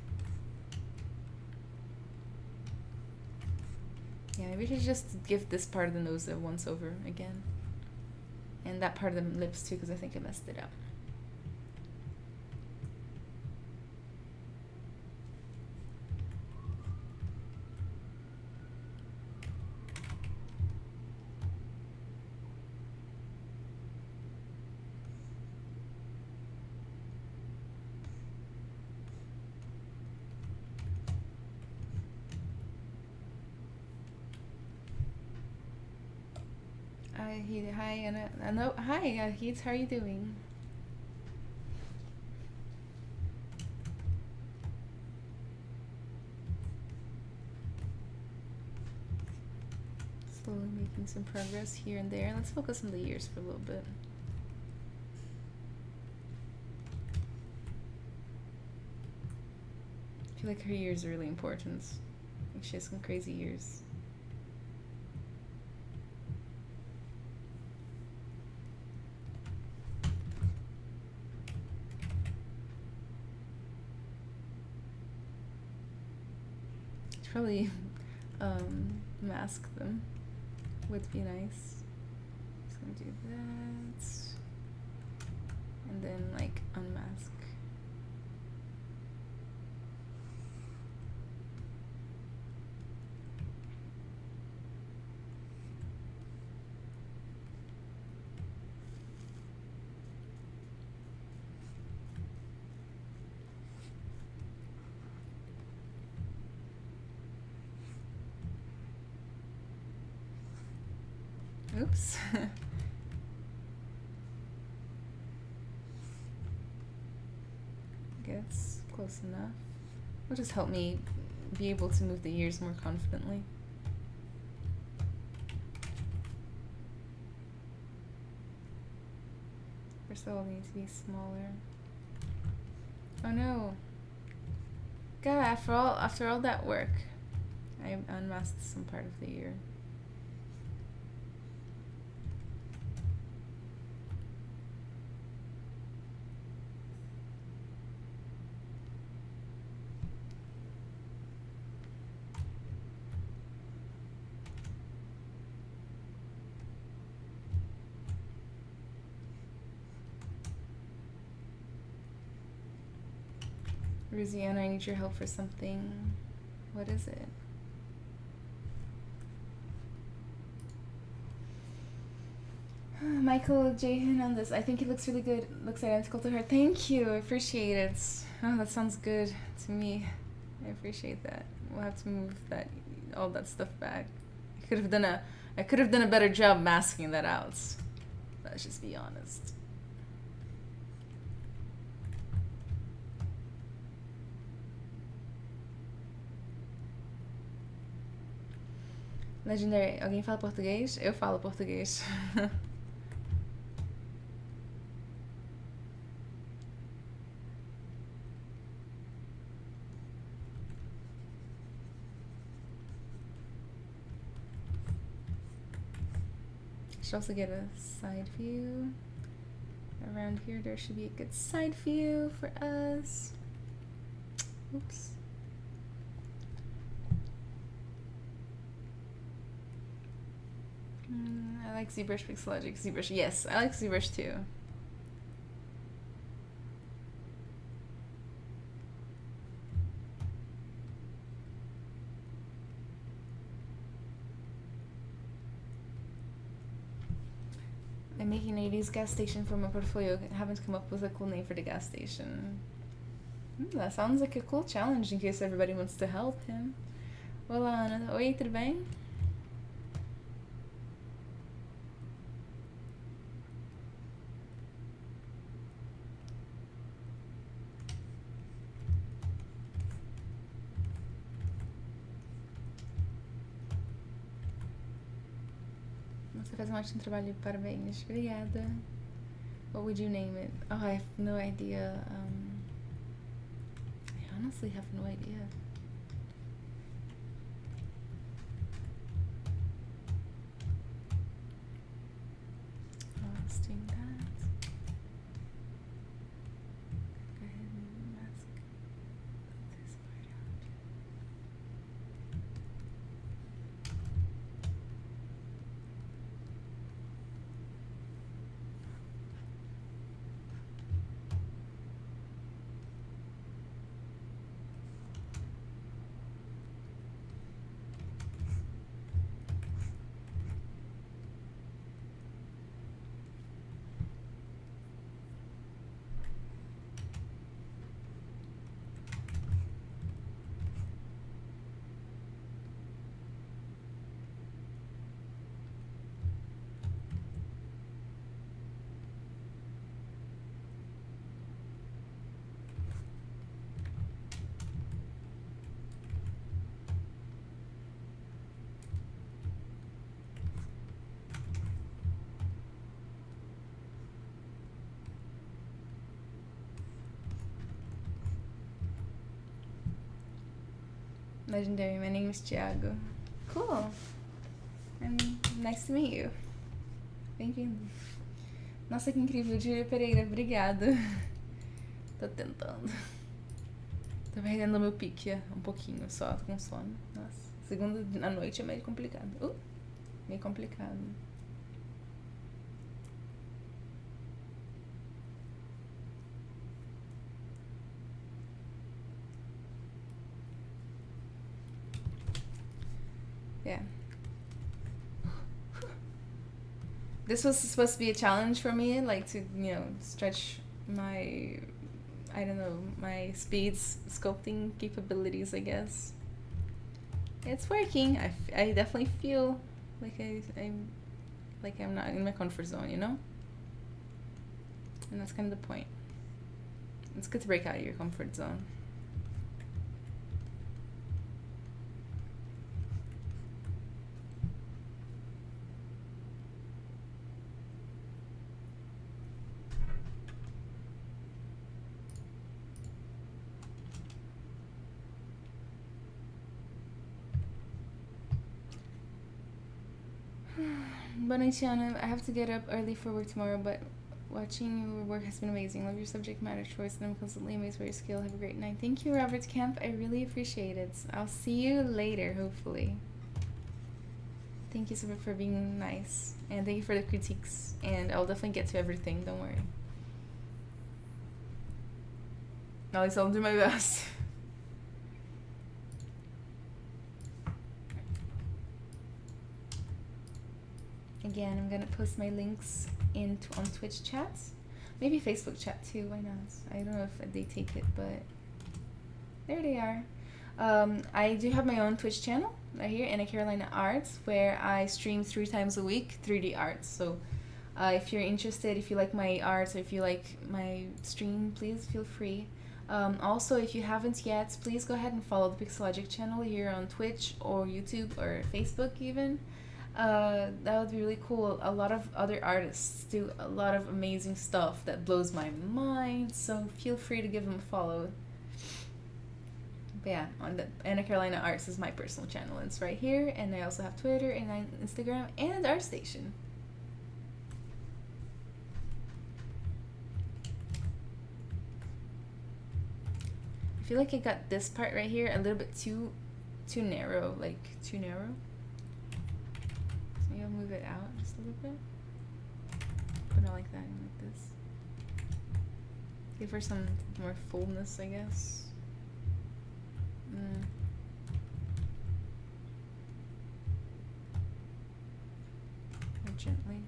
A: Yeah, maybe I should just give this part of the nose a once over again. And that part of the lips too, because I think I messed it up. Hi, Anna. Hi, Heath. How are you doing? Slowly making some progress here and there. Let's focus on the ears for a little bit. I feel like her ears are really important. Like she has some crazy ears. Probably mask them would be nice. Just gonna do that, and then like unmask. Oops. Close enough. Will just help me be able to move the ears more confidently. First of all, they need to be smaller. Oh no! God, after all that work, I unmasked some part of the ear. Ruziana, I need your help for something. What is it? Michael Jahan on this. I think it looks really good. Looks identical to her. Thank you. I appreciate it. Oh, that sounds good to me. I appreciate that. We'll have to move all that stuff back. I could have done a better job masking that out. Let's just be honest. Legendary. Alguém fala português? Eu falo português. Should also get a side view. Around here, there should be a good side view for us. Oops. I like Zbrush Pixelogic. Zbrush, yes, I like Zbrush too. I'm making an 80s gas station for my portfolio. I haven't come up with a cool name for the gas station. That sounds like a cool challenge in case everybody wants to help him. Olá, Ana. Oi, tudo bem? Você faz um ótimo trabalho, parabéns. Obrigada. What would you name it? Oh, I have no idea. I honestly have no idea. Let's do that. Go ahead and mask this part out. Legendary, my name is Thiago. Cool. And nice to meet you. Bem-vindo. Nossa, que incrível, Júlia Pereira, obrigada. Tô tentando. Tô perdendo meu pique um pouquinho só, tô com sono. Nossa, segunda à noite é meio complicado. Meio complicado. Yeah. This was supposed to be a challenge for me, like to, stretch my, I don't know, my speeds, sculpting capabilities, I guess. It's working. I definitely feel like I'm not in my comfort zone, And that's kind of the point. It's good to break out of your comfort zone. Boa noite, Anna. I have to get up early for work tomorrow, but watching your work has been amazing. Love your subject matter choice, and I'm constantly amazed by your skill. Have a great night. Thank you, Robert Kemp. I really appreciate it. I'll see you later, hopefully. Thank you so much for being nice, and thank you for the critiques, and I'll definitely get to everything, don't worry. At least I'll do my best. Again, I'm gonna post my links on Twitch chats. Maybe Facebook chat too, why not? I don't know if they take it, but there they are. I do have my own Twitch channel right here, Anna Carolina Arts, where I stream 3 times a week 3D arts. So if you're interested, if you like my arts, or if you like my stream, please feel free. Also, if you haven't yet, please go ahead and follow the Pixelogic channel here on Twitch or YouTube or Facebook even. That would be really cool. A lot of other artists do a lot of amazing stuff that blows my mind, so feel free to give them a follow. But yeah, on the Anna Carolina Arts is my personal channel. It's right here, and I also have Twitter and Instagram and ArtStation. I feel like I got this part right here a little bit too narrow, like too narrow. So maybe I'll move it out just a little bit, but not like that, like this. Give her some more fullness, I guess. More gently.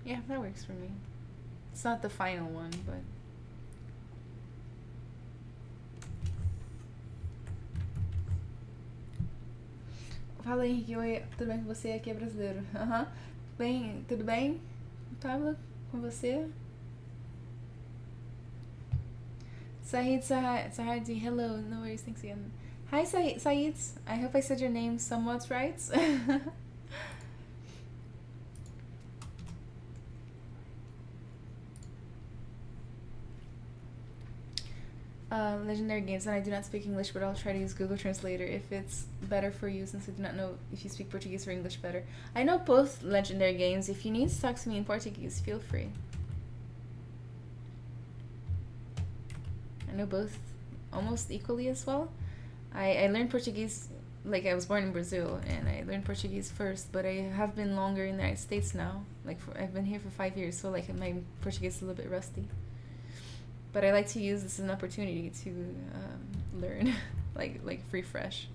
A: Yeah, that works for me. It's not the final one, but fala, Henrique. Oi, tudo bem com você? Aqui é brasileiro. Aham. Bem, tudo bem? Pablo, com você? Saeed Sahardi, hello, no worries, thanks again. Hi, Saeed. I hope I said your name somewhat right. Legendary Games, and I do not speak English, but I'll try to use Google Translator if it's better for you, since I do not know if you speak Portuguese or English better. I know both Legendary Games. If you need to talk to me in Portuguese, feel free. I know both almost equally as well. I learned Portuguese, like I was born in Brazil, and I learned Portuguese first, but I have been longer in the United States now. Like I've been here for 5 years, so like my Portuguese is a little bit rusty. But I like to use this as an opportunity to learn, like refresh.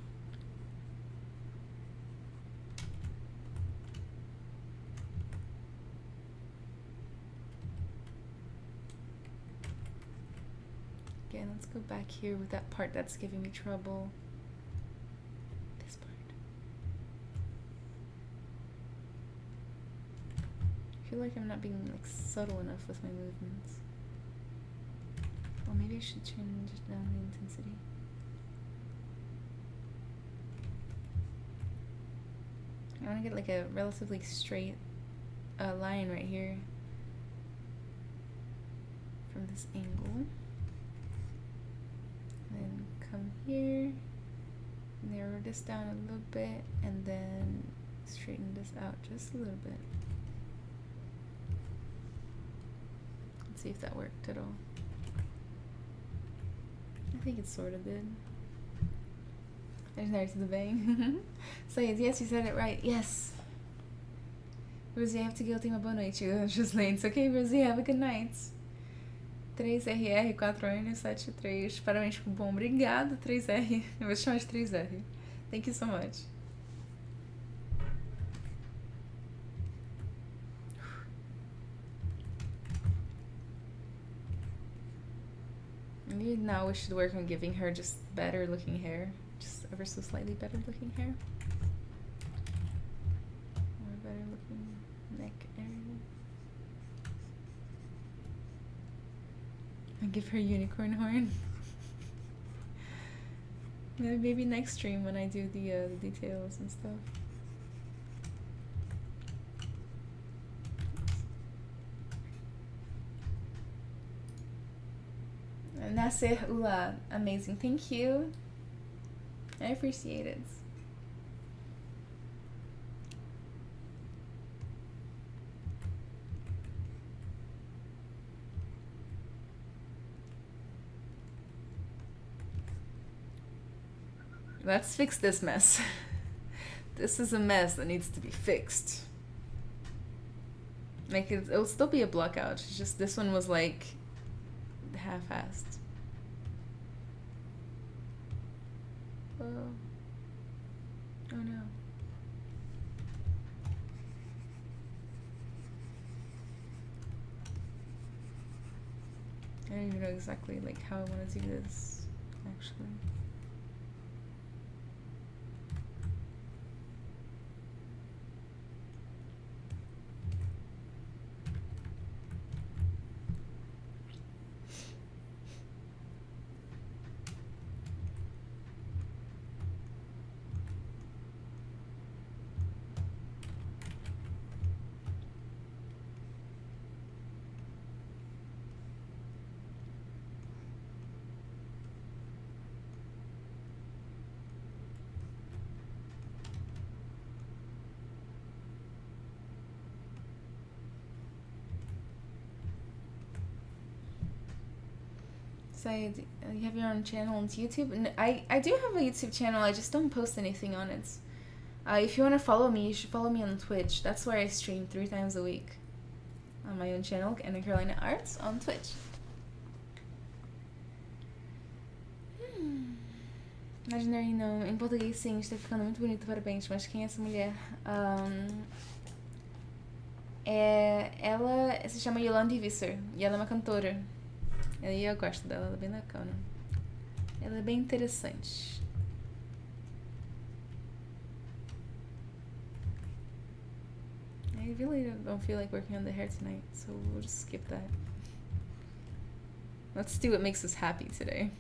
A: Again, let's go back here with that part that's giving me trouble. This part. I feel like I'm not being like subtle enough with my movements. Well, maybe I should change down the intensity. I want to get like a relatively straight line right here from this angle. Then come here, narrow this down a little bit, and then straighten this out just a little bit. Let's see if that worked at all. I think it sort of did. There's nice to the bang. So yes, you said it right. Yes. Rosie, I have to go. Tenha uma boa noite. Just late. It's okay, Rosie. Have a good night. 3RR4N73. Parabéns pro bom. Obrigado, 3R. Eu vou te chamar de 3R. Thank you so much. Maybe now we should work on giving her just better looking hair. Just ever so slightly better looking hair. Or better looking neck area. And give her a unicorn horn. Maybe next stream when I do the details and stuff. Nasser Ula, amazing, thank you. I appreciate it. let's fix this mess. This is a mess that needs to be fixed. Like, it'll still be a block out. It's just this one was like half-assed. Oh. Oh no. I don't even know exactly like how I want to do this, actually. So you have your own channel on YouTube? And I do have a YouTube channel, I just don't post anything on it. If you want to follow me, you should follow me on Twitch. That's where I stream 3 times a week. On my own channel, Ana Carolina Arts, on Twitch. Legendary não. Em português sim, está ficando muito bonito, parabéns. Mas quem é essa mulher? Ela se chama Yolandi e ela é uma cantora. E eu gosto dela, ela é bem bacana. Ela é bem interessante. I really don't feel like working on the hair tonight, so we'll just skip that. Let's do what makes us happy today.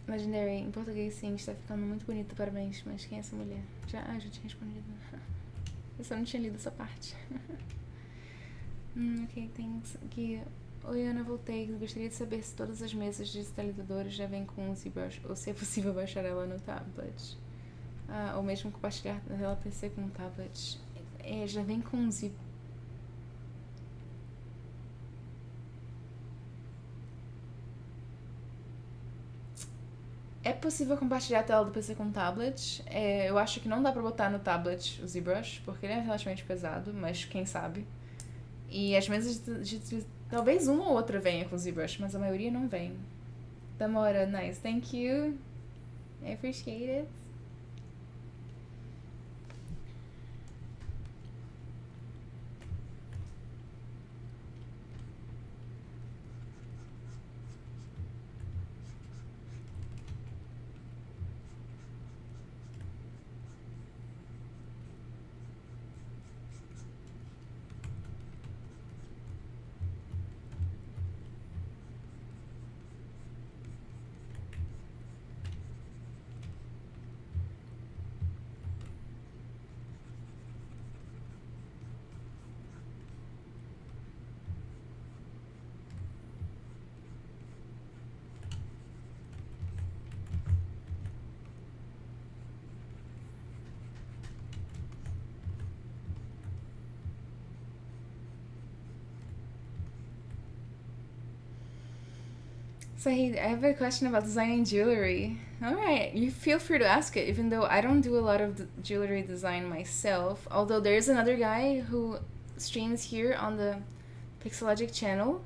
A: Legendary, em português sim, está ficando muito bonito, parabéns. Mas quem é essa mulher? Já tinha respondido. Eu só não tinha lido essa parte. Ok, tem aqui. Oi Ana, voltei. Gostaria de saber se todas as mesas digitalizadoras já vêm com o Zbrush ou se é possível baixar ela no tablet. Ou mesmo compartilhar ela PC com o tablet. Já vem com o Zbrush. É possível compartilhar a tela do PC com o tablet. Eu acho que não dá pra botar no tablet o Zbrush, porque ele é relativamente pesado, mas quem sabe. E as mesas talvez uma ou outra venha com o Zbrush, mas a maioria não vem. Damora, nice. Thank you. I appreciate it. So hey, I have a question about designing jewelry. Alright, you feel free to ask it, even though I don't do a lot of jewelry design myself. Although there's another guy who streams here on the Pixelogic channel.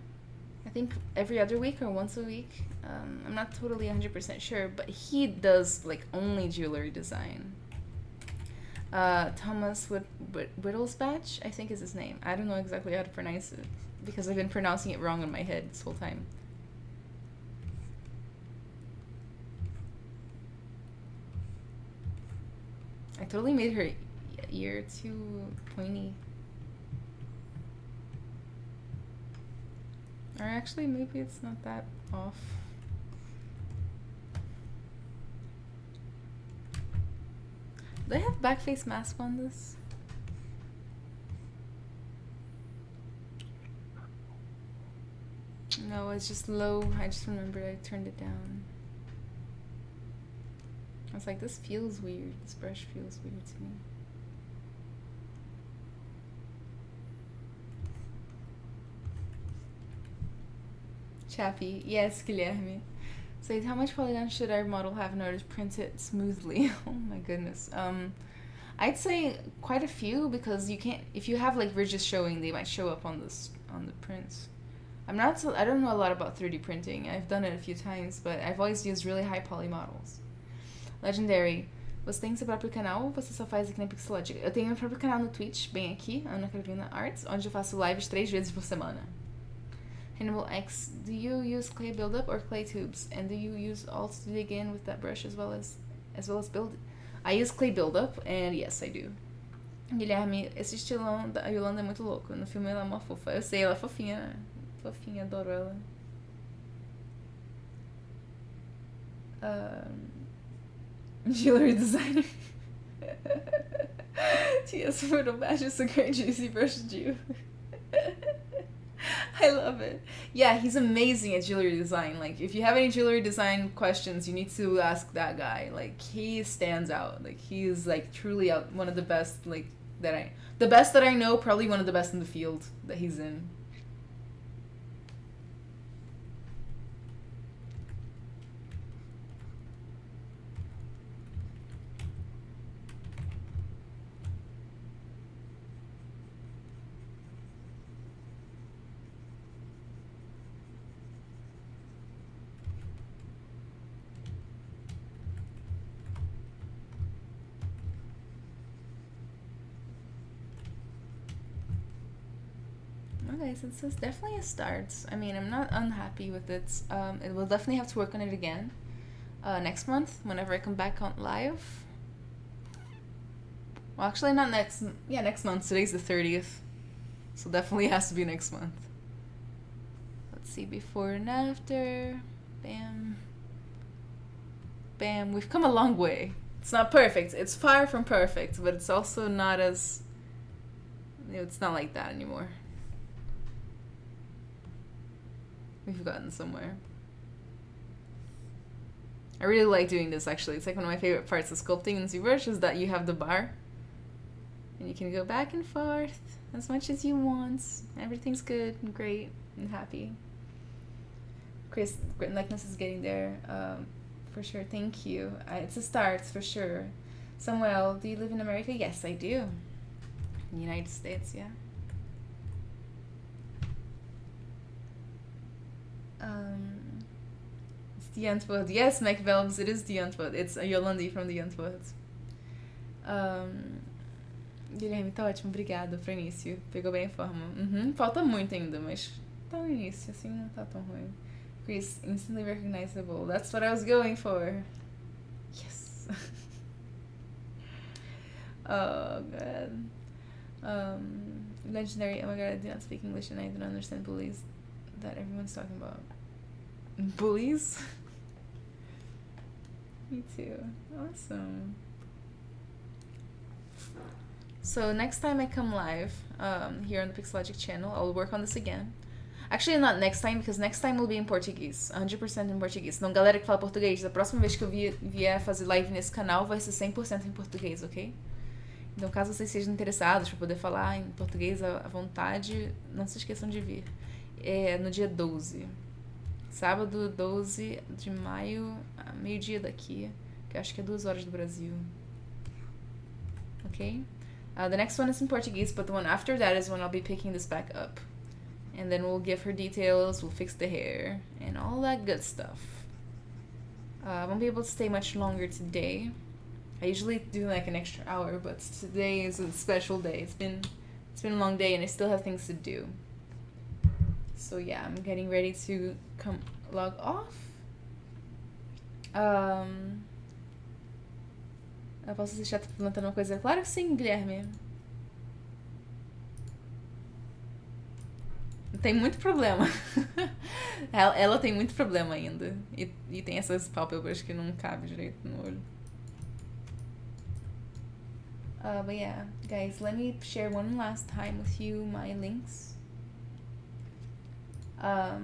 A: I think every other week or once a week. I'm not totally 100% sure, but he does like only jewelry design. Thomas Whittlesbatch, I think is his name. I don't know exactly how to pronounce it because I've been pronouncing it wrong in my head this whole time. I totally made her ear too pointy. Or actually, maybe it's not that off. Do they have back face mask on this? No, it's just low. I just remember I turned it down. I was like, this feels weird. This brush feels weird to me. Chappy. Yes, Guilherme. So how much polygon should our model have in order to print it smoothly? Oh my goodness. I'd say quite a few, because you can't, if you have like ridges showing, they might show up on the prints. I don't know a lot about 3D printing. I've done it a few times, but I've always used really high poly models. Legendary. Você tem seu próprio canal ou você só faz aqui na Pixelogic? Eu tenho meu próprio canal no Twitch, bem aqui, Ana Carolina Arts, onde eu faço lives 3 vezes por semana. Hannibal X, do you use clay buildup or clay tubes? And do you use alt to dig in with that brush as well as build? I use clay buildup, and yes, I do. Guilherme, esse estilão da Yolanda é muito louco. No filme ela é uma fofa. Eu sei, ela é fofinha. Fofinha, adoro ela. Jewelry designer. T.S. Myrtle matches the great juicy brush Jew. I love it. Yeah, he's amazing at jewelry design. Like, if you have any jewelry design questions, you need to ask that guy. Like, he stands out. Like, he is like truly one of the best. Like the best that I know. Probably one of the best in the field that he's in. Okay, so this is definitely a start. I mean, I'm not unhappy with it. It will definitely have to work on it again next month, whenever I come back on live. Well, actually, not next. Yeah, next month. Today's the 30th, so definitely has to be next month. Let's see, before and after. Bam. Bam. We've come a long way. It's not perfect. It's far from perfect, but it's also not as. It's not like that anymore. We've gotten somewhere. I really like doing this, actually. It's like one of my favorite parts of sculpting in Zbrush is that you have the bar. And you can go back and forth as much as you want. Everything's good and great and happy. Chris, Grit Likeness is getting there. For sure, thank you. It's a start, for sure. Samuel, do you live in America? Yes, I do. In the United States, yeah. It's the Antwoord. Yes, McVelbs, it is the Antwoord. It's a Yolandi from the Antwoord. Guilherme, tá ótimo, obrigada pro início. Pegou bem a forma. Falta muito ainda, mas tá no início, assim não tá tão ruim. Chris, instantly recognizable. That's what I was going for. Yes. Oh, God. Legendary, oh my God, I do not speak English and I do not understand bullies that everyone's talking about. Bullies? Me too. Awesome. So next time I come live here on the Pixelogic channel, I'll work on this again. Actually, not next time, because next time will be in Portuguese. 100% em português. Então, galera que fala português, da próxima vez que eu vier fazer live nesse canal, vai ser 100% em português, ok? Então, caso vocês sejam interessados para poder falar em português à vontade, não se esqueçam de vir. É no dia 12. Sábado, 12 de maio, meio-dia daqui, que eu acho que é 2 horas do Brasil. Okay? The next one is in Portuguese, but the one after that is when I'll be picking this back up. And then we'll give her details, we'll fix the hair, and all that good stuff. I won't be able to stay much longer today. I usually do like an extra hour, but today is a special day. It's been a long day and I still have things to do. So yeah, I'm getting ready to log off. Eu posso deixar perguntando uma coisa? Claro que sim, Guilherme. Tem muito problema. ela tem muito problema ainda. E tem essas pálpebras que não cabem direito no olho. But yeah, guys, let me share one last time with you my links. No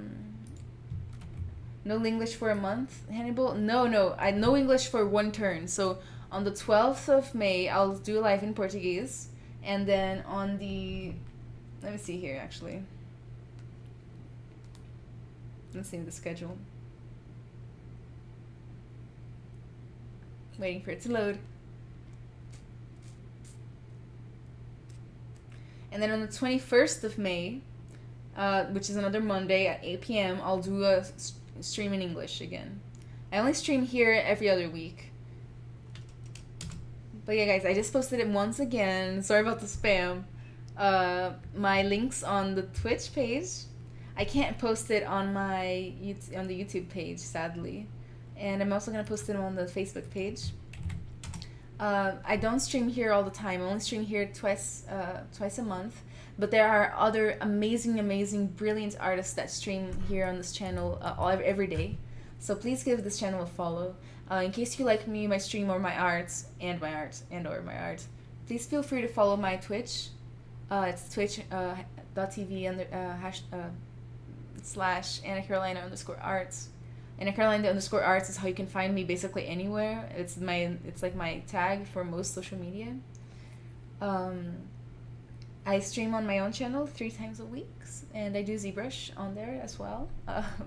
A: English for a month, Hannibal? No, I know English for one turn. So on the 12th of May, I'll do live in Portuguese. And then on the... Let me see here, actually. Let's see the schedule. Waiting for it to load. And then on the 21st of May, which is another Monday at 8 p.m., I'll do a stream in English again. I only stream here every other week. But yeah, guys, I just posted it once again. Sorry about the spam. My links on the Twitch page. I can't post it on my on the YouTube page, sadly. And I'm also going to post it on the Facebook page. I don't stream here all the time. I only stream here twice a month. But there are other amazing, brilliant artists that stream here on this channel every day. So please give this channel a follow. In case you like me, my stream, or my art, please feel free to follow my Twitch. It's twitch.tv /AnnaCarolina_arts. AnnaCarolina_arts is how you can find me basically anywhere. It's like my tag for most social media. I stream on my own channel 3 times a week, and I do Zbrush on there as well.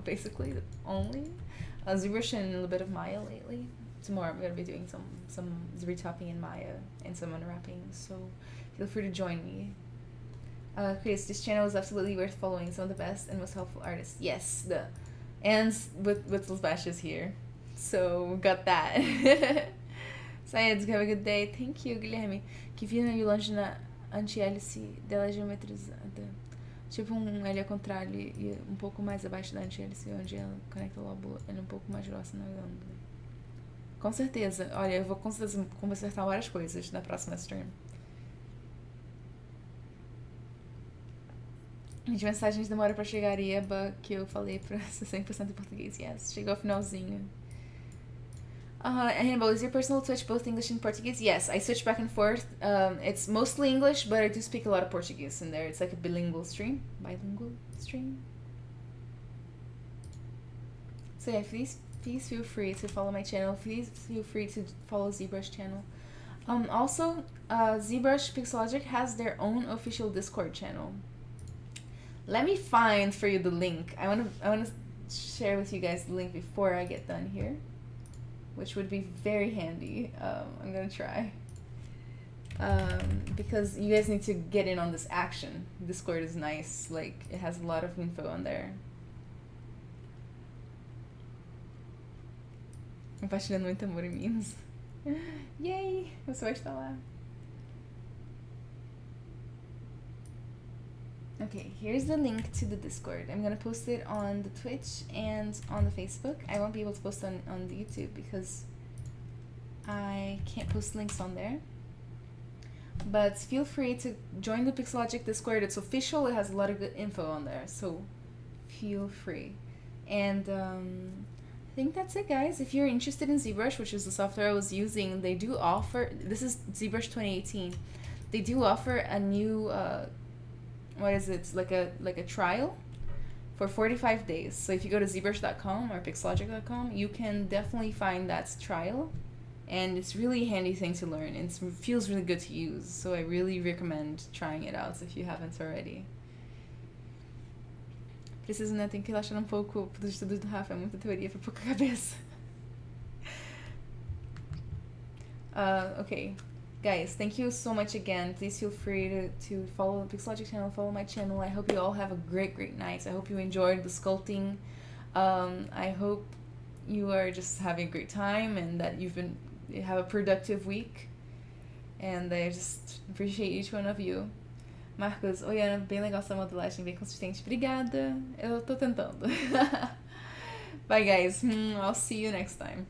A: Basically, only Zbrush and a little bit of Maya lately. Tomorrow I'm gonna be doing some retopping in Maya and some unwrapping. So feel free to join me. Chris, this channel is absolutely worth following. Some of the best and most helpful artists. Yes, and with Zbrush is here. So got that. Sayed, have a good day. Thank you, Guilherme. Que vi na Yolandi na anti-hélice dela geometrizada. Tipo L ao contrário e pouco mais abaixo da anti-hélice, onde ela conecta o lobo, ela pouco mais grossa na Yolanda. Com certeza. Olha, eu vou com certeza consertar várias coisas na próxima stream. As mensagens demoram pra chegar, e Eba, que eu falei pra ser 100% em português. Yes, chegou ao finalzinho. Hannibal, is your personal Twitch both English and Portuguese? Yes, I switch back and forth. It's mostly English, but I do speak a lot of Portuguese in there. It's like a bilingual stream. So yeah, please feel free to follow my channel. Please feel free to follow Zbrush channel. Also, Zbrush Pixelogic has their own official Discord channel. Let me find for you the link. I wanna share with you guys the link before I get done here, which would be very handy. I'm gonna try. Because you guys need to get in on this action. Discord is nice. Like, it has a lot of info on there. Compartilhando muito amor e memes. Yay! Você vai estar lá. Okay, here's the link to the Discord. I'm gonna post it on the Twitch and on the Facebook. I won't be able to post on the YouTube because I can't post links on there. But feel free to join the Pixelogic Discord. It's official. It has a lot of good info on there, so feel free. And I think that's it, guys. If you're interested in Zbrush, which is the software I was using, they do offer, this is Zbrush 2018. They do offer a new what is it? It's like a trial for 45 days. So if you go to zbrush.com or pixelogic.com, you can definitely find that trial, and it's really a handy thing to learn. It feels really good to use, so I really recommend trying it out if you haven't already. Preciso, né? Tem que relaxar pouco dos estudos do Rafa, é muita teoria pra pouca cabeça. Okay. Guys, thank you so much again. Please feel free to follow the Pixelogic channel, follow my channel. I hope you all have a great night. I hope you enjoyed the sculpting. I hope you are just having a great time and that you have a productive week. And I just appreciate each one of you. Marcos, oi Ana, bem legal essa modelagem, bem consistente. Obrigada, eu tô tentando. Bye guys, I'll see you next time.